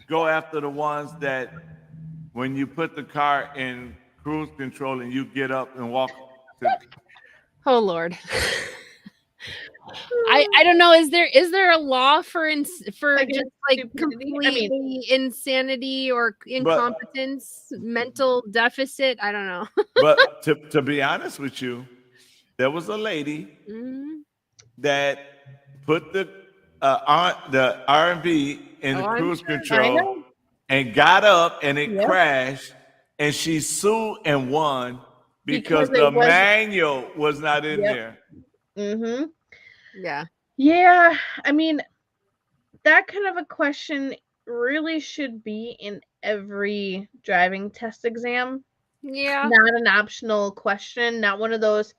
go after the ones that when you put the car in cruise control and you get up and walk to... Oh Lord. I don't know. Is there a law for just like completely insanity or incompetence, mental deficit? I don't know. But to be honest with you, there was a lady that put the R&B in the cruise control and got up and it crashed, and she sued and won because the manual was not in there. Mm-hmm. Yeah. Yeah. I mean, that kind of a question really should be in every driving test exam. Yeah. Not an optional question, not one of those,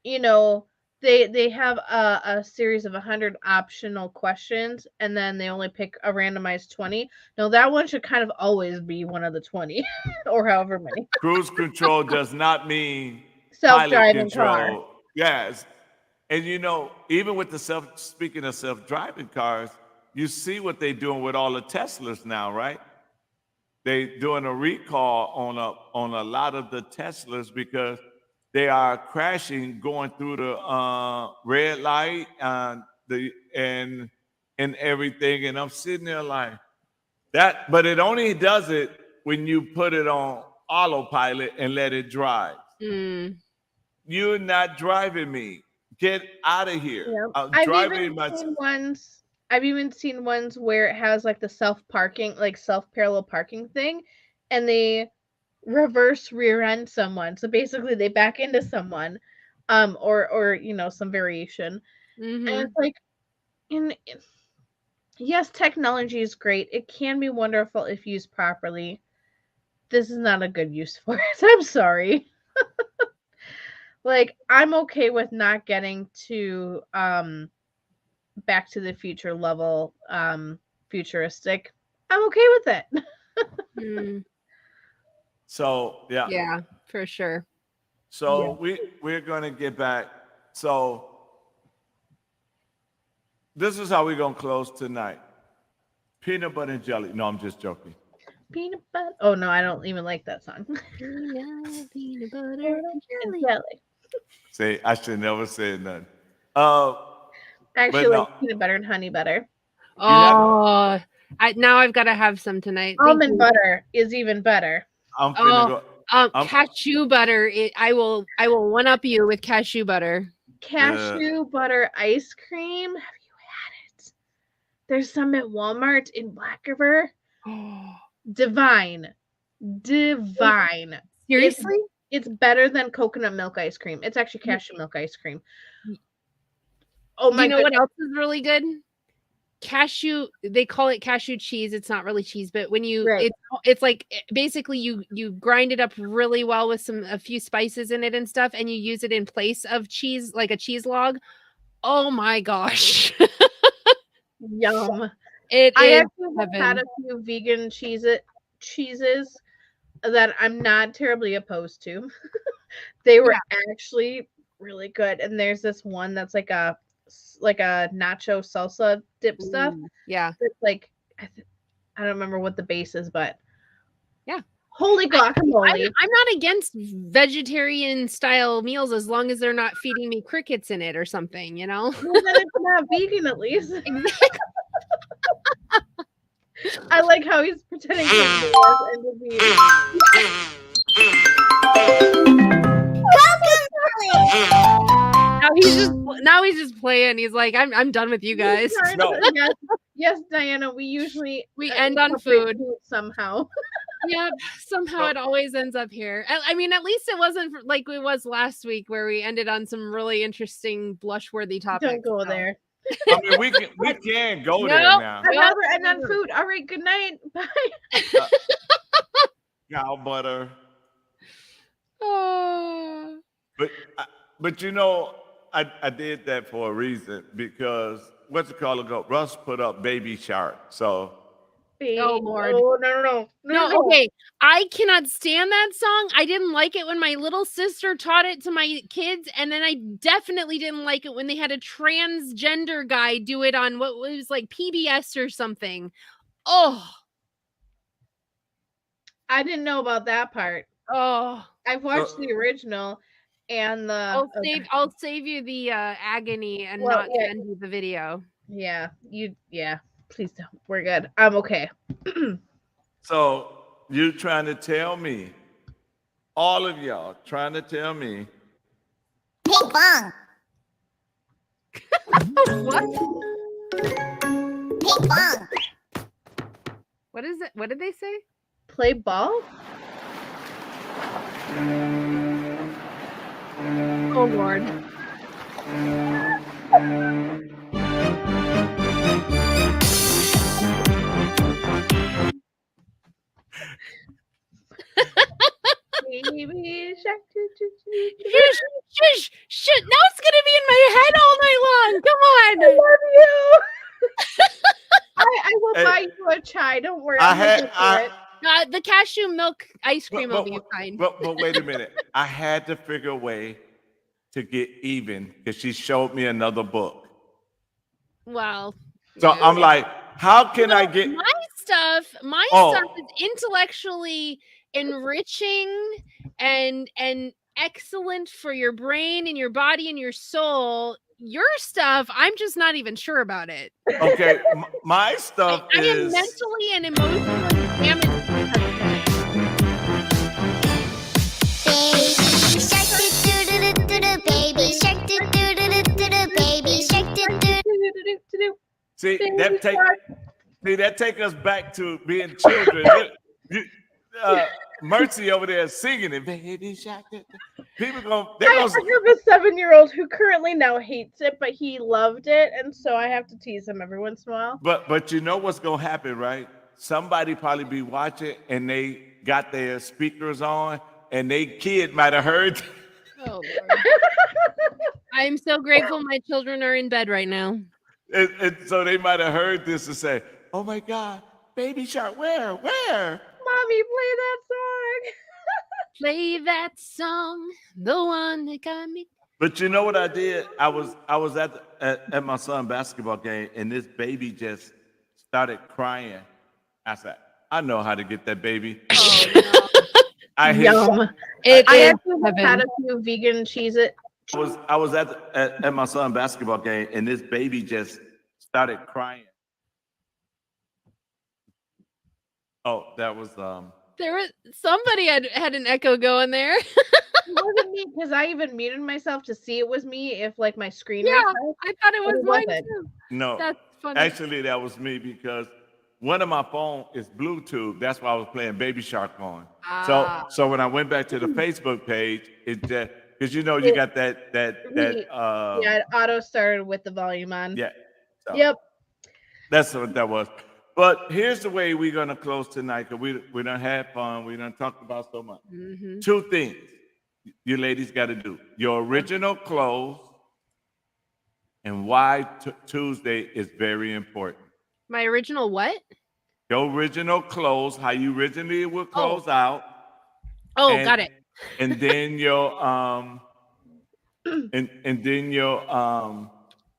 they have a series of 100 optional questions and then they only pick a randomized 20. No, that one should kind of always be one of the 20 or however many. Cruise control does not mean self-driving car. Yes. And even with speaking of self-driving cars, you see what they're doing with all the Teslas now, right? They're doing a recall on a lot of the Teslas because they are crashing going through the red light and everything. And I'm sitting there like that, but it only does it when you put it on autopilot and let it drive. You're not driving me. Get out of here. Yep. I've even seen ones where it has like the self-parallel parking thing, and they reverse rear end someone. So basically they back into someone, or some variation. And it's like, yes, technology is great. It can be wonderful if used properly. This is not a good use for it. I'm sorry. Like, I'm okay with not getting to Back to the Future level futuristic. I'm okay with it. So yeah, for sure. So we're gonna get back. So this is how we're gonna close tonight. Peanut butter and jelly. No, I'm just joking. Peanut butter. Oh no, I don't even like that song. Peanut butter and jelly. See, I should never say nothing. Actually, like peanut butter and honey butter. Oh, now I've got to have some tonight. Almond butter is even better. I'm finna go. Cashew butter. I will one up you with cashew butter. Cashew butter ice cream. Have you had it? There's some at Walmart in Black River. Divine. Seriously? It's better than coconut milk ice cream. It's actually cashew milk ice cream. Oh my god. What else is really good? Cashew, they call it cashew cheese. It's not really cheese, but when you it's like basically you grind it up really well with a few spices in it and stuff, and you use it in place of cheese, like a cheese log. Oh my gosh. Yum. I actually had a few vegan cheeses that I'm not terribly opposed to. They were actually really good. And there's this one that's like a nacho salsa dip stuff. Yeah. It's like, I don't remember what the base is, but yeah. Holy guacamole. I'm not against vegetarian style meals as long as they're not feeding me crickets in it or something, Well, then it's not vegan at least. Exactly. I like how he's pretending to be. Now he's just playing. He's like, I'm done with you guys. No. Yes, Diana, we usually end on incorporate food. somehow. Yep. Somehow it always ends up here. I mean, at least it wasn't like it was last week where we ended on some really interesting, blush-worthy topics. Don't go there. I mean, we can go there Nope. now. I'd Nope. rather end on food. All right, good night. Bye. Cow butter. Oh. But you know, I did that for a reason because what's it called ago? Russ put up Baby Shark. So Oh, Lord. No. Okay. I cannot stand that song. I didn't like it when my little sister taught it to my kids, and then I definitely didn't like it when they had a transgender guy do it on what was like PBS or something. Oh. I didn't know about that part. Oh. I've watched the original and the. I'll save you the agony and Well, not wait. send you the video. Yeah, please don't. We're good. I'm okay. So you trying to tell me, all of y'all trying to tell me, Ping pong. What? Ping pong. What is it? What did they say? Play ball? Oh, Lord. Baby shark. Shush. Now it's going to be in my head all night long. Come I on. love you. I will Hey, buy you a chai. Don't worry. I I'm had looking for it. The cashew milk ice cream will be fine. But wait a minute. I had to figure a way to get even because she showed me another book. Well. So I'm like, how can I get my stuff is intellectually enriching and excellent for your brain and your body and your soul. Your stuff, I'm just not even sure about it. Okay, my stuff I am is mentally and emotionally damaged. Baby shark doo doo doo doo doo doo. Baby shark doo doo. see that take us back to being children. Mercy over there singing it, baby shark. People I have a 7-year-old who currently now hates it, but he loved it, and so I have to tease him every once in a while. But you know what's gonna happen, right? Somebody probably be watching and they got their speakers on, and they kid might have heard. Oh, I'm so grateful my children are in bed right now. And so they might have heard this and say, "Oh my God, Baby Shark, where?" Mommy, play that song. Play that song, the one that got me. But you know what I did? I was at my son's basketball game, and this baby just started crying. I said, "I know how to get that baby." Oh, no. I hit. Yum. I actually had a few vegan Cheez-It. I was at my son's basketball game, and this baby just started crying. Oh, that was There was somebody had an echo going there. It wasn't me because I even muted myself to see it was me if like my screen. Yeah, I thought it was mine wasn't. too. no. That's funny. Actually, that was me because one of my phone is Bluetooth. That's why I was playing Baby Shark on. So when I went back to the Facebook page, it just because you got that yeah, it auto started with the volume on. yeah. So Yep. That's what that was. But here's the way we're gonna close tonight because we done had fun. We done talked about so much. Mm-hmm. 2 things you ladies got to do: your original clothes and why Tuesday is very important. My original what? Your original clothes, how you originally would close out. Oh, got it. And then your and then your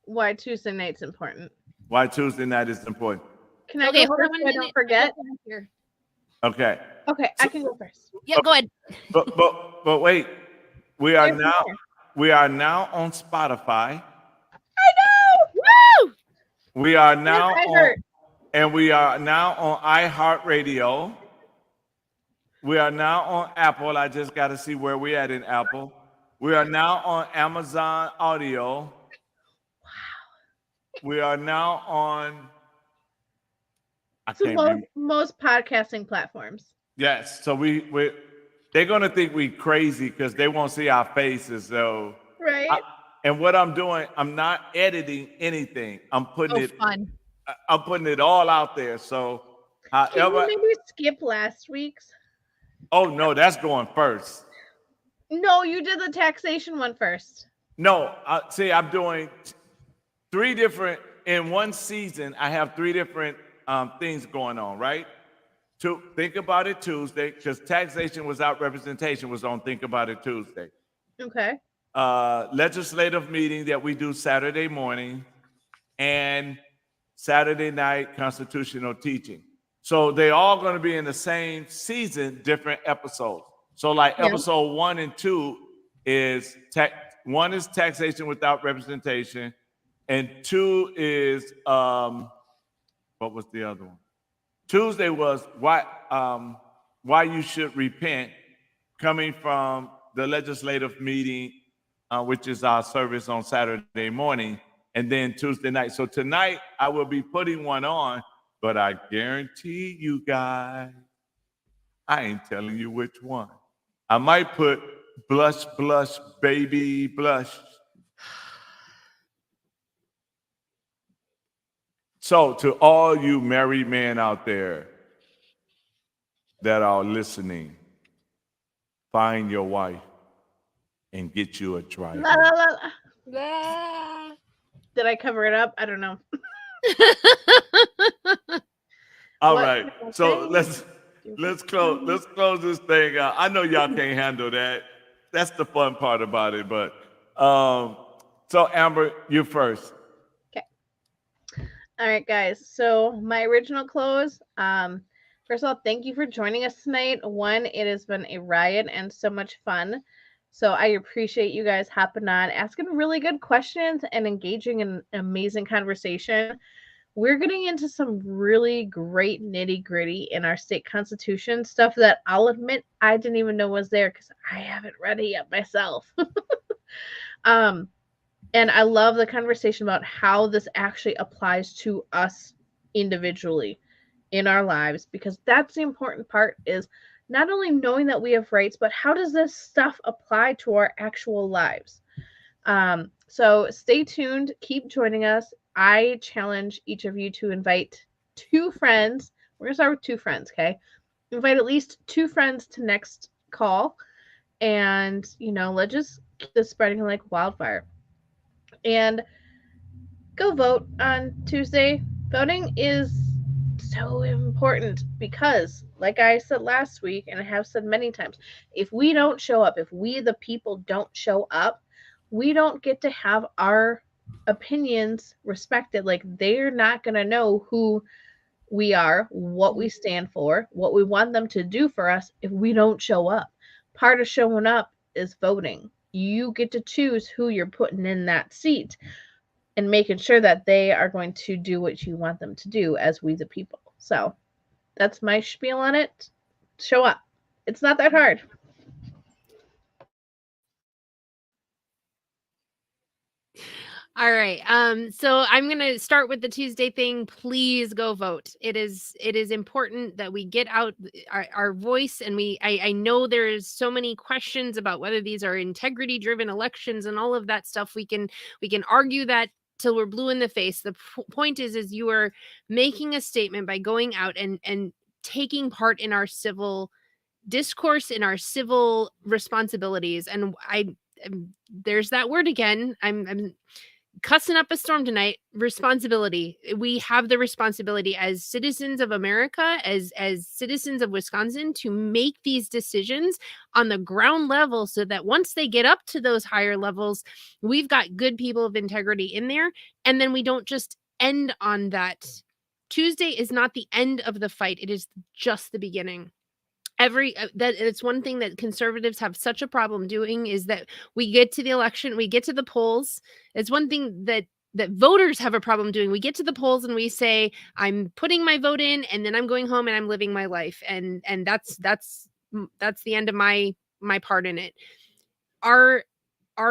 Why Tuesday night's important. why Tuesday night is important. Can I Okay, go hold on first 1 so I minute. don't forget? Here. Okay. Okay, I can go first. Yeah, go ahead. But wait, we are There's now on Spotify. I know. Woo! We are now I on, heard. and we are now on iHeartRadio. We are now on Apple. I just got to see where we at in Apple. We are now on Amazon Audio. Wow. We are now on I So can't remember. most podcasting platforms. Yes. So they're gonna think we crazy because they won't see our faces. So, Right. and what I'm doing, I'm not editing anything. I'm putting Oh, fun. I'm putting it all out there. So, Can you however, maybe skip last week's? oh no, that's going first. No, you did the taxation one first. No, see, I'm doing three different in one season. I have three different things going on, right? To Think About It Tuesday, because taxation without representation was on Think About It Tuesday. Okay. Legislative meeting that we do Saturday morning, and Saturday night constitutional teaching. So they all going to be in the same season, different episodes. So like Yeah. episode 1 and 2 is one is taxation without representation, and 2 is what was the other one? Tuesday was why you should repent, coming from the legislative meeting, which is our service on Saturday morning, and then Tuesday night. So tonight I will be putting one on, but I guarantee you guys, I ain't telling you which one. I might put blush, blush, baby, blush. So to all you married men out there that are listening, find your wife and get you a driver. La, la, la, la. Did I cover it up? I don't know. All What right, can I so say? let's close this thing out. I know y'all can't handle that. That's the fun part about it. But so Amber, you first. All right, guys. So my original close. First of all, thank you for joining us tonight. One, it has been a riot and so much fun. So I appreciate you guys hopping on, asking really good questions, and engaging in an amazing conversation. We're getting into some really great nitty gritty in our state constitution stuff that I'll admit I didn't even know was there because I haven't read it yet myself. And I love the conversation about how this actually applies to us individually in our lives, because that's the important part, is not only knowing that we have rights, but how does this stuff apply to our actual lives? So stay tuned, keep joining us. I challenge each of you to invite 2 friends. We're gonna start with 2 friends, okay? Invite at least 2 friends to next call, and let's just keep this spreading like wildfire. And go vote on Tuesday. Voting is so important because, like I said last week, and I have said many times, if we don't show up, if we, the people, don't show up, we don't get to have our opinions respected. Like, they're not going to know who we are, what we stand for, what we want them to do for us if we don't show up. Part of showing up is voting. You get to choose who you're putting in that seat and making sure that they are going to do what you want them to do as we the people. So that's my spiel on it. Show up. It's not that hard. All right. So I'm gonna start with the Tuesday thing. Please go vote. It is important that we get out our voice, and I know there's so many questions about whether these are integrity driven elections and all of that stuff. We can argue that till we're blue in the face. The point is you are making a statement by going out and taking part in our civil discourse, in our civil responsibilities. And there's that word again. I'm cussing up a storm tonight. Responsibility. We have the responsibility as citizens of America, as citizens of Wisconsin, to make these decisions on the ground level so that once they get up to those higher levels, we've got good people of integrity in there. And then we don't just end on that. Tuesday is not the end of the fight. It is just the beginning. That it's one thing that conservatives have such a problem doing, is that we get to the election, we get to the polls. It's one thing that voters have a problem doing. We get to the polls and we say, I'm putting my vote in, and then I'm going home and I'm living my life, and that's the end of my part in it. Our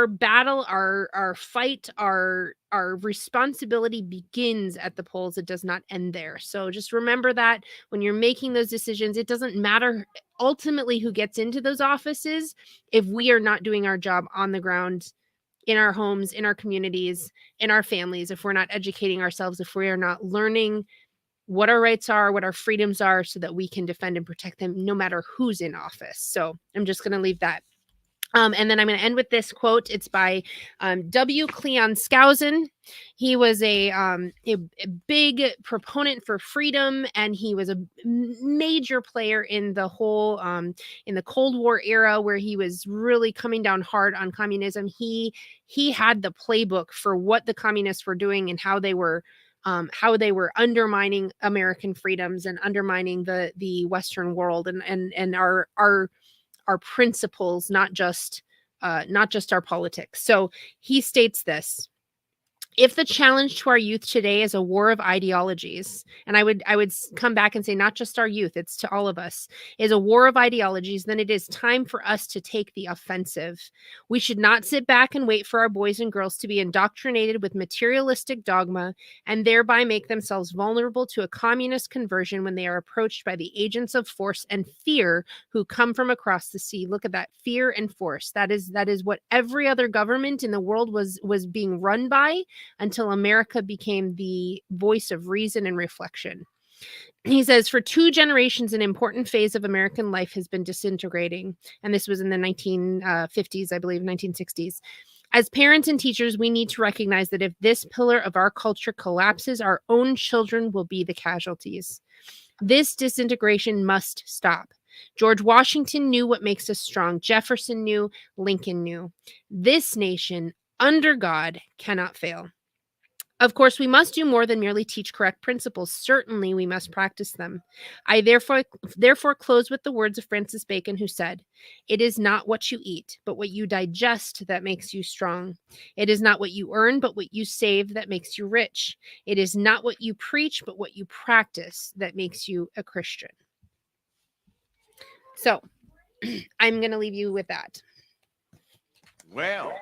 battle, our fight, our our responsibility begins at the polls. It does not end there. So just remember that when you're making those decisions, it doesn't matter ultimately who gets into those offices if we are not doing our job on the ground, in our homes, in our communities, in our families, if we're not educating ourselves, if we are not learning what our rights are, what our freedoms are, so that we can defend and protect them no matter who's in office. So I'm just going to leave that. And then I'm going to end with this quote. It's by W. Cleon Skousen. He was a big proponent for freedom, and he was a major player in the whole in the Cold War era, where he was really coming down hard on communism. He had the playbook for what the communists were doing and how they were undermining American freedoms and undermining the Western world and our principles, not just our politics. So he states this: if the challenge to our youth today is a war of ideologies, and I would come back and say not just our youth, it's to all of us, is a war of ideologies, then it is time for us to take the offensive. We should not sit back and wait for our boys and girls to be indoctrinated with materialistic dogma and thereby make themselves vulnerable to a communist conversion when they are approached by the agents of force and fear who come from across the sea. Look at that, fear and force. That is what every other government in the world was being run by, until America became the voice of reason and reflection. He says, for 2 generations, an important phase of American life has been disintegrating. And this was in the 1950s, I believe, 1960s. As parents and teachers, we need to recognize that if this pillar of our culture collapses, our own children will be the casualties. This disintegration must stop. George Washington knew what makes us strong. Jefferson knew. Lincoln knew. This nation, under God, cannot fail. Of course, we must do more than merely teach correct principles. Certainly, we must practice them. I therefore close with the words of Francis Bacon, who said, "It is not what you eat, but what you digest that makes you strong. It is not what you earn, but what you save that makes you rich. It is not what you preach, but what you practice that makes you a Christian." So, I'm going to leave you with that. Well,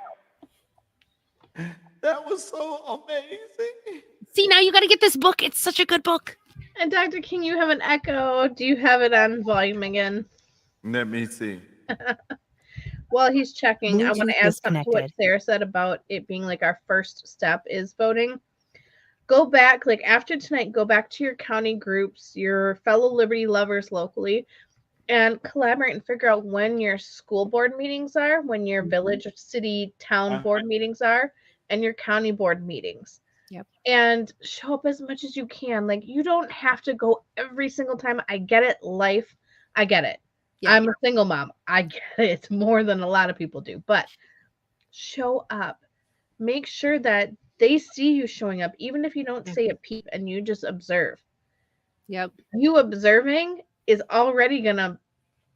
that was so amazing. See, now you got to get this book. It's such a good book. And Dr. King, you have an echo. Do you have it on volume again? Let me see. While he's checking, I want Bluetooth to add something to what disconnected. Sarah said about it being like our first step is voting. Go back, like after tonight, go back to your county groups, your fellow Liberty lovers locally, and collaborate and figure out when your school board meetings are, when your village, city, town board meetings are, and your county board meetings. Yep. And show up as much as you can. Like, you don't have to go every single time. I get it. Life. I get it. Yeah. I'm a single mom. I get it. It's more than a lot of people do. But show up. Make sure that they see you showing up, even if you don't say a peep and you just observe. Yep. You observing is already going to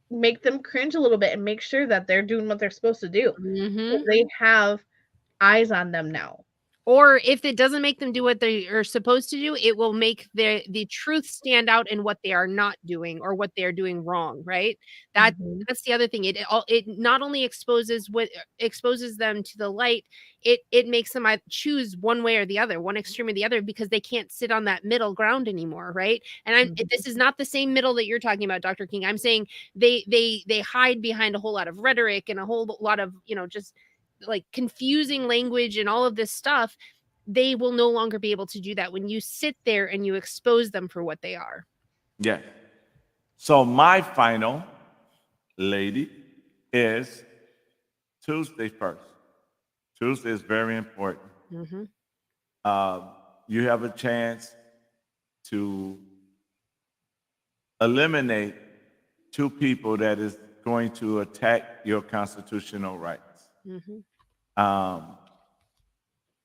make them cringe a little bit and make sure that they're doing what they're supposed to do. Mm-hmm. They have eyes on them now. Or if it doesn't make them do what they are supposed to do, it will make the truth stand out in what they are not doing or what they are doing wrong, right? That's the other thing. It not only exposes them to the light, it makes them choose one way or the other, one extreme or the other, because they can't sit on that middle ground anymore, right? And this is not the same middle that you're talking about, Dr. King. I'm saying they hide behind a whole lot of rhetoric and a whole lot of, just like confusing language and all of this stuff. They will no longer be able to do that when you sit there and you expose them for what they are. Yes. So my final, lady, is Tuesday first. Tuesday is very important. You have a chance to eliminate 2 people that is going to attack your constitutional rights.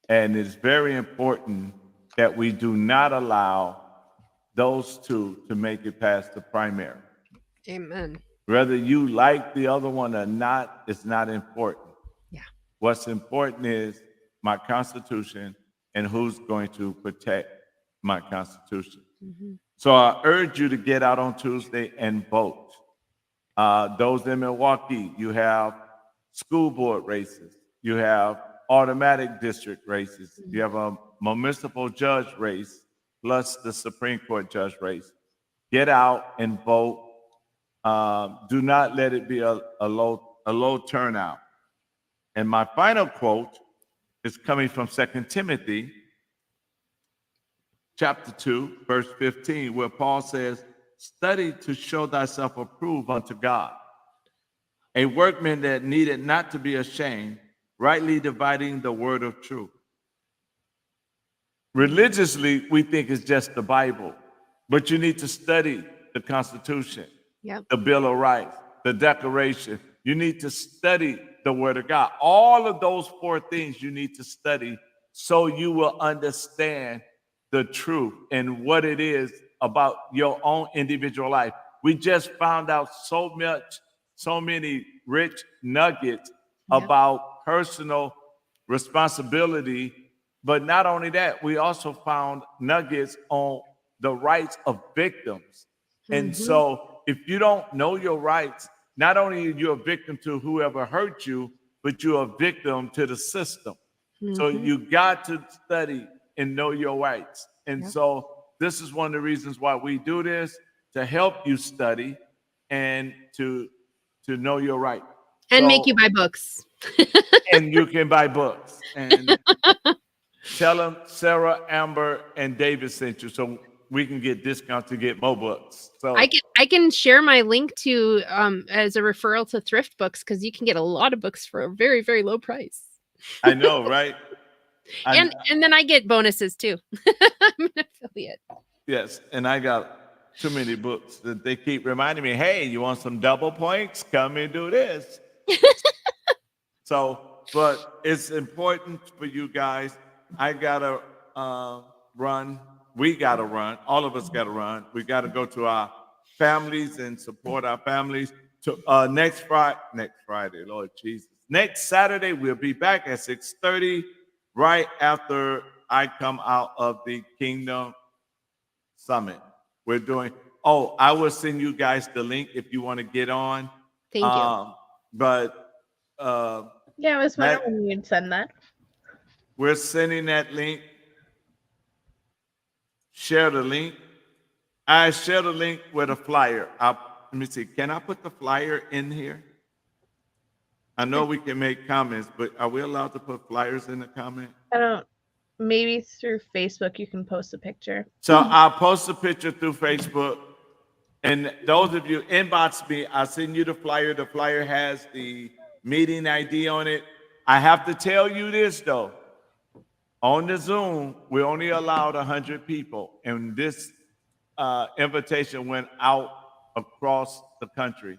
And it's very important that we do not allow those 2 to make it past the primary. Amen. Whether you like the other one or not, it's not important. Yeah. What's important is my Constitution and who's going to protect my Constitution. So I urge you to get out on Tuesday and vote. Those in Milwaukee, you have school board races. You have automatic district races. You have a municipal judge race plus the Supreme Court judge race. Get out and vote. Do not let it be a low turnout. And my final quote is coming from 2 Timothy chapter 2, verse 15, where Paul says, study to show thyself approved unto God, a workman that needed not to be ashamed, rightly dividing the word of truth. Religiously, we think it's just the Bible, but you need to study the Constitution, the Bill of Rights, the Declaration. You need to study the Word of God. All of those 4 things you need to study so you will understand the truth and what it is about your own individual life. We just found out so many rich nuggets about personal responsibility. But not only that, we also found nuggets on the rights of victims. And so if you don't know your rights, not only are you a victim to whoever hurt you, but you're a victim to the system. So you got to study and know your rights. And so this is one of the reasons why we do this, to help you study and to know your right. And make you buy books. And you can buy books. And tell them Sarah, Amber, and David sent you so we can get discounts to get more books. So I can share my link to as a referral to thrift books, because you can get a lot of books for a very, very low price. I know, right? And then I get bonuses too. I'm an affiliate. Yes, and I got too many books that they keep reminding me, hey, you want some double points? Come and do this. So, but it's important for you guys. I gotta run. We gotta run. All of us gotta run. We gotta go to our families and support our families. To next Friday, Lord Jesus. Next Saturday, we'll be back at 6:30, right after I come out of the Kingdom Summit. We're doing. Oh, I will send you guys the link if you want to get on. Thank you. But yeah, I was wondering when you'd send that. We're sending that link. Share the link. I share the link with a flyer. Let me see. Can I put the flyer in here? I know we can make comments, but are we allowed to put flyers in the comment? I don't. Maybe through Facebook you can post a picture. So I'll post a picture through Facebook. And those of you inbox me, I'll send you the flyer. The flyer has the meeting ID on it. I have to tell you this, though. On the Zoom, we only allowed 100 people. And this invitation went out across the country.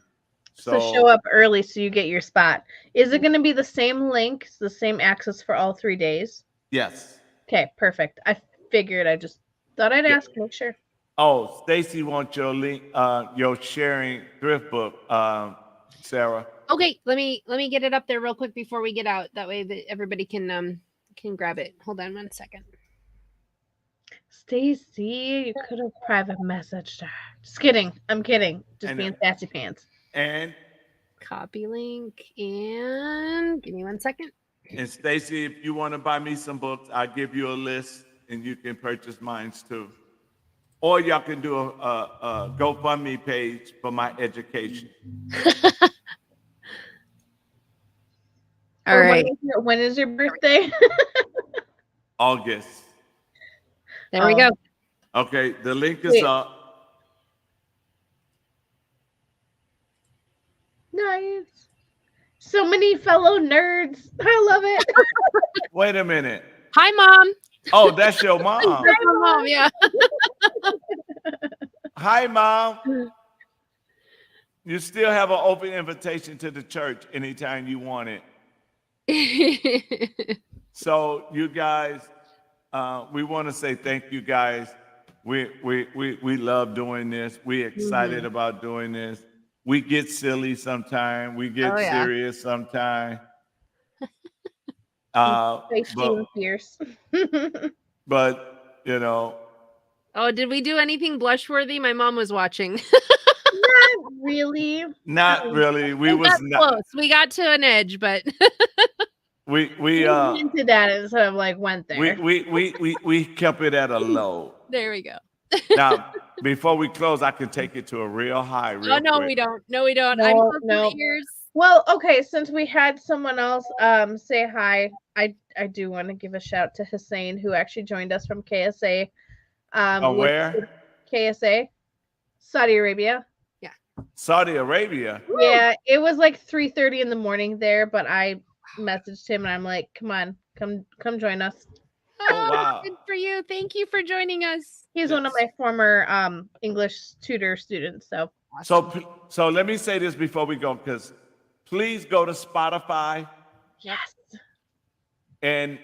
So show up early so you get your spot. Is it going to be the same link, the same access for all 3 days? Yes. Okay, perfect. I figured. I just thought I'd ask, make sure. Oh, Stacy wants your link, your sharing thrift book, Sarah. Okay, let me get it up there real quick before we get out. That way that everybody can grab it. Hold on 1 second. Stacy, you could have private messaged her. Just kidding. I'm kidding. Just being sassy pants. And copy link, and give me 1 second. And Stacy, if you want to buy me some books, I'll give you a list and you can purchase mine too. Or y'all can do a GoFundMe page for my education. All right. When is your birthday? August. There we go. Okay, the link is up. Nice. So many fellow nerds. I love it. Wait a minute. Hi, Mom. Oh, that's your mom. That's my mom, yeah. Hi, Mom. You still have an open invitation to the church anytime you want it. So you guys, we want to say thank you guys. We love doing this. We're excited about doing this. We get silly sometimes. We get serious sometimes. Fierce. But, you know. Oh, did we do anything blush worthy? My mom was watching. Not really. Not really. We was not close. We got to an edge, but we hinted at it instead of like went there. we kept it at a low. There we go. Now, before we close, I can take it to a real high. Real Oh no, quick. we don't. No, we don't. No, I'm closing no. my ears. Well, okay, since we had someone else say hi, I do want to give a shout to Hussein, who actually joined us from KSA. Where? KSA, Saudi Arabia. Saudi Arabia. Yeah, it was like 3:30 in the morning there, but I messaged him and I'm like, come on, come join us. Oh, wow. Good for you. Thank you for joining us. He's one of my former English tutor students. So let me say this before we go, because please go to Spotify Yes. and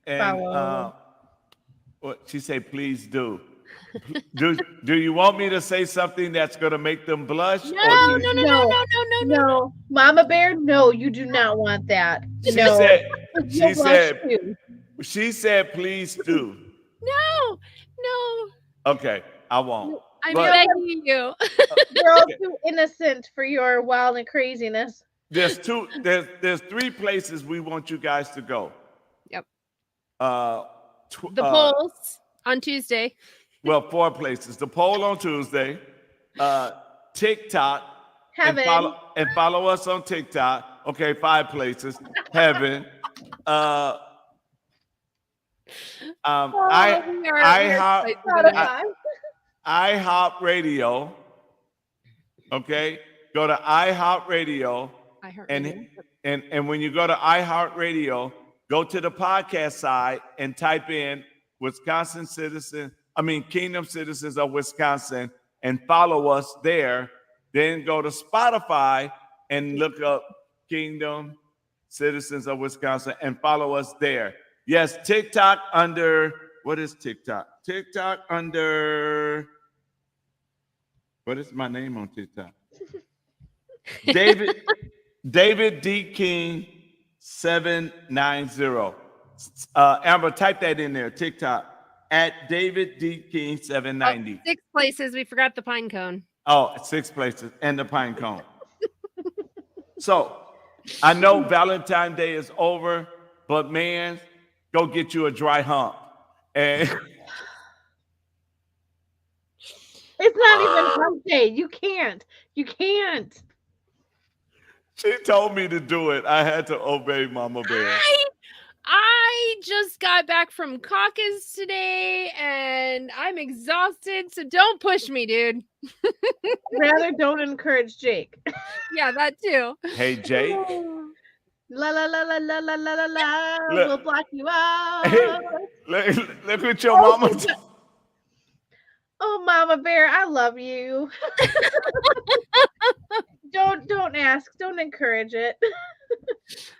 Follow. what she say, please do. Do you want me to say something that's gonna make them blush? No, Mama Bear, no, you do not want that. No. She said, please do. No. Okay, I won't. I'm But- begging you. We're all too innocent for your wild and craziness. There's 3 places we want you guys to go. Yep. The The polls on Tuesday. Well, 4 places. The poll on Tuesday, TikTok, Heaven. and follow us on TikTok. Okay, 5 places. Heaven. iHeart Radio. Okay, go to iHeart Radio, and when you go to iHeart Radio, go to the podcast side and type in Kingdom Citizens of Wisconsin, and follow us there. Then go to Spotify and look up Kingdom Citizens of Wisconsin and follow us there. Yes, TikTok under, what is TikTok? TikTok under, what is my name on TikTok? David D. King 790. Amber, type that in there, TikTok, at David D. King 790. 6 places. We forgot the pine cone. Oh, 6 places and the pine cone. So I know Valentine's Day is over, but man, go get you a dry hump. And it's not even hump day. You can't. She told me to do it. I had to obey Mama Bear. I just got back from caucus today and I'm exhausted, so don't push me, dude. Rather don't encourage Jake. Yeah, that too. Hey, Jake. La la la la la la la la la. Look. We'll block you out. Hey, look what your mama. Oh, Mama Bear, I love you. Don't ask. Don't encourage it.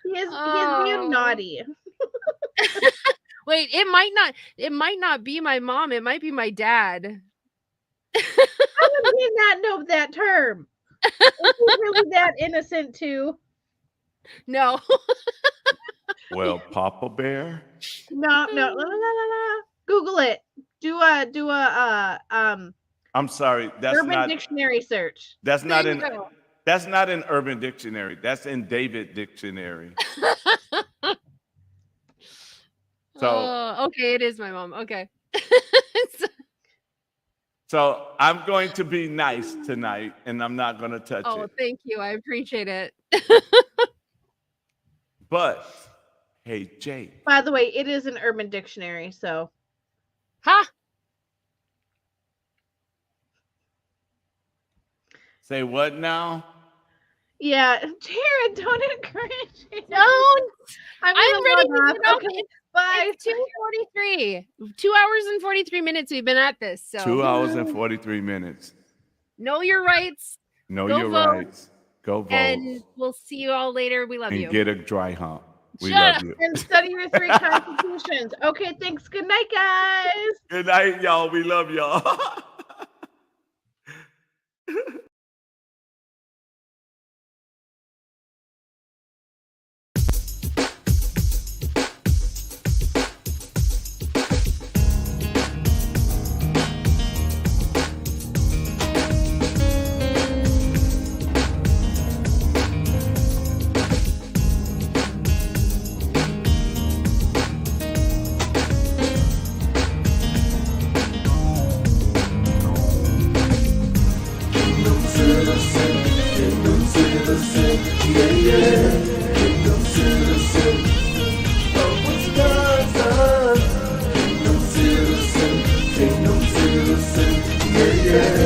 He is being naughty. Wait, it might not be my mom. It might be my dad. How would he not know that term? Is he really that innocent too? No. Well, Papa Bear. No. Google it. Do a I'm sorry. That's Urban not. Dictionary search. That's not There in. you go. That's not in Urban Dictionary. That's in David Dictionary. So, Oh, okay, it is my mom. Okay. so I'm going to be nice tonight, and I'm not going to touch Oh, it. thank you. I appreciate it. But hey, Jake. By the way, it is an Urban Dictionary, so Ha! Say what now? yeah. Jared, don't encourage it. Don't. I'm ready to off. get off. Okay, bye. It's 2:43. 2 hours and 43 minutes we've been at this. So 2 hours and 43 minutes. know your rights. Know Go your vote. rights. Go vote. And we'll see you all later. We love And you. get a dry hump. We Shut love up. you. And study your 3 constitutions. Okay, thanks. Good night, guys. Good night, y'all. We love y'all. yeah.